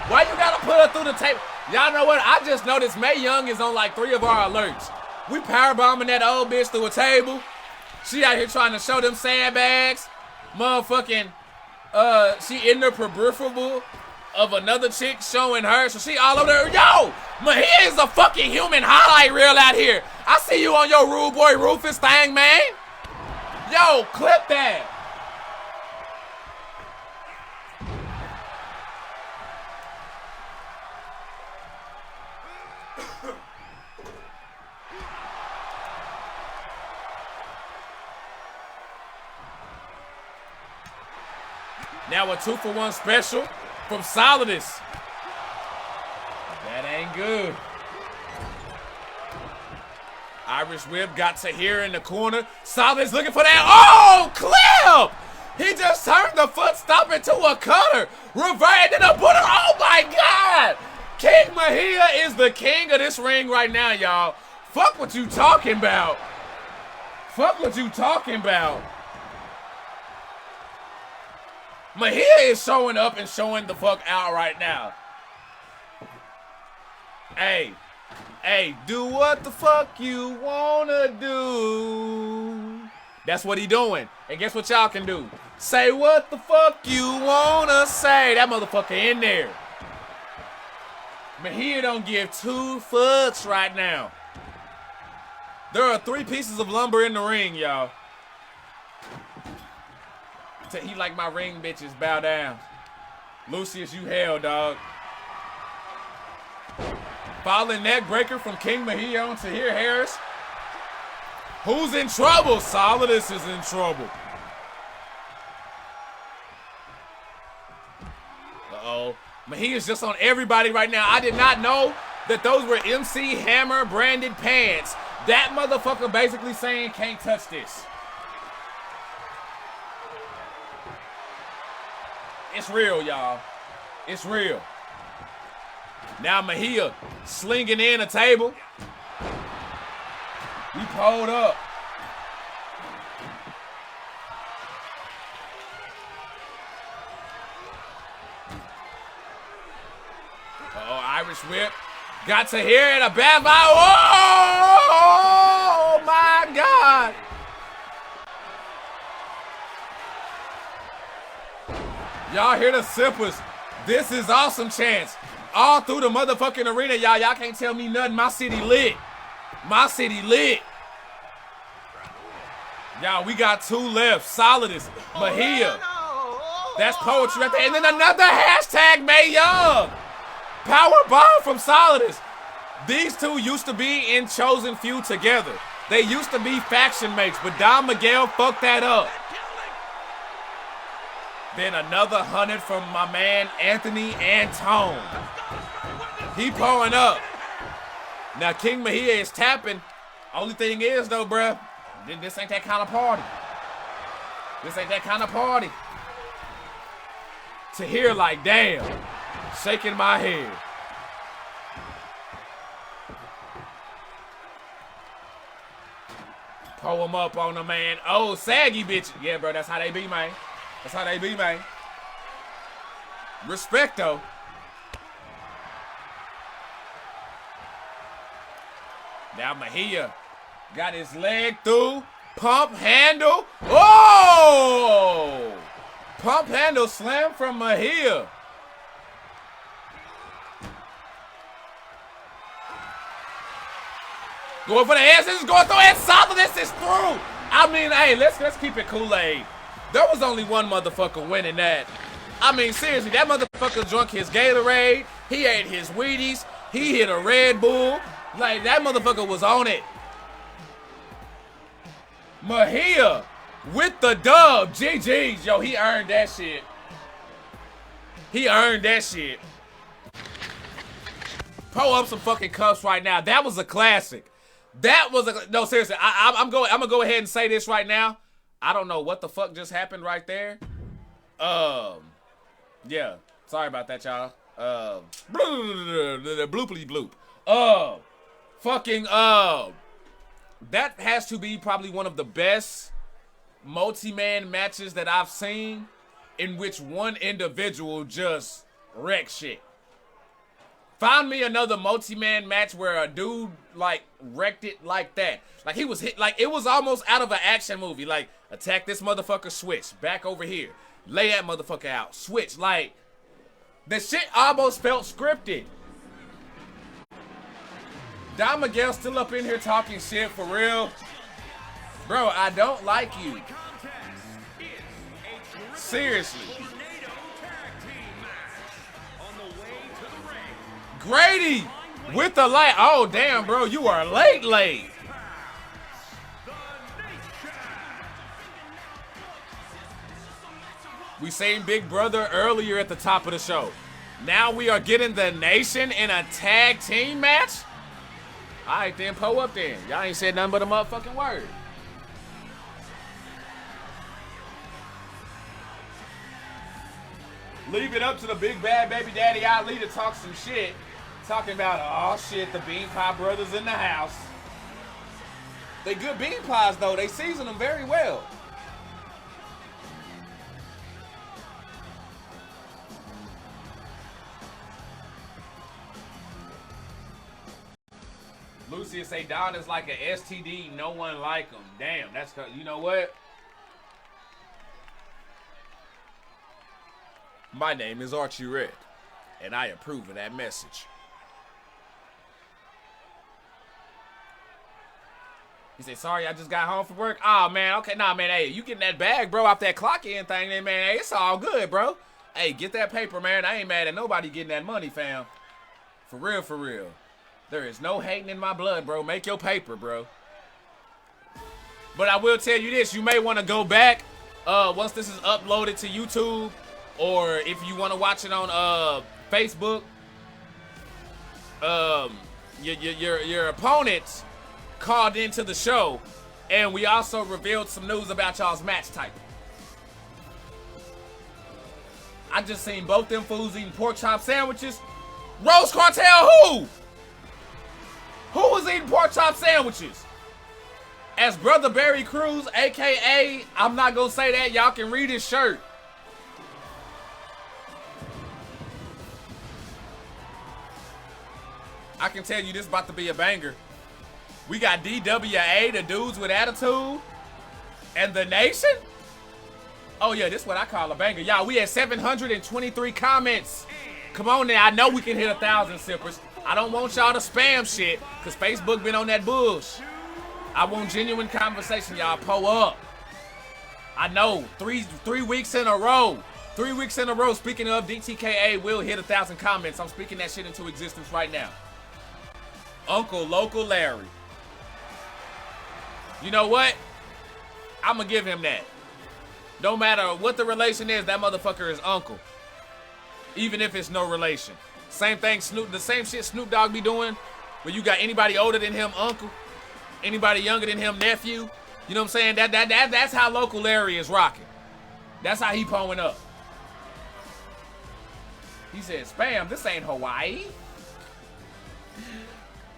Why you gotta put her through the table? Y'all know what? I just noticed Mae Young is on like 3 of our alerts. We powerbombing that old bitch through a table. She out here trying to show them sandbags. Motherfucking, she in the peripheral of another chick showing her. So she all over there. Yo, Mahia is a fucking human highlight reel out here. I see you on your Rude Boy Rufus thing, man. Yo, clip that. Now a 2-for-1 special from Solidus. That ain't good. Irish Whip got Tahir in the corner. Solidus looking for that. Oh, clip! He just turned the foot stop into a cutter. Reverted to the bullet. Oh my God! King Mahia is the king of this ring right now, y'all. Fuck what you talking about. Fuck what you talking about. Mahia is showing up and showing the fuck out right now. Hey, do what the fuck you wanna do. That's what he doing. And guess what y'all can do? Say what the fuck you wanna say. That motherfucker in there. Mahia don't give 2 fucks right now. There are 3 pieces of lumber in the ring, y'all. He like my ring bitches, bow down. Lucius, you hell, dog. Falling neck breaker from King Mahia on Tahir Harris. Who's in trouble? Solidus is in trouble. Uh-oh. Mahia's just on everybody right now. I did not know that those were MC Hammer branded pants. That motherfucker basically saying can't touch this. It's real, y'all. It's real. Now Mahia slinging in a table. We pulled up. Uh-oh, Irish Whip. Got to hear it. A bad vibe. Oh my God. Y'all hear the sippers. This is awesome chance. All through the motherfucking arena, y'all. Y'all can't tell me nothing. My city lit. My city lit. Y'all, we got 2 left. Solidus, Mahia. That's poetry right there. And then another hashtag Mae Young. Power bomb from Solidus. These two used to be in Chosen Few together. They used to be faction mates, but Don Miguel fucked that up. Then another 100 from my man Anthony Antone. He pulling up. Now King Mejia is tapping. Only thing is though, bruh, this ain't that kind of party. This ain't that kind of party. To hear like, damn, shaking my head. Pull him up on the man. Oh, saggy bitch. Yeah, bro, that's how they be, man. That's how they be, man. Respect, though. Now Mejia got his leg through. Pump handle. Oh! Pump handle slam from Mejia. Going for the ass. This is going through and solid. This is through. I mean, hey, let's keep it Kool-Aid. There was only one motherfucker winning that. I mean, seriously, that motherfucker drunk his Gatorade. He ate his Wheaties. He hit a Red Bull. Like, that motherfucker was on it. Mejia with the dub. GG's. Yo, he earned that shit. He earned that shit. Pull up some fucking cuffs right now. That was a classic. That was a... No, seriously. I'm going to go ahead and say this right now. I don't know what the fuck just happened right there. Yeah. Sorry about that, y'all. Bloopily bloop. That has to be probably one of the best multi-man matches that I've seen in which one individual just wrecked shit. Find me another multi-man match where a dude, like, wrecked it like that. Like, he was hit, like, it was almost out of an action movie. Like, attack this motherfucker, switch. Back over here. Lay that motherfucker out. Switch. Like, the shit almost felt scripted. Don Miguel still up in here talking shit for real. Bro, I don't like you. Seriously. Grady with the light. Oh, damn, bro. You are late. We seen Big Brother earlier at the top of the show. Now we are getting the Nation in a tag team match? All right, then, pull up then. Y'all ain't said nothing but a motherfucking word. Leave it up to the big bad baby daddy Ali to talk some shit. Talking about, oh shit, the Bean Pie brothers in the house. They good bean pies though. They season them very well. Lucius say Don is like a STD. No one like him. Damn, that's, you know what? My name is Archie Red, and I approve of that message. He said, sorry, I just got home from work. Oh, man, okay. Nah, man, hey, you getting that bag, bro, off that clock in thing then, man. Hey, it's all good, bro. Hey, get that paper, man. I ain't mad at nobody getting that money, fam. For real, for real. There is no hating in my blood, bro. Make your paper, bro. But I will tell you this. You may want to go back once this is uploaded to YouTube, or if you want to watch it on Facebook. Your opponents called into the show, and we also revealed some news about y'all's match type. I just seen both them fools eating pork chop sandwiches. Rose Cartel, who? Who was eating pork chop sandwiches? As Brother Barry Cruz, a.k.a. I'm not going to say that. Y'all can read his shirt. I can tell you this about to be a banger. We got DWA, the dudes with attitude, and the Nation. Oh, yeah, this is what I call a banger. Y'all, we had 723 comments. Come on now. I know we can hit 1,000 sippers. I don't want y'all to spam shit, because Facebook been on that bullshit. I want genuine conversation, y'all. Pull up. I know, three weeks in a row. 3 weeks in a row. Speaking of, DTKA will hit 1,000 comments. I'm speaking that shit into existence right now. Uncle Local Larry. You know what? I'm going to give him that. No matter what the relation is, that motherfucker is uncle. Even if it's no relation. Same thing, the same shit Snoop Dogg be doing, where you got anybody older than him, uncle. Anybody younger than him, nephew. You know what I'm saying? That's how Local Larry is rocking. That's how he pulling up. He said, "Spam, this ain't Hawaii."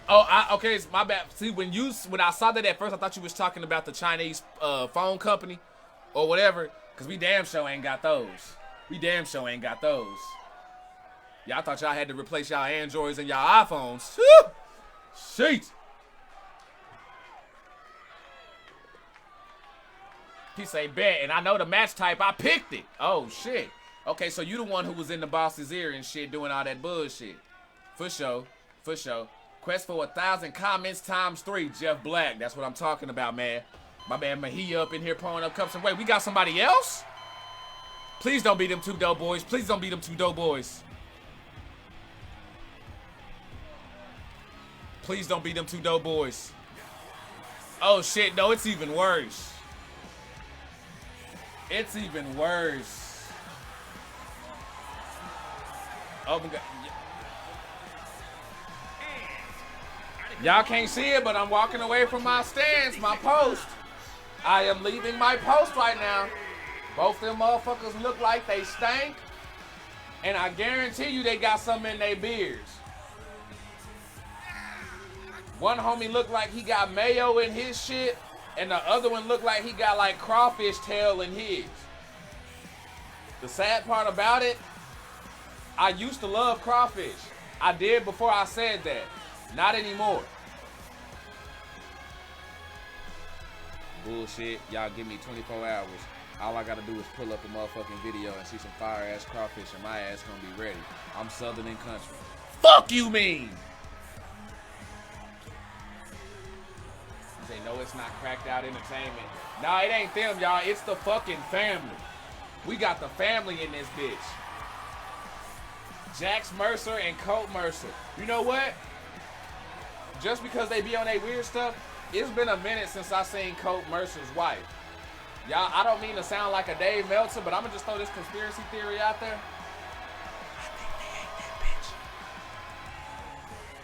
Oh, okay, it's my bad. See, when I saw that at first, I thought you was talking about the Chinese phone company or whatever, because we damn sure ain't got those. We damn sure ain't got those. Y'all thought y'all had to replace y'all Androids and y'all iPhones. Whew! Shit. He say, bet, and I know the match type. I picked it. Oh, shit. Okay, so you the one who was in the boss's ear and shit doing all that bullshit. For sure. For sure. Quest for 1,000 comments times 3. Jeff Black. That's what I'm talking about, man. My man Mahia up in here pulling up cups. And wait, we got somebody else? Please don't beat them 2 dope boys. Please don't beat them 2 dope boys. Please don't beat them 2 dope boys. Oh, shit. No, it's even worse. It's even worse. Oh, my God. Y'all can't see it, but I'm walking away from my stance, my post. I am leaving my post right now. Both them motherfuckers look like they stank. And I guarantee you they got something in their beards. One homie looked like he got mayo in his shit. And the other one looked like he got like crawfish tail in his. The sad part about it, I used to love crawfish. I did before I said that. Not anymore. Bullshit. Y'all give me 24 hours. All I gotta do is pull up a motherfucking video and see some fire ass crawfish and my ass gonna be ready. I'm Southern and country. Fuck you mean? Say, no, it's not cracked out entertainment. Nah, it ain't them, y'all. It's the fucking family. We got the family in this bitch. Jax Mercer and Colt Mercer. You know what? Just because they be on their weird stuff, it's been a minute since I seen Colt Mercer's wife. Y'all, I don't mean to sound like a Dave Meltzer, but I'm gonna just throw this conspiracy theory out there. I think they ate that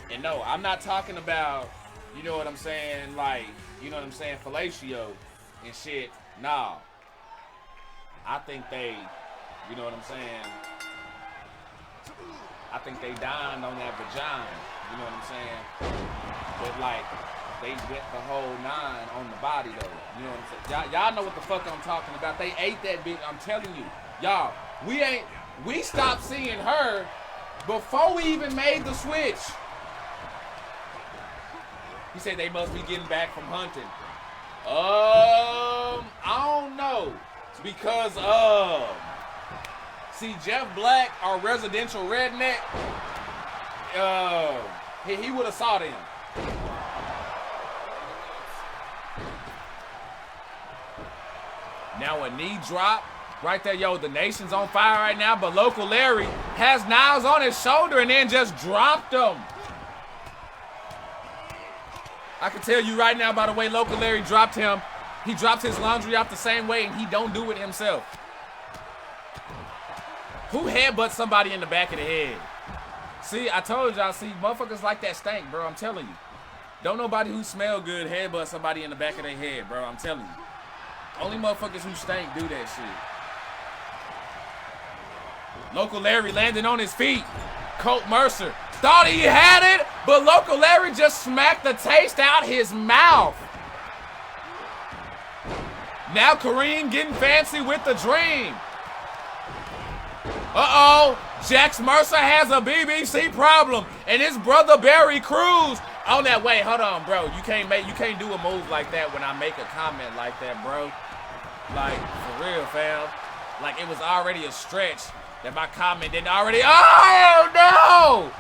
bitch. And no, I'm not talking about, you know what I'm saying, like, you know what I'm saying, fellatio and shit. Nah. I think they, you know what I'm saying, I think they dined on that vagina. You know what I'm saying? But like, they went the whole 9 on the body though. You know what I'm saying? Y'all know what the fuck I'm talking about. They ate that bitch. I'm telling you. Y'all, we stopped seeing her before we even made the switch. He said they must be getting back from hunting. I don't know. Because see, Jeff Black, our residential redneck, he would have saw them. Now a knee drop right there, yo. The nation's on fire right now, but Local Larry has knives on his shoulder and then just dropped them. I can tell you right now by the way Local Larry dropped him. He drops his laundry off the same way and he don't do it himself. Who headbutts somebody in the back of the head? See, I told y'all, see, motherfuckers like that stank, bro. I'm telling you. Don't nobody who smell good headbutt somebody in the back of their head, bro. I'm telling you. Only motherfuckers who stink do that shit. Local Larry landing on his feet. Colt Mercer thought he had it, but Local Larry just smacked the taste out his mouth. Now Kareem getting fancy with the dream. Uh-oh. Jax Mercer has a BBC problem. And his brother Barry Cruz on that way. Hold on, bro. You can't do a move like that when I make a comment like that, bro. Like, for real, fam. Like, it was already a stretch that my comment didn't already. Oh, no!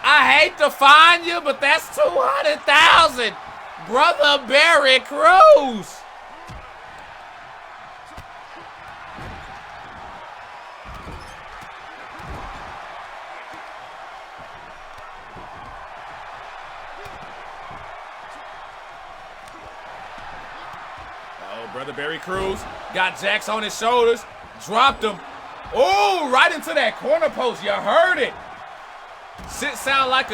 I hate to find you, but that's 200,000. Brother Barry Cruz. Brother Barry Cruz got Jax on his shoulders, dropped him. Oh, right into that corner post. You heard it. Shit sounds like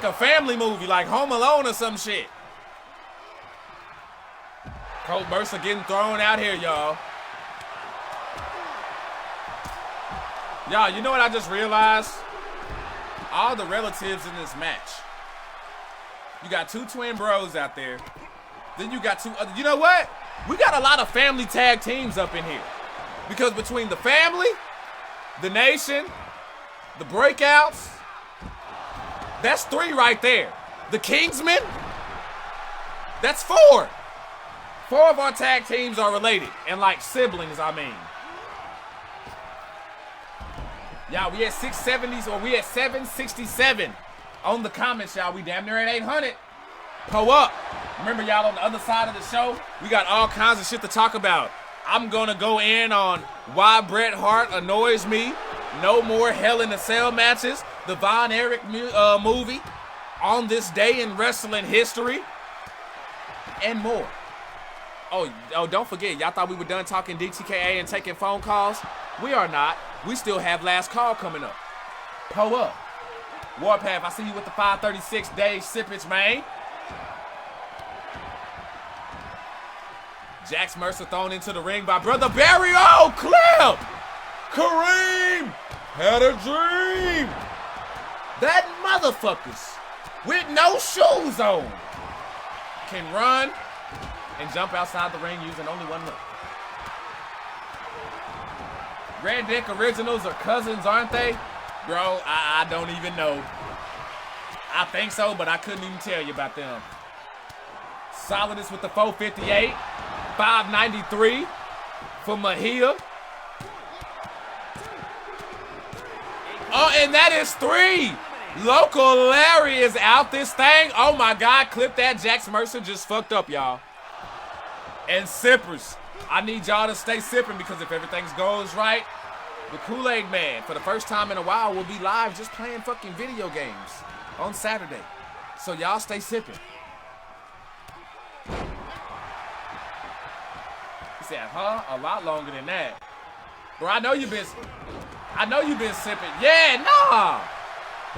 a family movie, like Home Alone or some shit. Colt Mercer getting thrown out here, y'all. Y'all, you know what I just realized? All the relatives in this match. You got 2 twin bros out there. Then you got 2 other. You know what? We got a lot of family tag teams up in here. Because between the family, the nation, the breakouts, that's 3 right there. The Kingsmen, that's 4. 4 of our tag teams are related. And like siblings, I mean. Y'all, we at 670s or we at 767 on the comments, y'all. We damn near at 800. Pull up. Remember, y'all, on the other side of the show, we got all kinds of shit to talk about. I'm going to go in on why Bret Hart annoys me. No more Hell in a Cell matches. The Von Erich movie. On this day in wrestling history. And more. Oh, don't forget, y'all thought we were done talking DTKA and taking phone calls? We are not. We still have last call coming up. Pull up. Warpath, I see you with the 536 Dave Sippage, man. Jax Mercer thrown into the ring by Brother Barry. Oh, clip! Kareem had a dream. That motherfuckers with no shoes on can run and jump outside the ring using only one leg. Red Deck Originals are cousins, aren't they? Bro, I don't even know. I think so, but I couldn't even tell you about them. Solidus with the 458. 593 for Mejia. Oh, and that is 3. Local Larry is out this thing. Oh, my God. Clip that. Jax Mercer just fucked up, y'all. And sippers. I need y'all to stay sipping because if everything goes right, the Kool-Aid Man, for the first time in a while, will be live just playing fucking video games on Saturday. So y'all stay sipping. He said, huh? A lot longer than that. Bro, I know you've been sipping. Yeah, nah.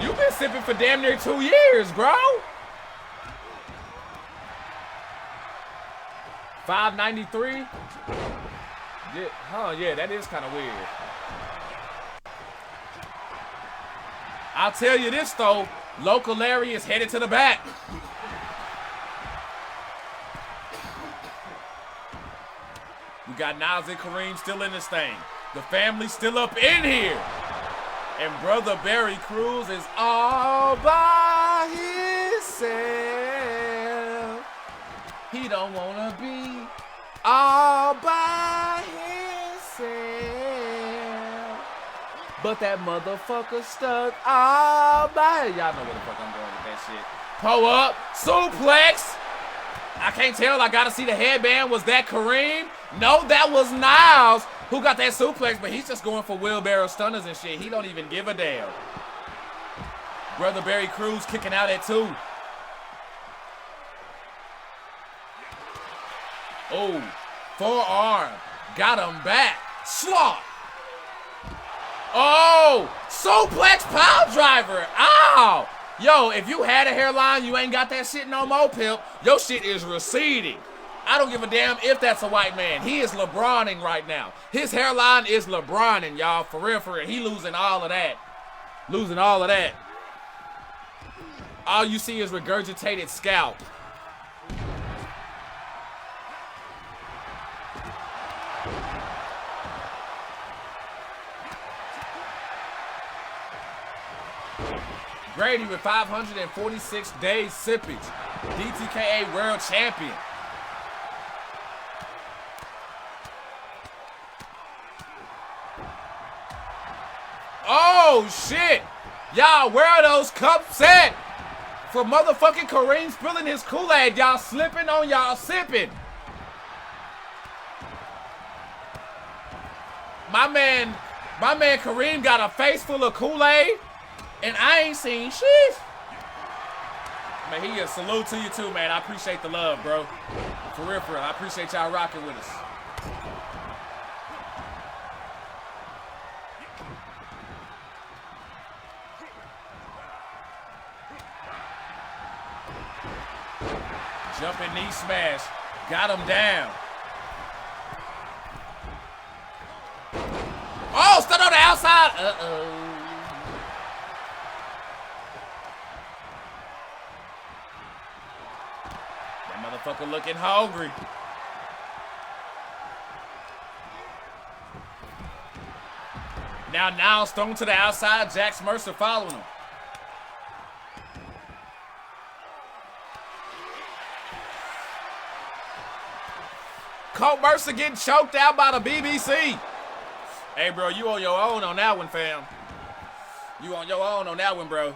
You've been sipping for damn near 2 years, bro. 593. Yeah, huh, yeah, that is kind of weird. I'll tell you this, though. Local Larry is headed to the back. We got Niles and Kareem still in this thing. The family's still up in here. And Brother Barry Cruz is all by himself. He don't want to be all by himself. But that motherfucker stuck all by. Y'all know where the fuck I'm going with that shit. Pull up, suplex. I can't tell. I got to see the headband. Was that Kareem? No, that was Niles who got that suplex, but he's just going for wheelbarrow stunners and shit. He don't even give a damn. Brother Barry Cruz kicking out at 2. Oh, forearm. Got him back. Slot. Oh, suplex pile driver. Ow. Yo, if you had a hairline, you ain't got that shit no more, pimp. Your shit is receding. I don't give a damn if that's a white man. He is LeBroning right now. His hairline is LeBroning, y'all. For real, for real. He losing all of that. Losing all of that. All you see is regurgitated scalp. Grady with 546 days sippage. DTKA World Champion. Oh, shit. Y'all, where are those cups at? For motherfucking Kareem spilling his Kool-Aid. Y'all slipping on y'all sipping. My man Kareem got a face full of Kool-Aid, and I ain't seen shit. Man, he is salute to you too, man. I appreciate the love, bro. For real, for real. I appreciate y'all rocking with us. Jumping knee smash. Got him down. Oh, stood on the outside. Uh-oh. That motherfucker looking hungry. Now Niles thrown to the outside. Jax Mercer following him. Colt Mercer getting choked out by the BBC. Hey, bro, you on your own on that one, fam. You on your own on that one, bro.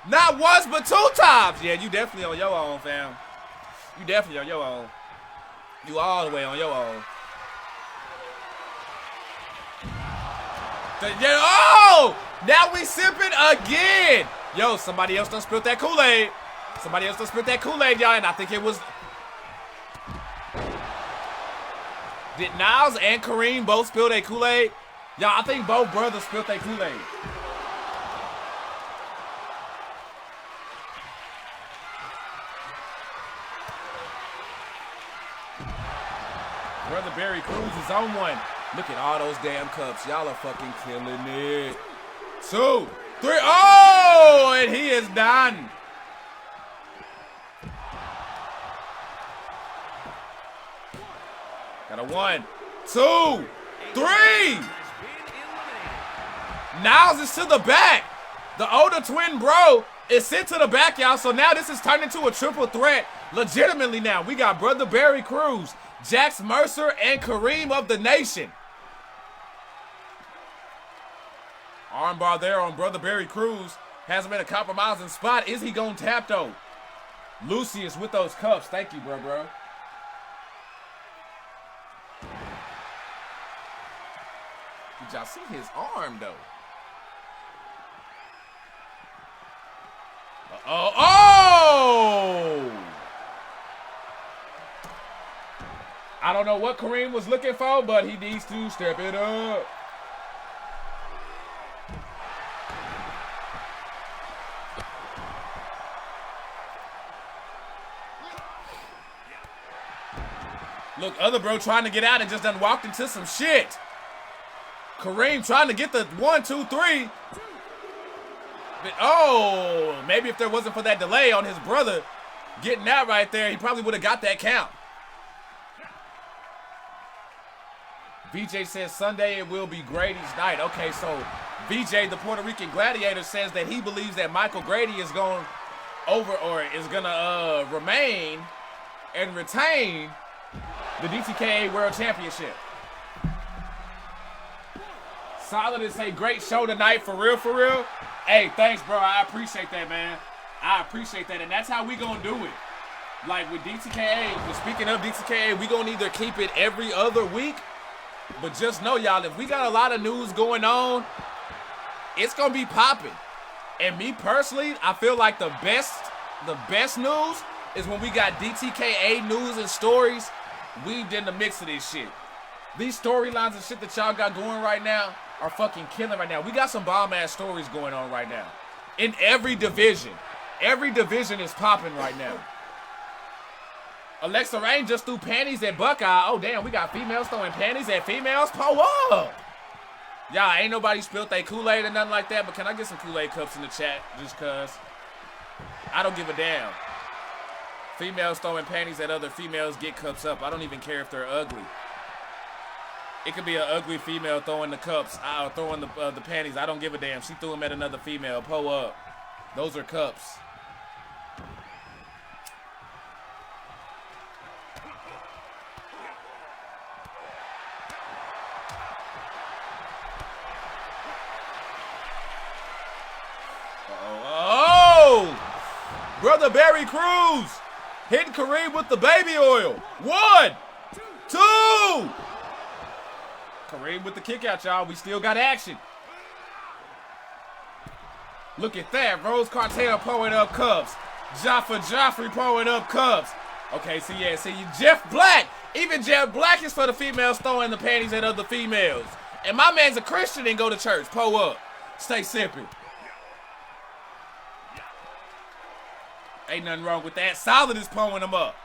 Not once, but 2 times. Yeah, you definitely on your own, fam. You definitely on your own. You all the way on your own. Oh! Now we sipping again. Yo, somebody else done spilled that Kool-Aid. Somebody else done spilled that Kool-Aid, y'all, and I think it was... Did Niles and Kareem both spill their Kool-Aid? Y'all, I think both brothers spilled their Kool-Aid. Brother Barry Cruz is on one. Look at all those damn cups. Y'all are fucking killing it. 2, 3. Oh, and he is done. Got a 1, 2, 3. Niles is to the back. The older twin bro is sent to the back, y'all. So now this is turned into a triple threat. Legitimately now. We got Brother Barry Cruz, Jax Mercer, and Kareem of the Nation. Armbar there on Brother Barry Cruz. Hasn't been a compromising spot. Is he going to tap, though? Lucius with those cuffs. Thank you, bro. Did y'all see his arm, though? Oh! I don't know what Kareem was looking for, but he needs to step it up. Look, other bro trying to get out and just done walked into some shit. Kareem trying to get the 1, 2, 3. But, oh, maybe if there wasn't for that delay on his brother getting that right there, he probably would have got that count. VJ says Sunday it will be Grady's night. Okay, so VJ, the Puerto Rican gladiator, says that he believes that Michael Grady is going over or is going to remain and retain the DTKA World Championship. Solid is a great show tonight, for real, for real. Hey, thanks, bro. I appreciate that, man. I appreciate that, and that's how we gonna do it. Like with DTKA, speaking of DTKA, we gonna either keep it every other week, but just know, y'all, if we got a lot of news going on, it's gonna be popping. And me personally, I feel like the best news is when we got DTKA news and stories weaved in the mix of this shit. These storylines and shit that y'all got going right now are fucking killing right now. We got some bomb-ass stories going on right now. In every division. Every division is popping right now. Alexa Rain just threw panties at Buckeye. Oh, damn, we got females throwing panties at females? Pull up! Y'all, ain't nobody spilled their Kool-Aid or nothing like that, but can I get some Kool-Aid cups in the chat just cuz? I don't give a damn. Females throwing panties at other females get cups up. I don't even care if they're ugly. It could be an ugly female throwing the cups, throwing the panties. I don't give a damn. She threw them at another female. Pull up. Those are cups. Oh! Brother Barry Cruz hitting Kareem with the baby oil. 1, 2. Kareem with the kick out, y'all. We still got action. Look at that. Rose Cartel pulling up cups. Joffrey pulling up cups. Okay, so yeah, see, Jeff Black. Even Jeff Black is for the females throwing the panties at other females. And my man's a Christian and go to church. Pull up. Stay sipping. Ain't nothing wrong with that. Solid is pulling them up.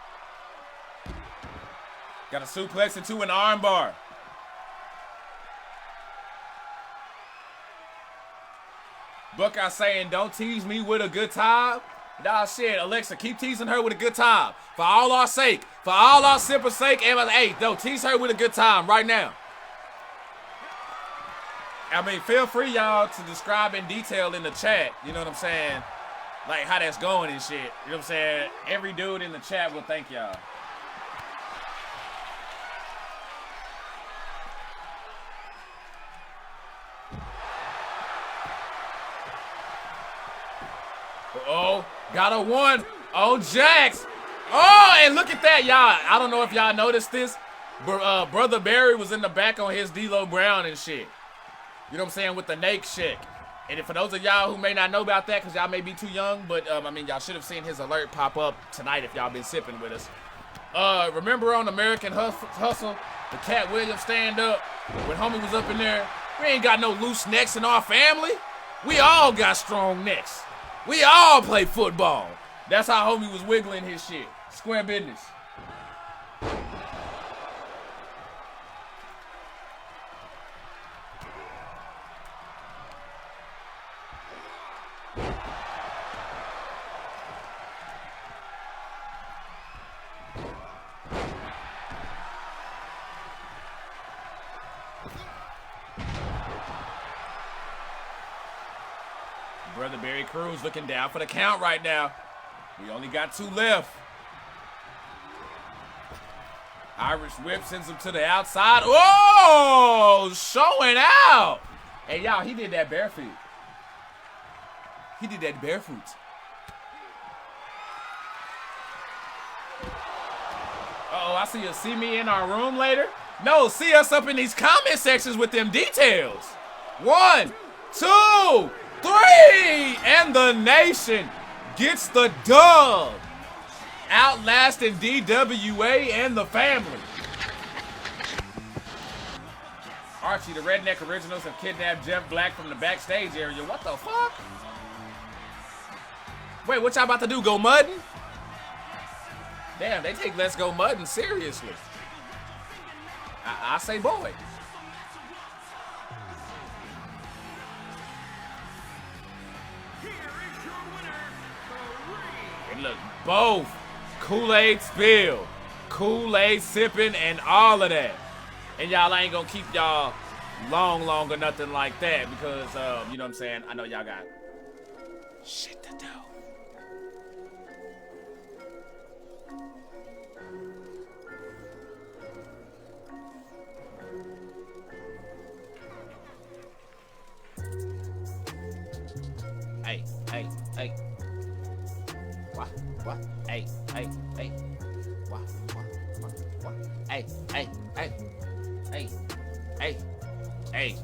Got a suplex into an arm bar. Buckeye saying, don't tease me with a good time. Nah, shit, Alexa, keep teasing her with a good time. For all our sake. For all our sippers' sake. And, hey, no, tease her with a good time right now. I mean, feel free, y'all, to describe in detail in the chat. You know what I'm saying? Like, how that's going and shit. You know what I'm saying? Every dude in the chat will thank y'all. Uh-oh. Got a one. Oh, Jax. Oh, and look at that, y'all. I don't know if y'all noticed this, but Brother Barry was in the back on his D'Lo Brown and shit. You know what I'm saying? With the Nate shit. And for those of y'all who may not know about that, because y'all may be too young, but I mean, y'all should have seen his alert pop up tonight if y'all been sipping with us. Remember on American Hustle, the Cat Williams stand-up, when homie was up in there? We ain't got no loose necks in our family. We all got strong necks. We all play football. That's how homie was wiggling his shit. Square business. Brother Barry Cruz looking down for the count right now. We only got 2 left. Irish whip sends him to the outside. Oh, showing out. Hey, y'all, he did that barefoot. He did that barefoot. Uh-oh, I see you. See me in our room later? No, see us up in these comment sections with them details. 1, 2, 3, and the nation gets the dub, outlasting DWA and the family. Archie, the Redneck Originals have kidnapped Jeff Black from the backstage area. What the fuck? Wait, what y'all about to do? Go mudding? Damn, they take Let's Go Mudding seriously. I say boy. And look, both Kool-Aid spill, Kool-Aid sipping, and all of that. And y'all ain't gonna keep y'all long or nothing like that because, you know what I'm saying? I know y'all got shit to do. Hey. What? Hey. What? Hey.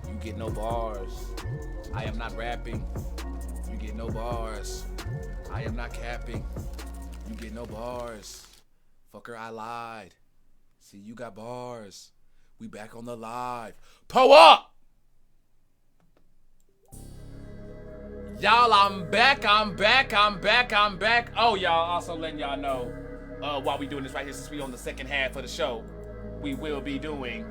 You get no bars. I am not rapping. You get no bars. I am not capping. You get no bars. Fucker, I lied. See, you got bars. We back on the live. Pull up! Y'all, I'm back. Oh, y'all, also letting y'all know, while we doing this right here, since we on the second half of the show, we will be doing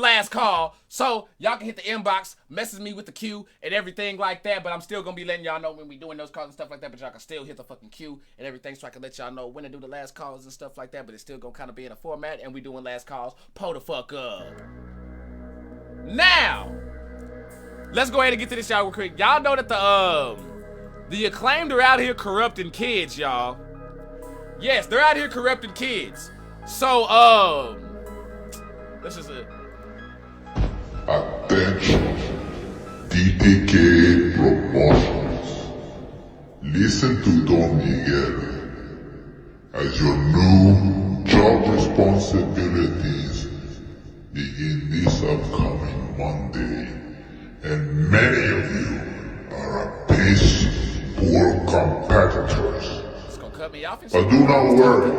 last call. So y'all can hit the inbox, message me with the queue and everything like that. But I'm still gonna be letting y'all know when we doing those calls and stuff like that. But y'all can still hit the fucking queue and everything, so I can let y'all know when to do the last calls and stuff like that. But it's still gonna kind of be in a format, and we doing last calls. Pull the fuck up. Now, let's go ahead and get to this, y'all, real quick. Y'all know that the Acclaimed are out here corrupting kids, y'all. Yes, they're out here corrupting kids. So, this is it. Attention, DTK Promotions. Listen to Don Miguel as your new job responsibilities begin this upcoming Monday, and many of you are piss poor competitors. Cut me off and but do not worry,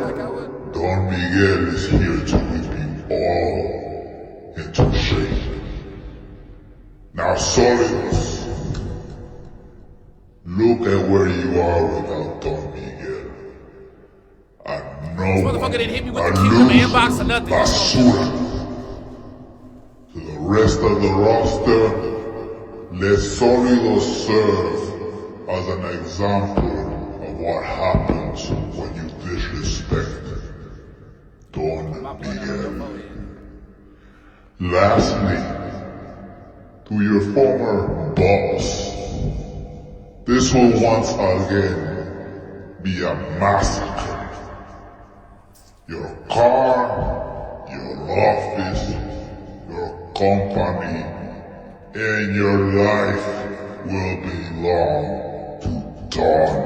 Don Miguel is here to whip you all into shape. Now, Solidus, look at where you are without Don Miguel. And no motherfucker didn't hit me with one the kingdom inbox or nothing. basura. To the rest of the roster, let Solidus serve as an example of what happens when you disrespect Don Miguel. Lastly, to your former boss, this will once again be a massacre. Your car, your office, your company, and your life will belong to Don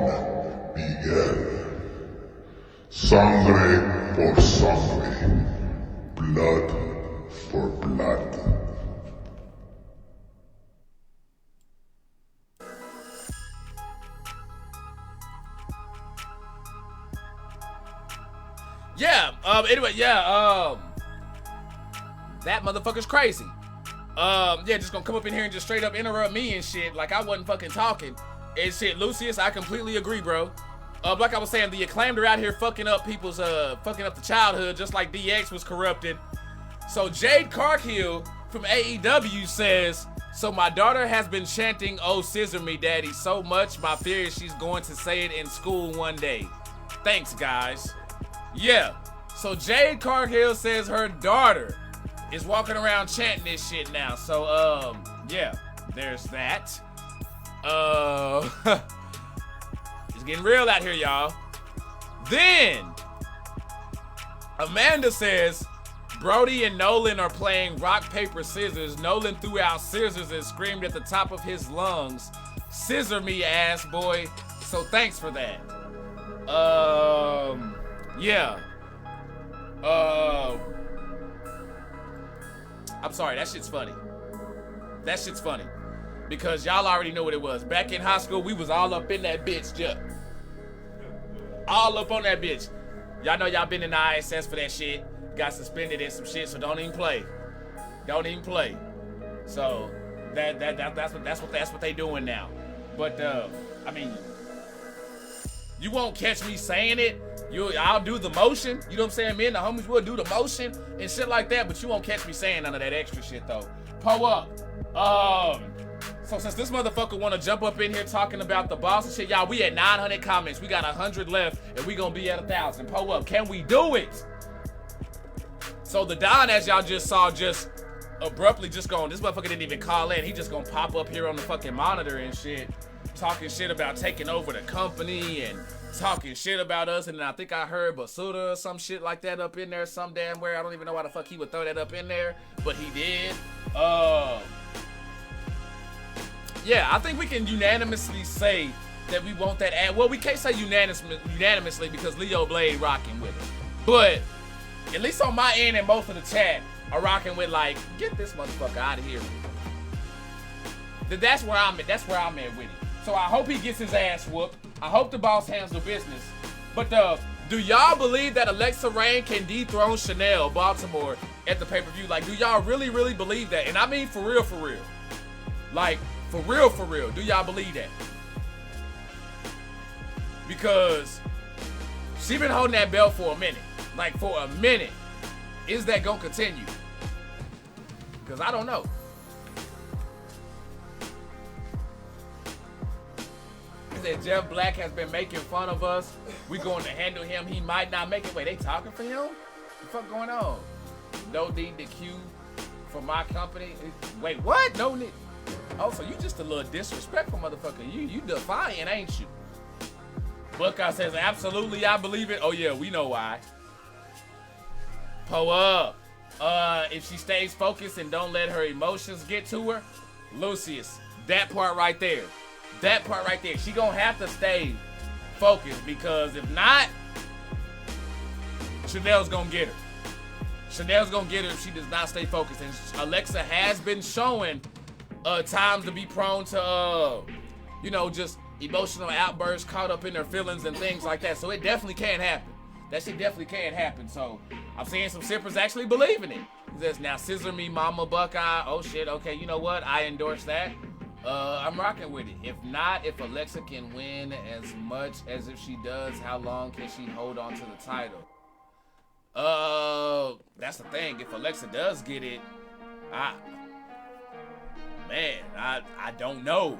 Miguel. Sangre por sangre, blood for blood. Yeah, anyway, yeah, that motherfucker's crazy. Yeah, just gonna come up in here and just straight up interrupt me and shit like I wasn't fucking talking. And shit, Lucius, I completely agree, bro. Like I was saying, the Acclaimed are out here fucking up people's, fucking up the childhood, just like DX was corrupted. So Jade Cargill from AEW says, so my daughter has been chanting, "Oh, scissor me, daddy," so much, my fear is she's going to say it in school one day. Thanks, guys. Yeah, so Jade Cargill says her daughter is walking around chanting this shit now. So, yeah, there's that. It's getting real out here, y'all. Then, Amanda says, Brody and Nolan are playing rock, paper, scissors. Nolan threw out scissors and screamed at the top of his lungs, "Scissor me, ass boy." So thanks for that. Yeah. I'm sorry, that shit's funny. That shit's funny. Because y'all already know what it was. Back in high school, we was all up in that bitch, just. All up on that bitch. Y'all know y'all been in the ISS for that shit. Got suspended and some shit, so don't even play. Don't even play. So that's what they doing now. But I mean, you won't catch me saying it. I'll do the motion. You know what I'm saying? Me and the homies will do the motion and shit like that, but you won't catch me saying none of that extra shit though. Pull up. So since this motherfucker wanna jump up in here talking about the boss and shit, y'all, we at 900 comments. We got 100 left and we gonna be at 1,000. Pull up. Can we do it? So the Don, as y'all just saw, just abruptly just going, this motherfucker didn't even call in. He just gonna pop up here on the fucking monitor and shit, talking shit about taking over the company and talking shit about us. And then I think I heard Basuda or some shit like that up in there some damn where. I don't even know why the fuck he would throw that up in there, but he did. Yeah, I think we can unanimously say that we want that ad. Well, we can't say unanimously because Leo Blade rocking with it. But at least on my end and most of the chat are rocking with like, get this motherfucker out of here. That's where I'm at. That's where I'm at with it. So I hope he gets his ass whooped. I hope the boss handles business. But do y'all believe that Alexa Rain can dethrone Chanel Baltimore at the pay-per-view? Like, do y'all really, really believe that? And I mean for real, for real. Like, for real, do y'all believe that? Because she been holding that belt for a minute. Like, for a minute. Is that gonna continue? Because I don't know. He said Jeff Black has been making fun of us. We going to handle him. He might not make it. Wait, they talking for him? What the fuck going on? No need to queue for my company. Wait, what? No need. Oh, so you just a little disrespectful motherfucker. You defiant, ain't you? Buckeye says, absolutely, I believe it. Oh yeah, we know why. Pull up. If she stays focused and don't let her emotions get to her, Lucius, that part right there. That part right there. She gonna have to stay focused because if not, Chanel's gonna get her. Chanel's gonna get her if she does not stay focused. And Alexa has been showing times to be prone to, you know, just emotional outbursts, caught up in her feelings and things like that. So it definitely can happen. That shit definitely can happen. So I'm seeing some sippers actually believing it. He says, now scissor me, mama Buckeye. Oh shit, okay, you know what? I endorse that. I'm rocking with it. If not, if Alexa can win as much as if she does, how long can she hold on to the title? That's the thing. If Alexa does get it, I don't know.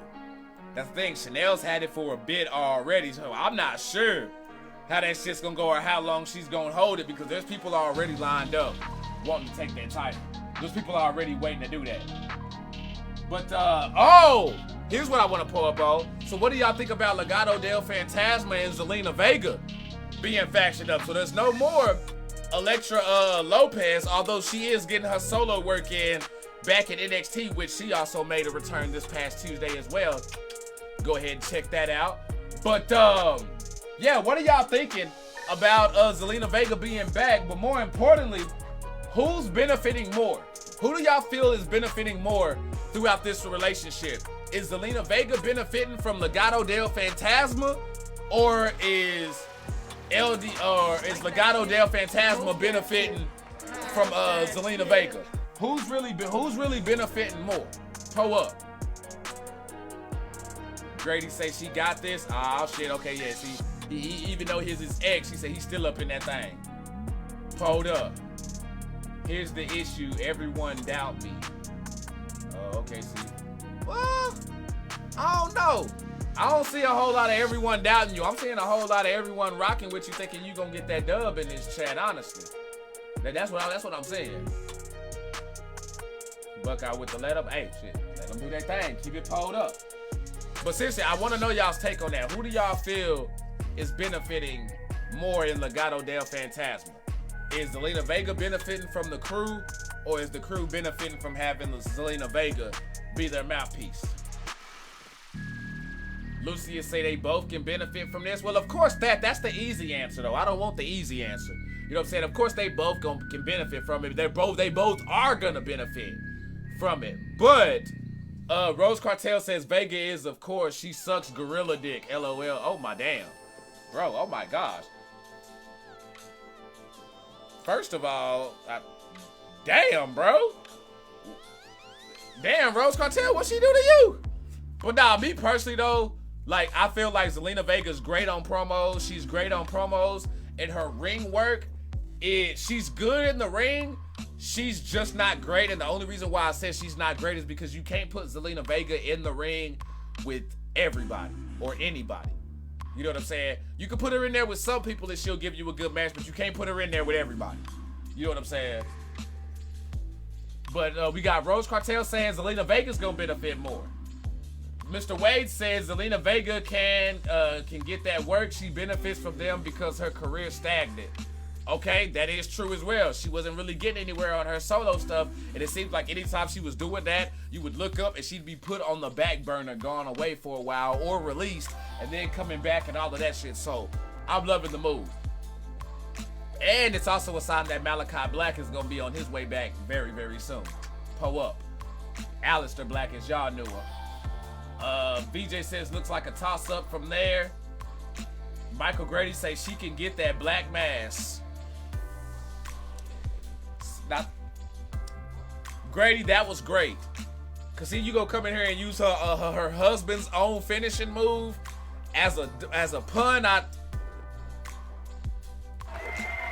That's the thing. Chanel's had it for a bit already, so I'm not sure how that shit's gonna go or how long she's gonna hold it, because there's people already lined up wanting to take that title. There's people already waiting to do that. But, here's what I want to pull up on. So what do y'all think about Legado del Fantasma and Zelina Vega being factioned up? So there's no more Elektra Lopez, although she is getting her solo work in back in NXT, which she also made a return this past Tuesday as well. Go ahead and check that out. But, yeah, what are y'all thinking about Zelina Vega being back? But more importantly, who's benefiting more? Who do y'all feel is benefiting more throughout this relationship? Is Zelina Vega benefiting from Legado del Fantasma, or is Legado del Fantasma benefiting from Zelina Vega? Who's really benefiting more? Pull up. Grady say she got this. Oh shit. Okay, yeah. See, he, even though he's his ex, he said he's still up in that thing. Pulled up. Here's the issue. Everyone doubt me. Oh, okay. See. Well, I don't know. I don't see a whole lot of everyone doubting you. I'm seeing a whole lot of everyone rocking with you, thinking you gonna get that dub in this chat. Honestly, that's what I'm saying. Buckeye with the let up. Hey, shit. Let them do their thing. Keep it pulled up. But seriously, I want to know y'all's take on that. Who do y'all feel is benefiting more in Legado del Fantasma? Is Zelina Vega benefiting from the crew, or is the crew benefiting from having Zelina Vega be their mouthpiece? Lucius say they both can benefit from this. Well, of course that's the easy answer though. I don't want the easy answer. You know what I'm saying? Of course they both can benefit from it. They both are gonna benefit from it. But Rose Cartel says Vega is, of course, she sucks gorilla dick. LOL. Oh my damn. Bro, oh my gosh. First of all, damn, bro. Damn, Rose Cartel, what she do to you? But nah, me personally though, like, I feel like Zelina Vega's great on promos. She's great on promos. And her ring work, she's good in the ring. She's just not great. And the only reason why I said she's not great is because you can't put Zelina Vega in the ring with everybody or anybody. You know what I'm saying? You can put her in there with some people and she'll give you a good match, but you can't put her in there with everybody. You know what I'm saying? But we got Rose Cartel saying Zelina Vega's gonna benefit more. Mr. Wade says Zelina Vega can get that work. She benefits from them because her career stagnant. Okay, that is true as well. She wasn't really getting anywhere on her solo stuff, and it seems like anytime she was doing that, you would look up and she'd be put on the back burner, gone away for a while, or released, and then coming back and all of that shit. So I'm loving the move. And it's also a sign that Malachi Black is gonna be on his way back very, very soon. Pull up. Aleister Black, as y'all knew him. VJ says looks like a toss-up from there. Michael Grady says she can get that black mass. Not Grady, that was great. Cause see, you gonna come in here and use her husband's own finishing move as a pun.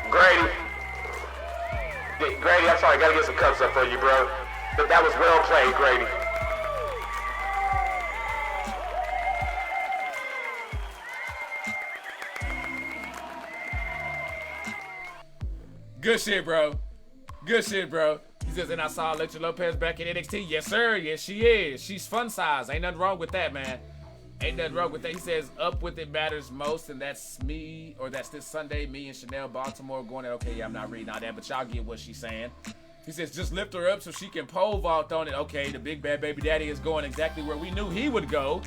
Grady, I'm sorry, I gotta get some cups up for you, bro. But that was well played, Grady. Good shit, bro. Good shit, bro. He says, and I saw Elektra Lopez back in NXT. Yes, sir. Yes, she is. She's fun size. Ain't nothing wrong with that, man. Ain't nothing wrong with that. He says, up with it matters most, and that's me, or that's this Sunday, me and Chanel Baltimore going at, okay, yeah, I'm not reading all that, but y'all get what she's saying. He says, just lift her up so she can pole vault on it. Okay, the big bad baby daddy is going exactly where we knew he would go.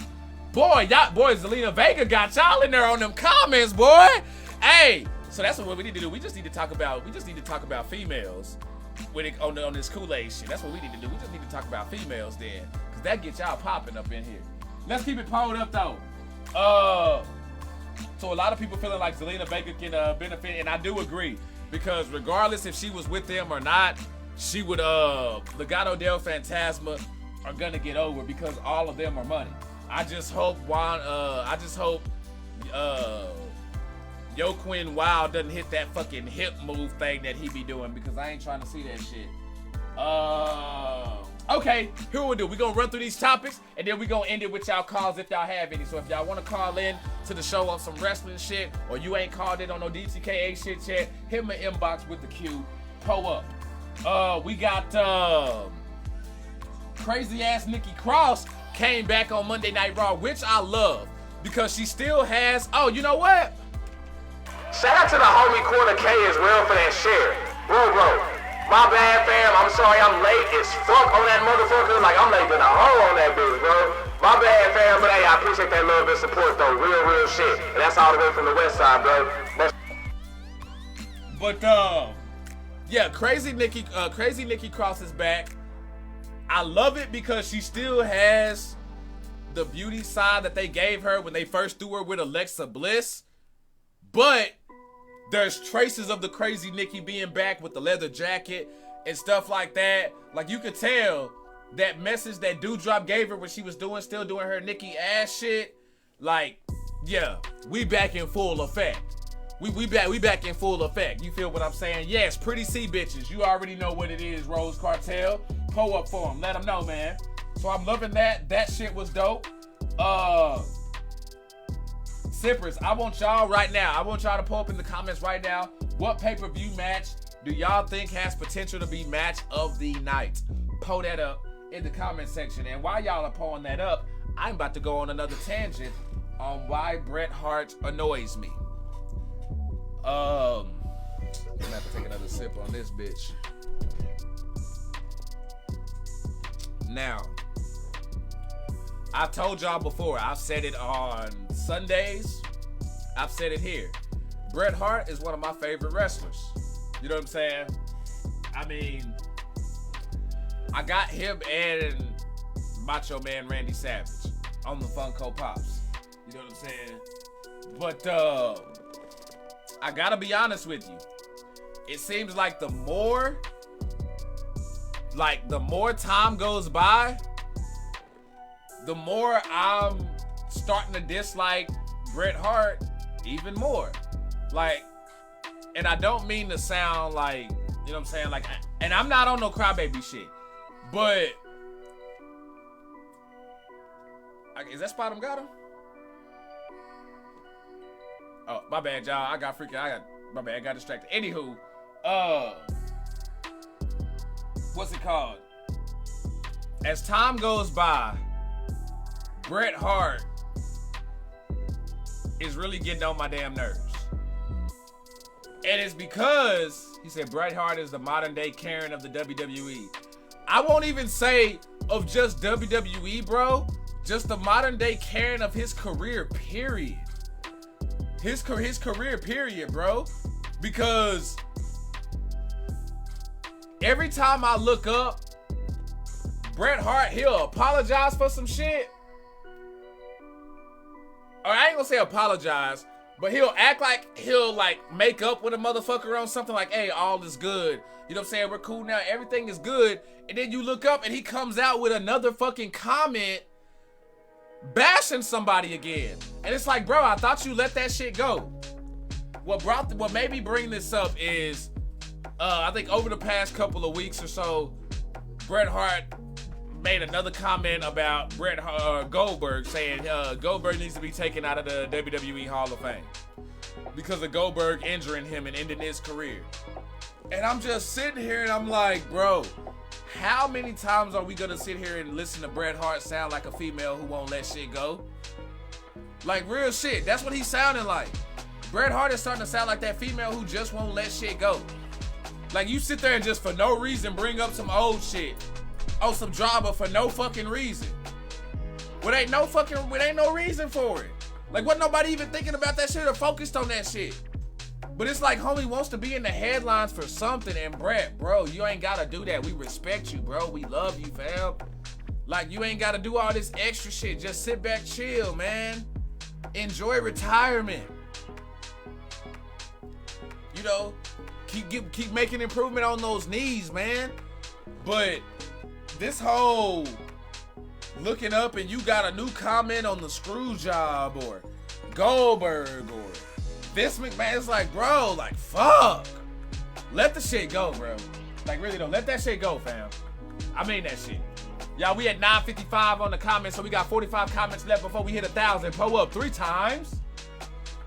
Boy, Zelina Vega got y'all in there on them comments, boy. Hey, So that's what we need to do. We just need to talk about females when it on this Kool-Aid shit. That's what we need to do. We just need to talk about females then, cause that gets y'all popping up in here. Let's keep it pulled up though. So a lot of people feeling like Zelina Vega can benefit, and I do agree, because regardless if she was with them or not, she would Legado del Fantasma are gonna get over because all of them are money. I just hope Joaquin Wild doesn't hit that fucking hip move thing that he be doing, because I ain't trying to see that shit. Okay, here we'll do. We're gonna run through these topics, and then we're gonna end it with y'all calls if y'all have any. So if y'all wanna call in to the show on some wrestling shit, or you ain't called in on no DTKA shit yet, hit my inbox with the Q. Pull up. We got crazy ass Nikki Cross came back on Monday Night Raw, which I love, because she still has, oh, you know what? Shout out to the homie Corner K as well for that share. Bro. My bad, fam. I'm sorry I'm late as fuck on that motherfucker. Like, I'm late than a hoe on that bitch, bro. My bad, fam. But hey, I appreciate that love and support, though. Real shit. And that's all the way from the west side, bro. But, yeah, Crazy Nikki Cross is back. I love it because she still has the beauty side that they gave her when they first threw her with Alexa Bliss. But there's traces of the Crazy Nikki being back with the leather jacket and stuff like that. Like, you could tell that message that Doudrop gave her when she was still doing her Nikki ass shit. Like, yeah, we back in full effect. We back in full effect. You feel what I'm saying? Yes, Pretty C bitches. You already know what it is, Rose Cartel. Pull up for them. Let them know, man. So I'm loving that. That shit was dope. Sippers, I want y'all right now. I want y'all to pull up in the comments right now. What pay-per-view match do y'all think has potential to be match of the night? Pull that up in the comment section. And while y'all are pulling that up, I'm about to go on another tangent on why Bret Hart annoys me. I'm gonna have to take another sip on this bitch. Now, I've told y'all before, I've said it on Sundays, I've said it here. Bret Hart is one of my favorite wrestlers. You know what I'm saying? I mean, I got him and Macho Man Randy Savage on the Funko Pops. You know what I'm saying? But, I gotta be honest with you. It seems like the more time goes by, the more I'm starting to dislike Bret Hart even more. Like, and I don't mean to sound like, you know what I'm saying? Like, and I'm not on no crybaby shit, but is that Spot him got him? Oh, my bad, y'all. I got distracted. Anywho, what's it called? As time goes by, Bret Hart is really getting on my damn nerves. And it's because he said Bret Hart is the modern day Karen of the WWE. I won't even say of just WWE, bro. Just the modern day Karen of his career, period. His career, period, bro. Because every time I look up Bret Hart, he'll apologize for some shit. Or I ain't gonna say apologize, but he'll act like he'll like make up with a motherfucker on something like, hey, all is good. You know what I'm saying? We're cool now. Everything is good. And then you look up and he comes out with another fucking comment bashing somebody again. And it's like, bro, I thought you let that shit go. What made me bring this up is, I think over the past couple of weeks or so, Bret Hart made another comment about Goldberg, saying Goldberg needs to be taken out of the WWE Hall of Fame because of Goldberg injuring him and ending his career. And I'm just sitting here and I'm like, bro, how many times are we gonna sit here and listen to Bret Hart sound like a female who won't let shit go? Like, real shit, that's what he's sounding like. Bret Hart is starting to sound like that female who just won't let shit go. Like, you sit there and just for no reason bring up some old shit on some drama for no fucking reason. It ain't no reason for it. Like, wasn't nobody even thinking about that shit or focused on that shit. But it's like homie wants to be in the headlines for something, and Brett, bro, you ain't gotta do that. We respect you, bro. We love you, fam. Like, you ain't gotta do all this extra shit. Just sit back, chill, man. Enjoy retirement. You know, keep making improvement on those knees, man. But this whole looking up and you got a new comment on the screw job or Goldberg or Vince McMahon, it's like, bro, like, fuck. Let the shit go, bro. Like, really though, let that shit go, fam. I mean that shit. Y'all, we at 9:55 on the comments, so we got 45 comments left before we hit 1,000. Pull up 3 times.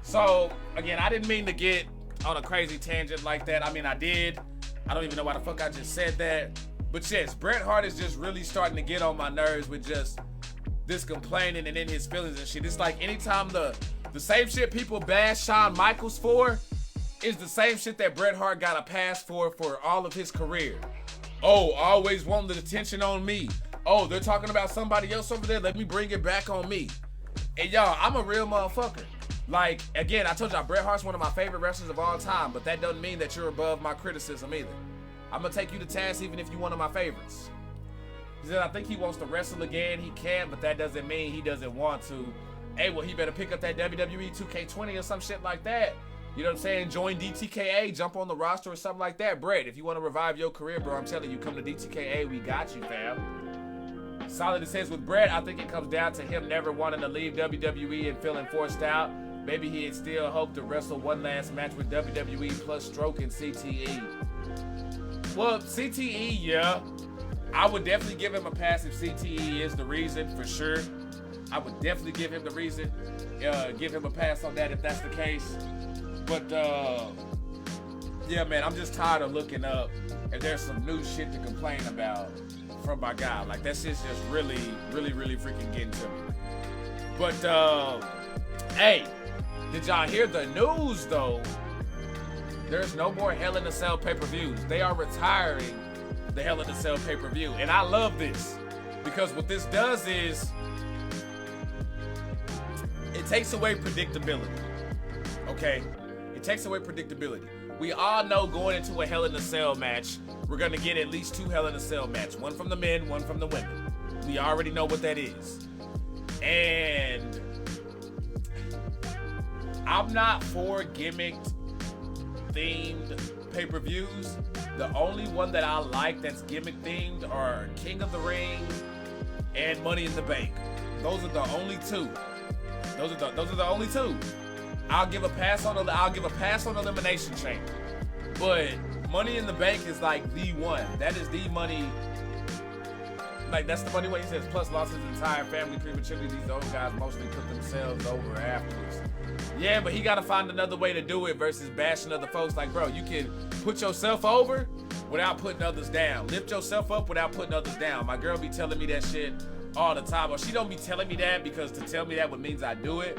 So, again, I didn't mean to get on a crazy tangent like that. I mean, I did. I don't even know why the fuck I just said that. But yes, Bret Hart is just really starting to get on my nerves with just this complaining and in his feelings and shit. It's like anytime the same shit people bash Shawn Michaels for is the same shit that Bret Hart got a pass for all of his career. Oh, always wanting the attention on me. Oh, they're talking about somebody else over there. Let me bring it back on me. And y'all, I'm a real motherfucker. Like, again, I told y'all, Bret Hart's one of my favorite wrestlers of all time, but that doesn't mean that you're above my criticism either. I'm gonna take you to task even if you're one of my favorites. He said, I think he wants to wrestle again. He can, but that doesn't mean he doesn't want to. Hey, well, he better pick up that WWE 2K20 or some shit like that. You know what I'm saying? Join DTKA, jump on the roster or something like that. Brett, if you want to revive your career, bro, I'm telling you, come to DTKA. We got you, fam. Solid, it says with Brett, I think it comes down to him never wanting to leave WWE and feeling forced out. Maybe he'd still hope to wrestle one last match with WWE plus Stroke and CTE. Well, CTE, yeah. I would definitely give him a pass if CTE is the reason, for sure. I would definitely give him the reason. Give him a pass on that if that's the case. But, yeah, man, I'm just tired of looking up and there's some new shit to complain about from my guy. Like, that shit's just really, really, really freaking getting to me. But, hey, did y'all hear the news, though? There's no more Hell in a Cell pay-per-views. They are retiring the Hell in a Cell pay-per-view. And I love this because what this does is it takes away predictability. Okay? It takes away predictability. We all know going into a Hell in a Cell match, we're going to get at least 2 Hell in a Cell matches. One from the men, one from the women. We already know what that is. And I'm not for gimmicked themed pay-per-views. The only one that I like that's gimmick themed are King of the Ring and Money in the Bank. Those are the only 2. Those are the only 2. I'll give a pass on Elimination Chamber. But Money in the Bank is like the one. That is the money. Like, that's the money when he says plus lost his entire family prematurely. These old guys mostly put themselves over afterwards. Yeah, but he got to find another way to do it versus bashing other folks. Like, bro, you can put yourself over without putting others down. Lift yourself up without putting others down. My girl be telling me that shit all the time. Or she don't be telling me that because to tell me that would means I do it.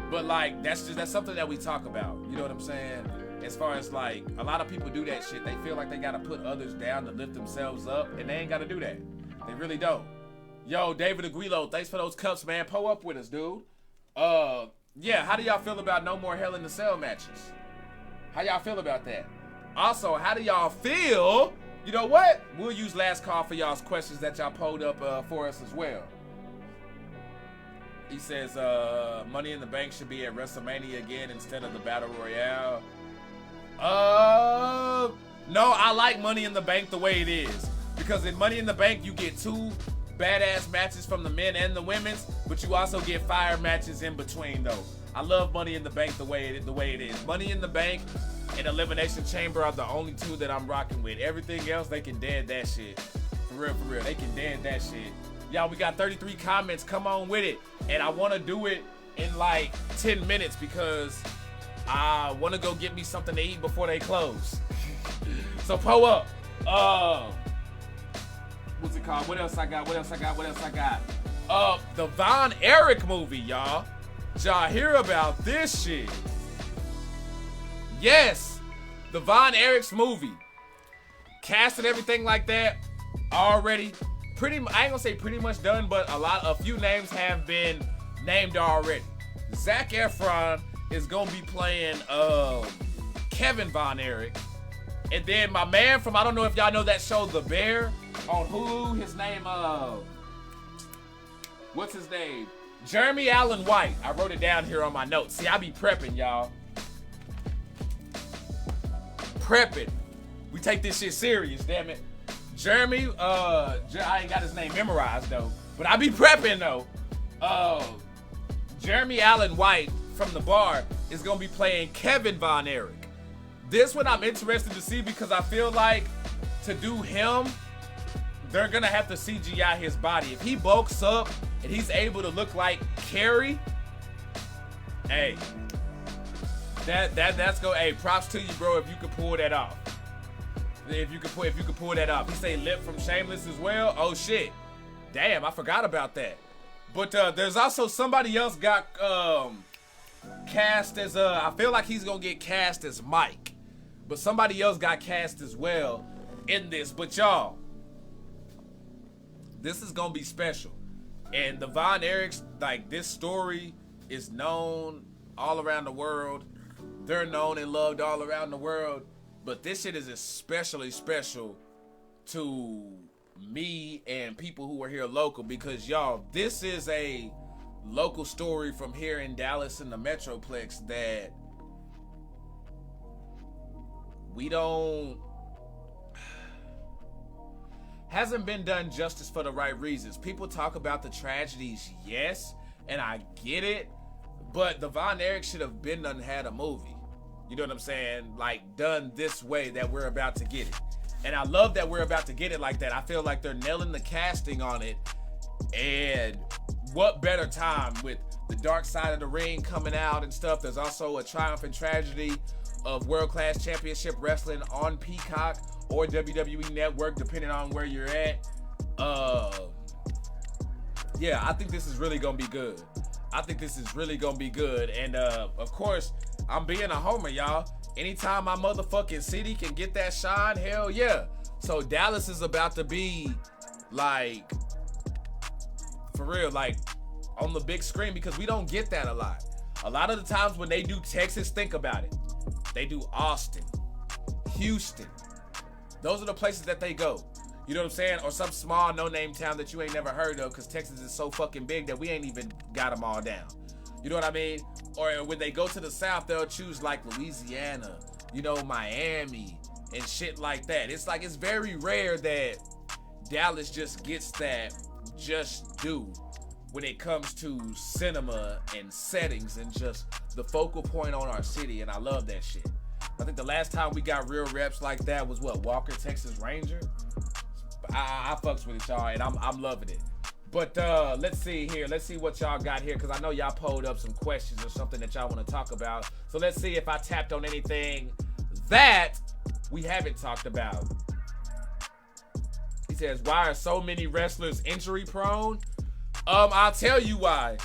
But, like, that's something that we talk about. You know what I'm saying? As far as, like, a lot of people do that shit. They feel like they got to put others down to lift themselves up, and they ain't got to do that. They really don't. Yo, David Aguilo, thanks for those cups, man. Pull up with us, dude. Yeah, how do y'all feel about no more Hell in the Cell matches? How y'all feel about that? Also, how do y'all feel? You know what? We'll use last call for y'all's questions that y'all pulled up for us as well. He says, Money in the Bank should be at WrestleMania again instead of the Battle Royale. No, I like Money in the Bank the way it is. Because in Money in the Bank, you get 2 badass matches from the men and the women's, but you also get fire matches in between though. I love Money in the Bank the way it is. Money in the Bank and Elimination Chamber are the only 2 that I'm rocking with. Everything else, they can dead that shit. For real. They can dead that shit. Y'all, we got 33 comments. Come on with it. And I want to do it in like 10 minutes because I want to go get me something to eat before they close. So pull up. What's it called? What else I got? The Von Erich movie, y'all. Did y'all hear about this shit? Yes, the Von Erich's movie. Cast and everything like that already. I ain't gonna say pretty much done, but a few names have been named already. Zac Efron is gonna be playing Kevin Von Erich. And then my man from, I don't know if y'all know that show, The Bear, on Hulu. His name, what's his name? Jeremy Allen White. I wrote it down here on my notes. See, I be prepping, y'all. Prepping. We take this shit serious, damn it. Jeremy, I ain't got his name memorized though, but I be prepping though. Jeremy Allen White from The Bar is gonna be playing Kevin Von Erich. This one I'm interested to see because I feel like to do him, they're gonna have to CGI his body. If he bulks up and he's able to look like Carrie, hey, that's go. Hey, props to you, bro. If you could pull that off. If you could pull that off. He say Lip from Shameless as well. Oh shit, damn, I forgot about that. But there's also somebody else got cast as I feel like he's gonna get cast as Mike, but somebody else got cast as well in this. But y'all, this is gonna be special, and the Von Erichs, like, this story is known all around the world. They're known and loved all around the world. But this shit is especially special to me and people who are here local because, y'all, this is a local story from here in Dallas in the Metroplex that we don't... hasn't been done justice for the right reasons. People talk about the tragedies, yes, and I get it, but the Von Erich should have been done had a movie. You know what I'm saying? Like, done this way that we're about to get it. And I love that we're about to get it like that. I feel like they're nailing the casting on it. And what better time with the Dark Side of the Ring coming out and stuff. There's also a Triumph and Tragedy of World Class Championship Wrestling on Peacock or WWE Network, depending on where you're at. Yeah, I think this is really gonna be good. I think this is really gonna be good. And of course, I'm being a homer, y'all. Anytime my motherfucking city can get that shine, hell yeah. So Dallas is about to be, like, for real, like, on the big screen, because we don't get that a lot. A lot of the times when they do Texas, think about it. They do Austin, Houston. Those are the places that they go. You know what I'm saying? Or some small no-name town that you ain't never heard of, because Texas is so fucking big that we ain't even got them all down. You know what I mean? Or when they go to the South, they'll choose like Louisiana, you know, Miami, and shit like that. It's like, it's very rare that Dallas just gets that just due when it comes to cinema and settings and just the focal point on our city. And I love that shit. I think the last time we got real reps like that was what, Walker, Texas Ranger? I fucks with it, y'all, and I'm loving it. But let's see here. Let's see what y'all got here, because I know y'all pulled up some questions or something that y'all want to talk about. So let's see if I tapped on anything that we haven't talked about. He says, why are so many wrestlers injury prone? I'll tell you why.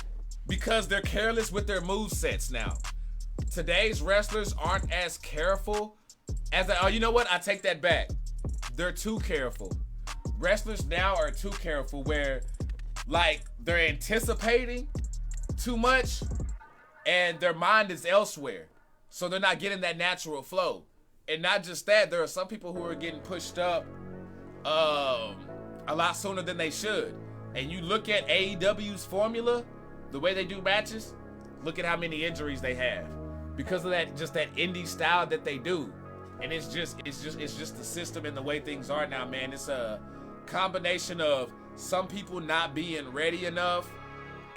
Because they're careless with their movesets now. Today's wrestlers aren't as careful as... oh, you know what? I take that back. They're too careful. Wrestlers now are too careful where, like, they're anticipating too much and their mind is elsewhere. So they're not getting that natural flow. And not just that, there are some people who are getting pushed up a lot sooner than they should. And you look at AEW's formula, the way they do matches, look at how many injuries they have. Because of that, just that indie style that they do. And it's just the system and the way things are now, man. It's a combination of some people not being ready enough,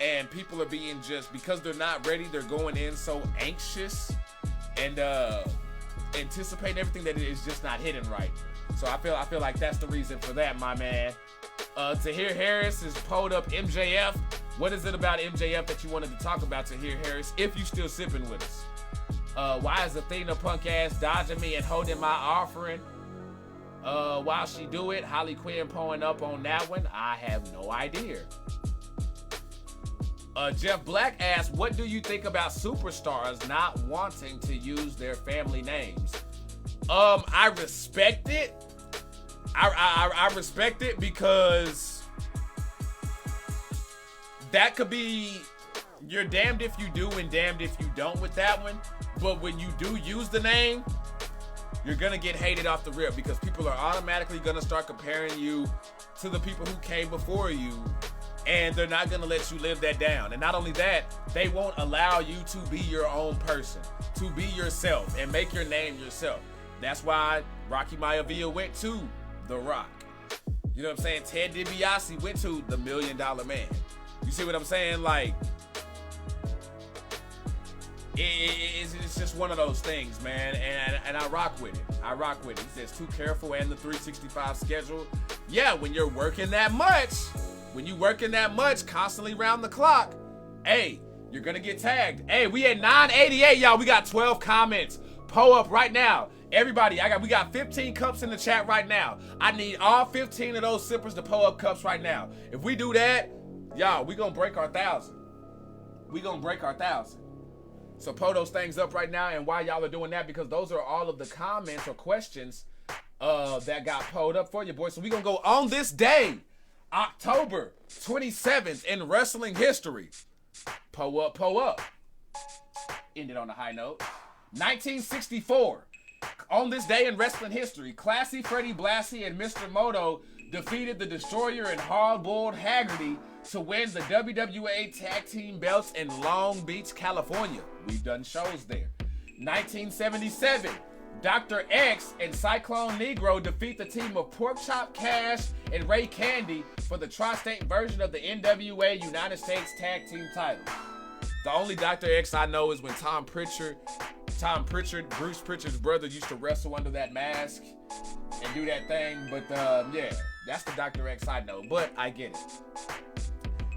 and people are being just, because they're not ready, they're going in so anxious and anticipating everything that it is just not hitting right. So I feel like that's the reason for that, my man. Tahir Harris is pulled up MJF. What is it about MJF that you wanted to talk about, Tahir Harris, if you still sipping with us? Why is Athena punk ass dodging me and holding my offering while she do it? Holly Quinn pulling up on that one. I have no idea. Jeff Black asks, what do you think about superstars not wanting to use their family names? I respect it. I respect it, because that could be, you're damned if you do and damned if you don't with that one. But when you do use the name, you're gonna get hated off the rip because people are automatically gonna start comparing you to the people who came before you, and they're not gonna let you live that down. And not only that, they won't allow you to be your own person, to be yourself and make your name yourself. That's why Rocky Maivia went to The Rock. You know what I'm saying? Ted DiBiase went to The $1 Million Man. You see what I'm saying? Like, it's just one of those things, man, and I rock with it. I rock with it. He says, too careful and the 365 schedule. Yeah, when you're working that much, constantly round the clock, hey, you're gonna get tagged. Hey, we at 988, y'all. We got 12 comments. Pull up right now. Everybody, we got 15 cups in the chat right now. I need all 15 of those sippers to pull up cups right now. If we do that, y'all, we gonna break our 1,000. We gonna break our 1,000. So pull those things up right now. And why y'all are doing that, because those are all of the comments or questions that got pulled up for you, boys. So we gonna go on this day, October 27th in wrestling history. Pull up, pull up. Ended on a high note. 1964. On this day in wrestling history, Classy Freddie Blassie and Mr. Moto defeated the Destroyer and Hardboiled Haggerty to win the WWA Tag Team belts in Long Beach, California. We've done shows there. 1977, Dr. X and Cyclone Negro defeat the team of Porkchop Cash and Ray Candy for the tri-state version of the NWA United States Tag Team title. The only Dr. X I know is when Tom Pritchard, Bruce Pritchard's brother, used to wrestle under that mask and do that thing. But yeah, that's the Dr. X I know, but I get it.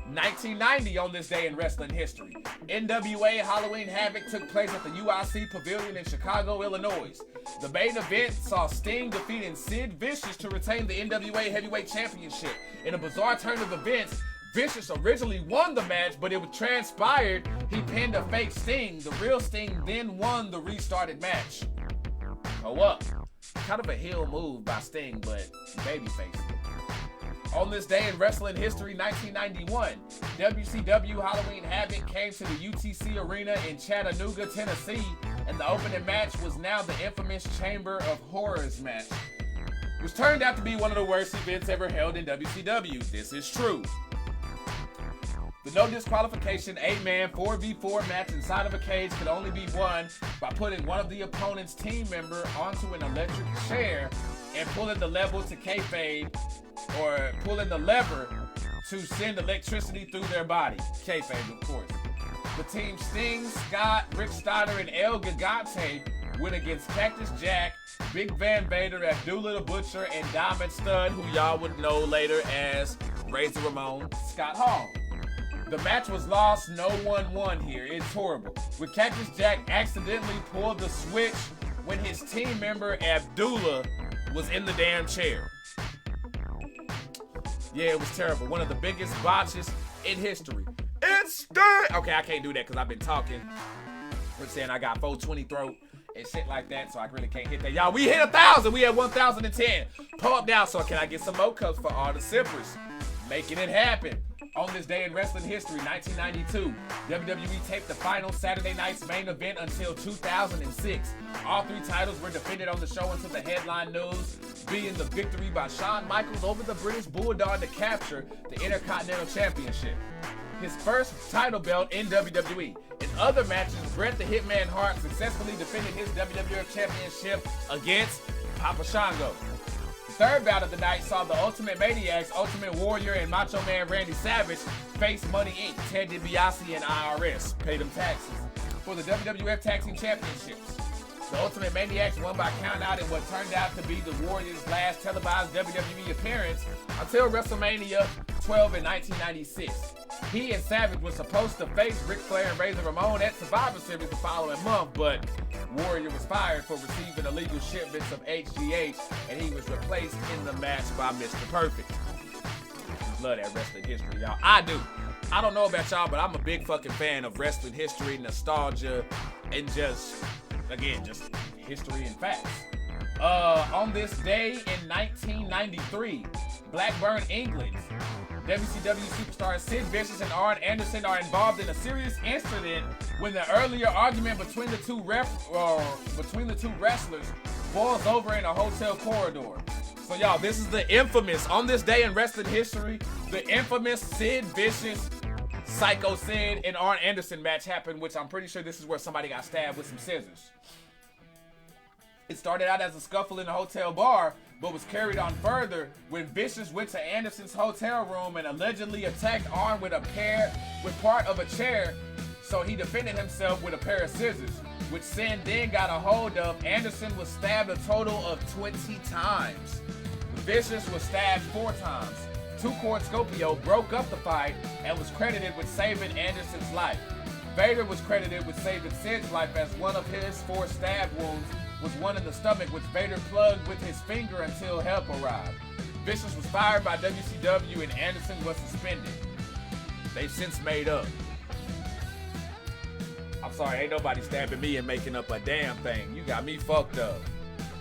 1990 on this day in wrestling history, NWA Halloween Havoc took place at the UIC Pavilion in Chicago, Illinois. The main event saw Sting defeating Sid Vicious to retain the NWA Heavyweight Championship. In a bizarre turn of events, Vicious originally won the match, but it was transpired he pinned a fake Sting. The real Sting then won the restarted match. Oh, up. Kind of a heel move by Sting, but babyface. On this day in wrestling history, 1991, WCW Halloween Havoc came to the UTC Arena in Chattanooga, Tennessee, and the opening match was now the infamous Chamber of Horrors match, which turned out to be one of the worst events ever held in WCW. This is true. The no disqualification 8-man 4v4 match inside of a cage could only be won by putting one of the opponent's team member onto an electric chair and pulling the lever to kayfabe, or pulling the lever to send electricity through their body. Kayfabe, of course. The team Sting, Scott, Rick Steiner, and El Gigante went against Cactus Jack, Big Van Vader, Abdullah the Butcher, and Diamond Stud, who y'all would know later as Razor Ramon Scott Hall. The match was lost, no one won here. It's horrible. With Cactus Jack accidentally pulled the switch when his team member Abdullah was in the damn chair. Yeah, it was terrible. One of the biggest botches in history. It's dead. Okay, I can't do that because I've been talking. We're saying I got 420 throat and shit like that, so I really can't hit that. Y'all, we hit 1,000. We had 1,010. Pull up now so can I get some more cups for all the sippers. Making it happen. On this day in wrestling history, 1992, WWE taped the final Saturday night's main event until 2006. All three titles were defended on the show until the headline news being the victory by Shawn Michaels over the British Bulldog to capture the Intercontinental Championship, his first title belt in WWE. In other matches, Bret the Hitman Hart successfully defended his WWF Championship against Papa Shango. The third bout of the night saw the Ultimate Maniacs, Ultimate Warrior, and Macho Man Randy Savage face Money Inc., Ted DiBiase, and IRS, paid them taxes, for the WWF Tag Team Championships. The Ultimate Maniacs won by countout in what turned out to be the Warriors' last televised WWE appearance until WrestleMania 12 in 1996. He and Savage were supposed to face Ric Flair and Razor Ramon at Survivor Series the following month, but Warrior was fired for receiving illegal shipments of HGH, and he was replaced in the match by Mr. Perfect. Love that wrestling history, y'all. I do. I don't know about y'all, but I'm a big fucking fan of wrestling history, nostalgia, and just, again, just history and facts. On this day in 1993, Blackburn, England, WCW superstars Sid Vicious and Arn Anderson are involved in a serious incident when the earlier argument between the two wrestlers boils over in a hotel corridor. So y'all, this is the infamous, on this day in wrestling history, the infamous Sid Vicious, Psycho Sid, and Arn Anderson match happened, which I'm pretty sure this is where somebody got stabbed with some scissors. It started out as a scuffle in a hotel bar, but was carried on further when Vicious went to Anderson's hotel room and allegedly attacked Arn with part of a chair, so he defended himself with a pair of scissors, which Sid then got a hold of. Anderson was stabbed a total of 20 times. Vicious was stabbed 4 times. 2 Court Scopio broke up the fight and was credited with saving Anderson's life. Vader was credited with saving Sid's life, as one of his 4 stab wounds was one in the stomach, which Vader plugged with his finger until help arrived. Vicious was fired by WCW and Anderson was suspended. They've since made up. I'm sorry, ain't nobody stabbing me and making up a damn thing. You got me fucked up.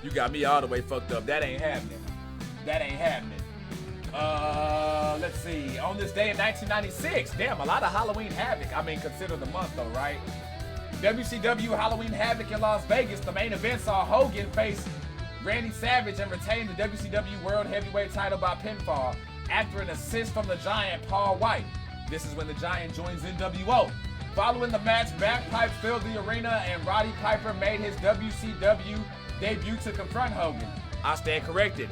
You got me all the way fucked up. That ain't happening. That ain't happening. Let's see. On this day in 1996, damn, a lot of Halloween Havoc. I mean, consider the month though, right? WCW Halloween Havoc in Las Vegas. The main event saw Hogan face Randy Savage and retain the WCW World Heavyweight title by pinfall after an assist from the Giant Paul White. This is when the Giant joins NWO. Following the match, bagpipes filled the arena and Roddy Piper made his WCW debut to confront Hogan. I stand corrected.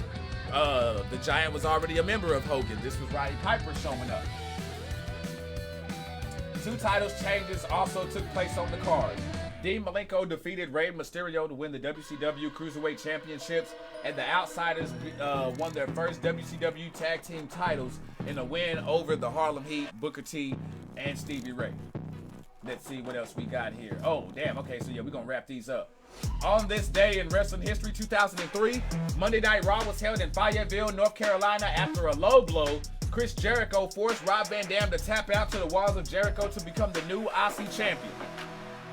The Giant was already a member of Hogan. This was Roddy Piper showing up. 2 titles changes also took place on the card. Dean Malenko defeated Rey Mysterio to win the WCW Cruiserweight Championships, and the Outsiders won their first WCW Tag Team titles in a win over the Harlem Heat, Booker T, and Stevie Ray. Let's see what else we got here. Oh, damn. Okay, so yeah, we're going to wrap these up. On this day in wrestling history, 2003, Monday Night Raw was held in Fayetteville, North Carolina. After a low blow, Chris Jericho forced Rob Van Dam to tap out to the walls of Jericho to become the new IC champion.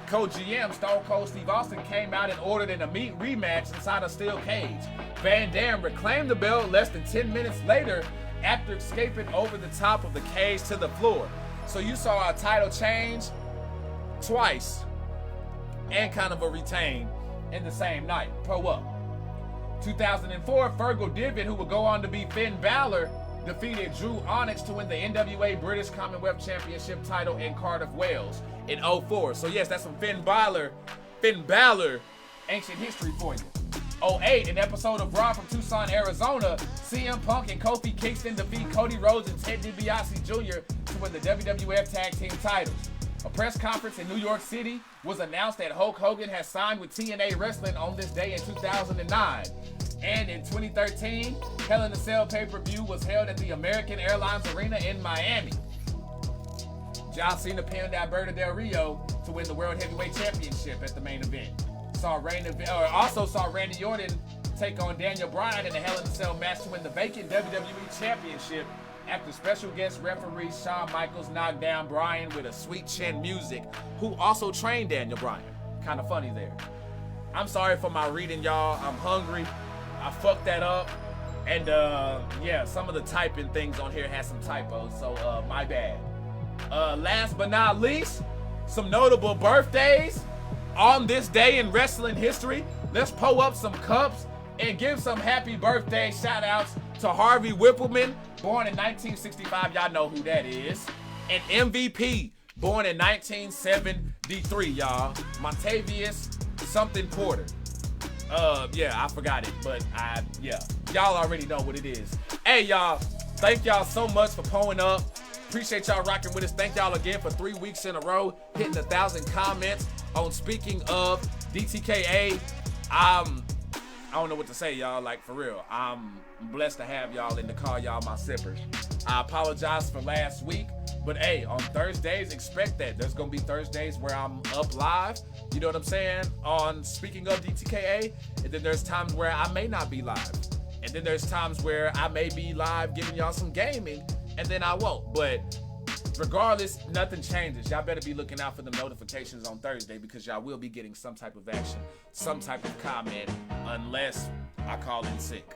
Co-GM Stone Cold Steve Austin came out and ordered an immediate rematch inside a steel cage. Van Dam reclaimed the belt less than 10 minutes later after escaping over the top of the cage to the floor. So you saw a title change twice and kind of a retain in the same night. Pro up. 2004, Fergal Devitt, who would go on to be Finn Balor, defeated Drew Onyx to win the NWA British Commonwealth Championship title in Cardiff, Wales in 04. So yes, that's some Finn Balor ancient history for you. 08, an episode of Raw from Tucson, Arizona, CM Punk and Kofi Kingston defeat Cody Rhodes and Ted DiBiase Jr. to win the WWF Tag Team titles. A press conference in New York City was announced that Hulk Hogan has signed with TNA Wrestling on this day in 2009. And in 2013, Hell in a Cell pay-per-view was held at the American Airlines Arena in Miami. John Cena pinned Alberto Del Rio to win the World Heavyweight Championship at the main event. Also saw Randy Orton take on Daniel Bryan in a Hell in a Cell match to win the vacant WWE Championship after special guest referee Shawn Michaels knocked down Bryan with a Sweet Chin Music, who also trained Daniel Bryan. Kind of funny there. I'm sorry for my reading, y'all. I'm hungry. I fucked that up. And yeah, some of the typing things on here has some typos, so my bad. Last but not least, some notable birthdays on this day in wrestling history. Let's pull up some cups and give some happy birthday shout outs to Harvey Whippleman, born in 1965. Y'all know who that is. And MVP, born in 1973, y'all. Montavious something Porter. Yeah, I forgot it, but yeah. Y'all already know what it is. Hey, y'all, thank y'all so much for pulling up. Appreciate y'all rocking with us. Thank y'all again for 3 weeks in a row, hitting 1,000 comments on Speaking of DTKA. I don't know what to say, y'all, like, for real. I'm blessed to have y'all and to call y'all my sippers. I apologize for last week, but hey, on Thursdays, expect that. There's gonna be Thursdays where I'm up live, you know what I'm saying, on Speaking of DTKA, and then there's times where I may not be live. And then there's times where I may be live giving y'all some gaming, and then I won't. But regardless, nothing changes. Y'all better be looking out for the notifications on Thursday, because y'all will be getting some type of action, some type of comment, unless I call in sick.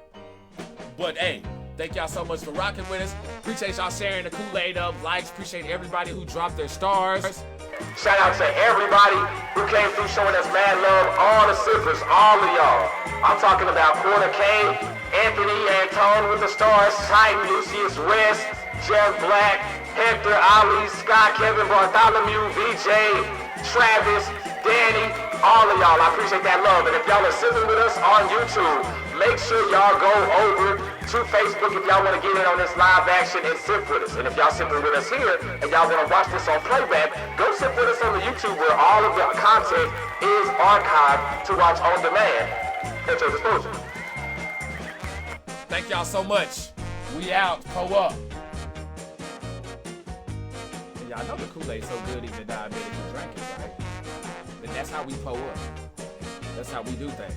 But hey, thank y'all so much for rocking with us. Appreciate y'all sharing the Kool-Aid up, likes. Appreciate everybody who dropped their stars. Shout out to everybody who came through showing us mad love. All the sippers, all of y'all. I'm talking about Porter K, Anthony Antone with the stars, Titan, Lucius West, Jeff Black, Hector, Ali, Scott, Kevin Bartholomew, VJ, Travis, Danny, all of y'all. I appreciate that love. And if y'all are sitting with us on YouTube, make sure y'all go over to Facebook if y'all want to get in on this live action and sip with us. And if y'all sipping with us here and y'all want to watch this on playback, go sip with us on the YouTube where all of the content is archived to watch on demand at your disposal. Thank y'all so much. We out. Pull up. And y'all know the Kool-Aid's so good even diabetic can drink it, right? And that's how we pull up. That's how we do things.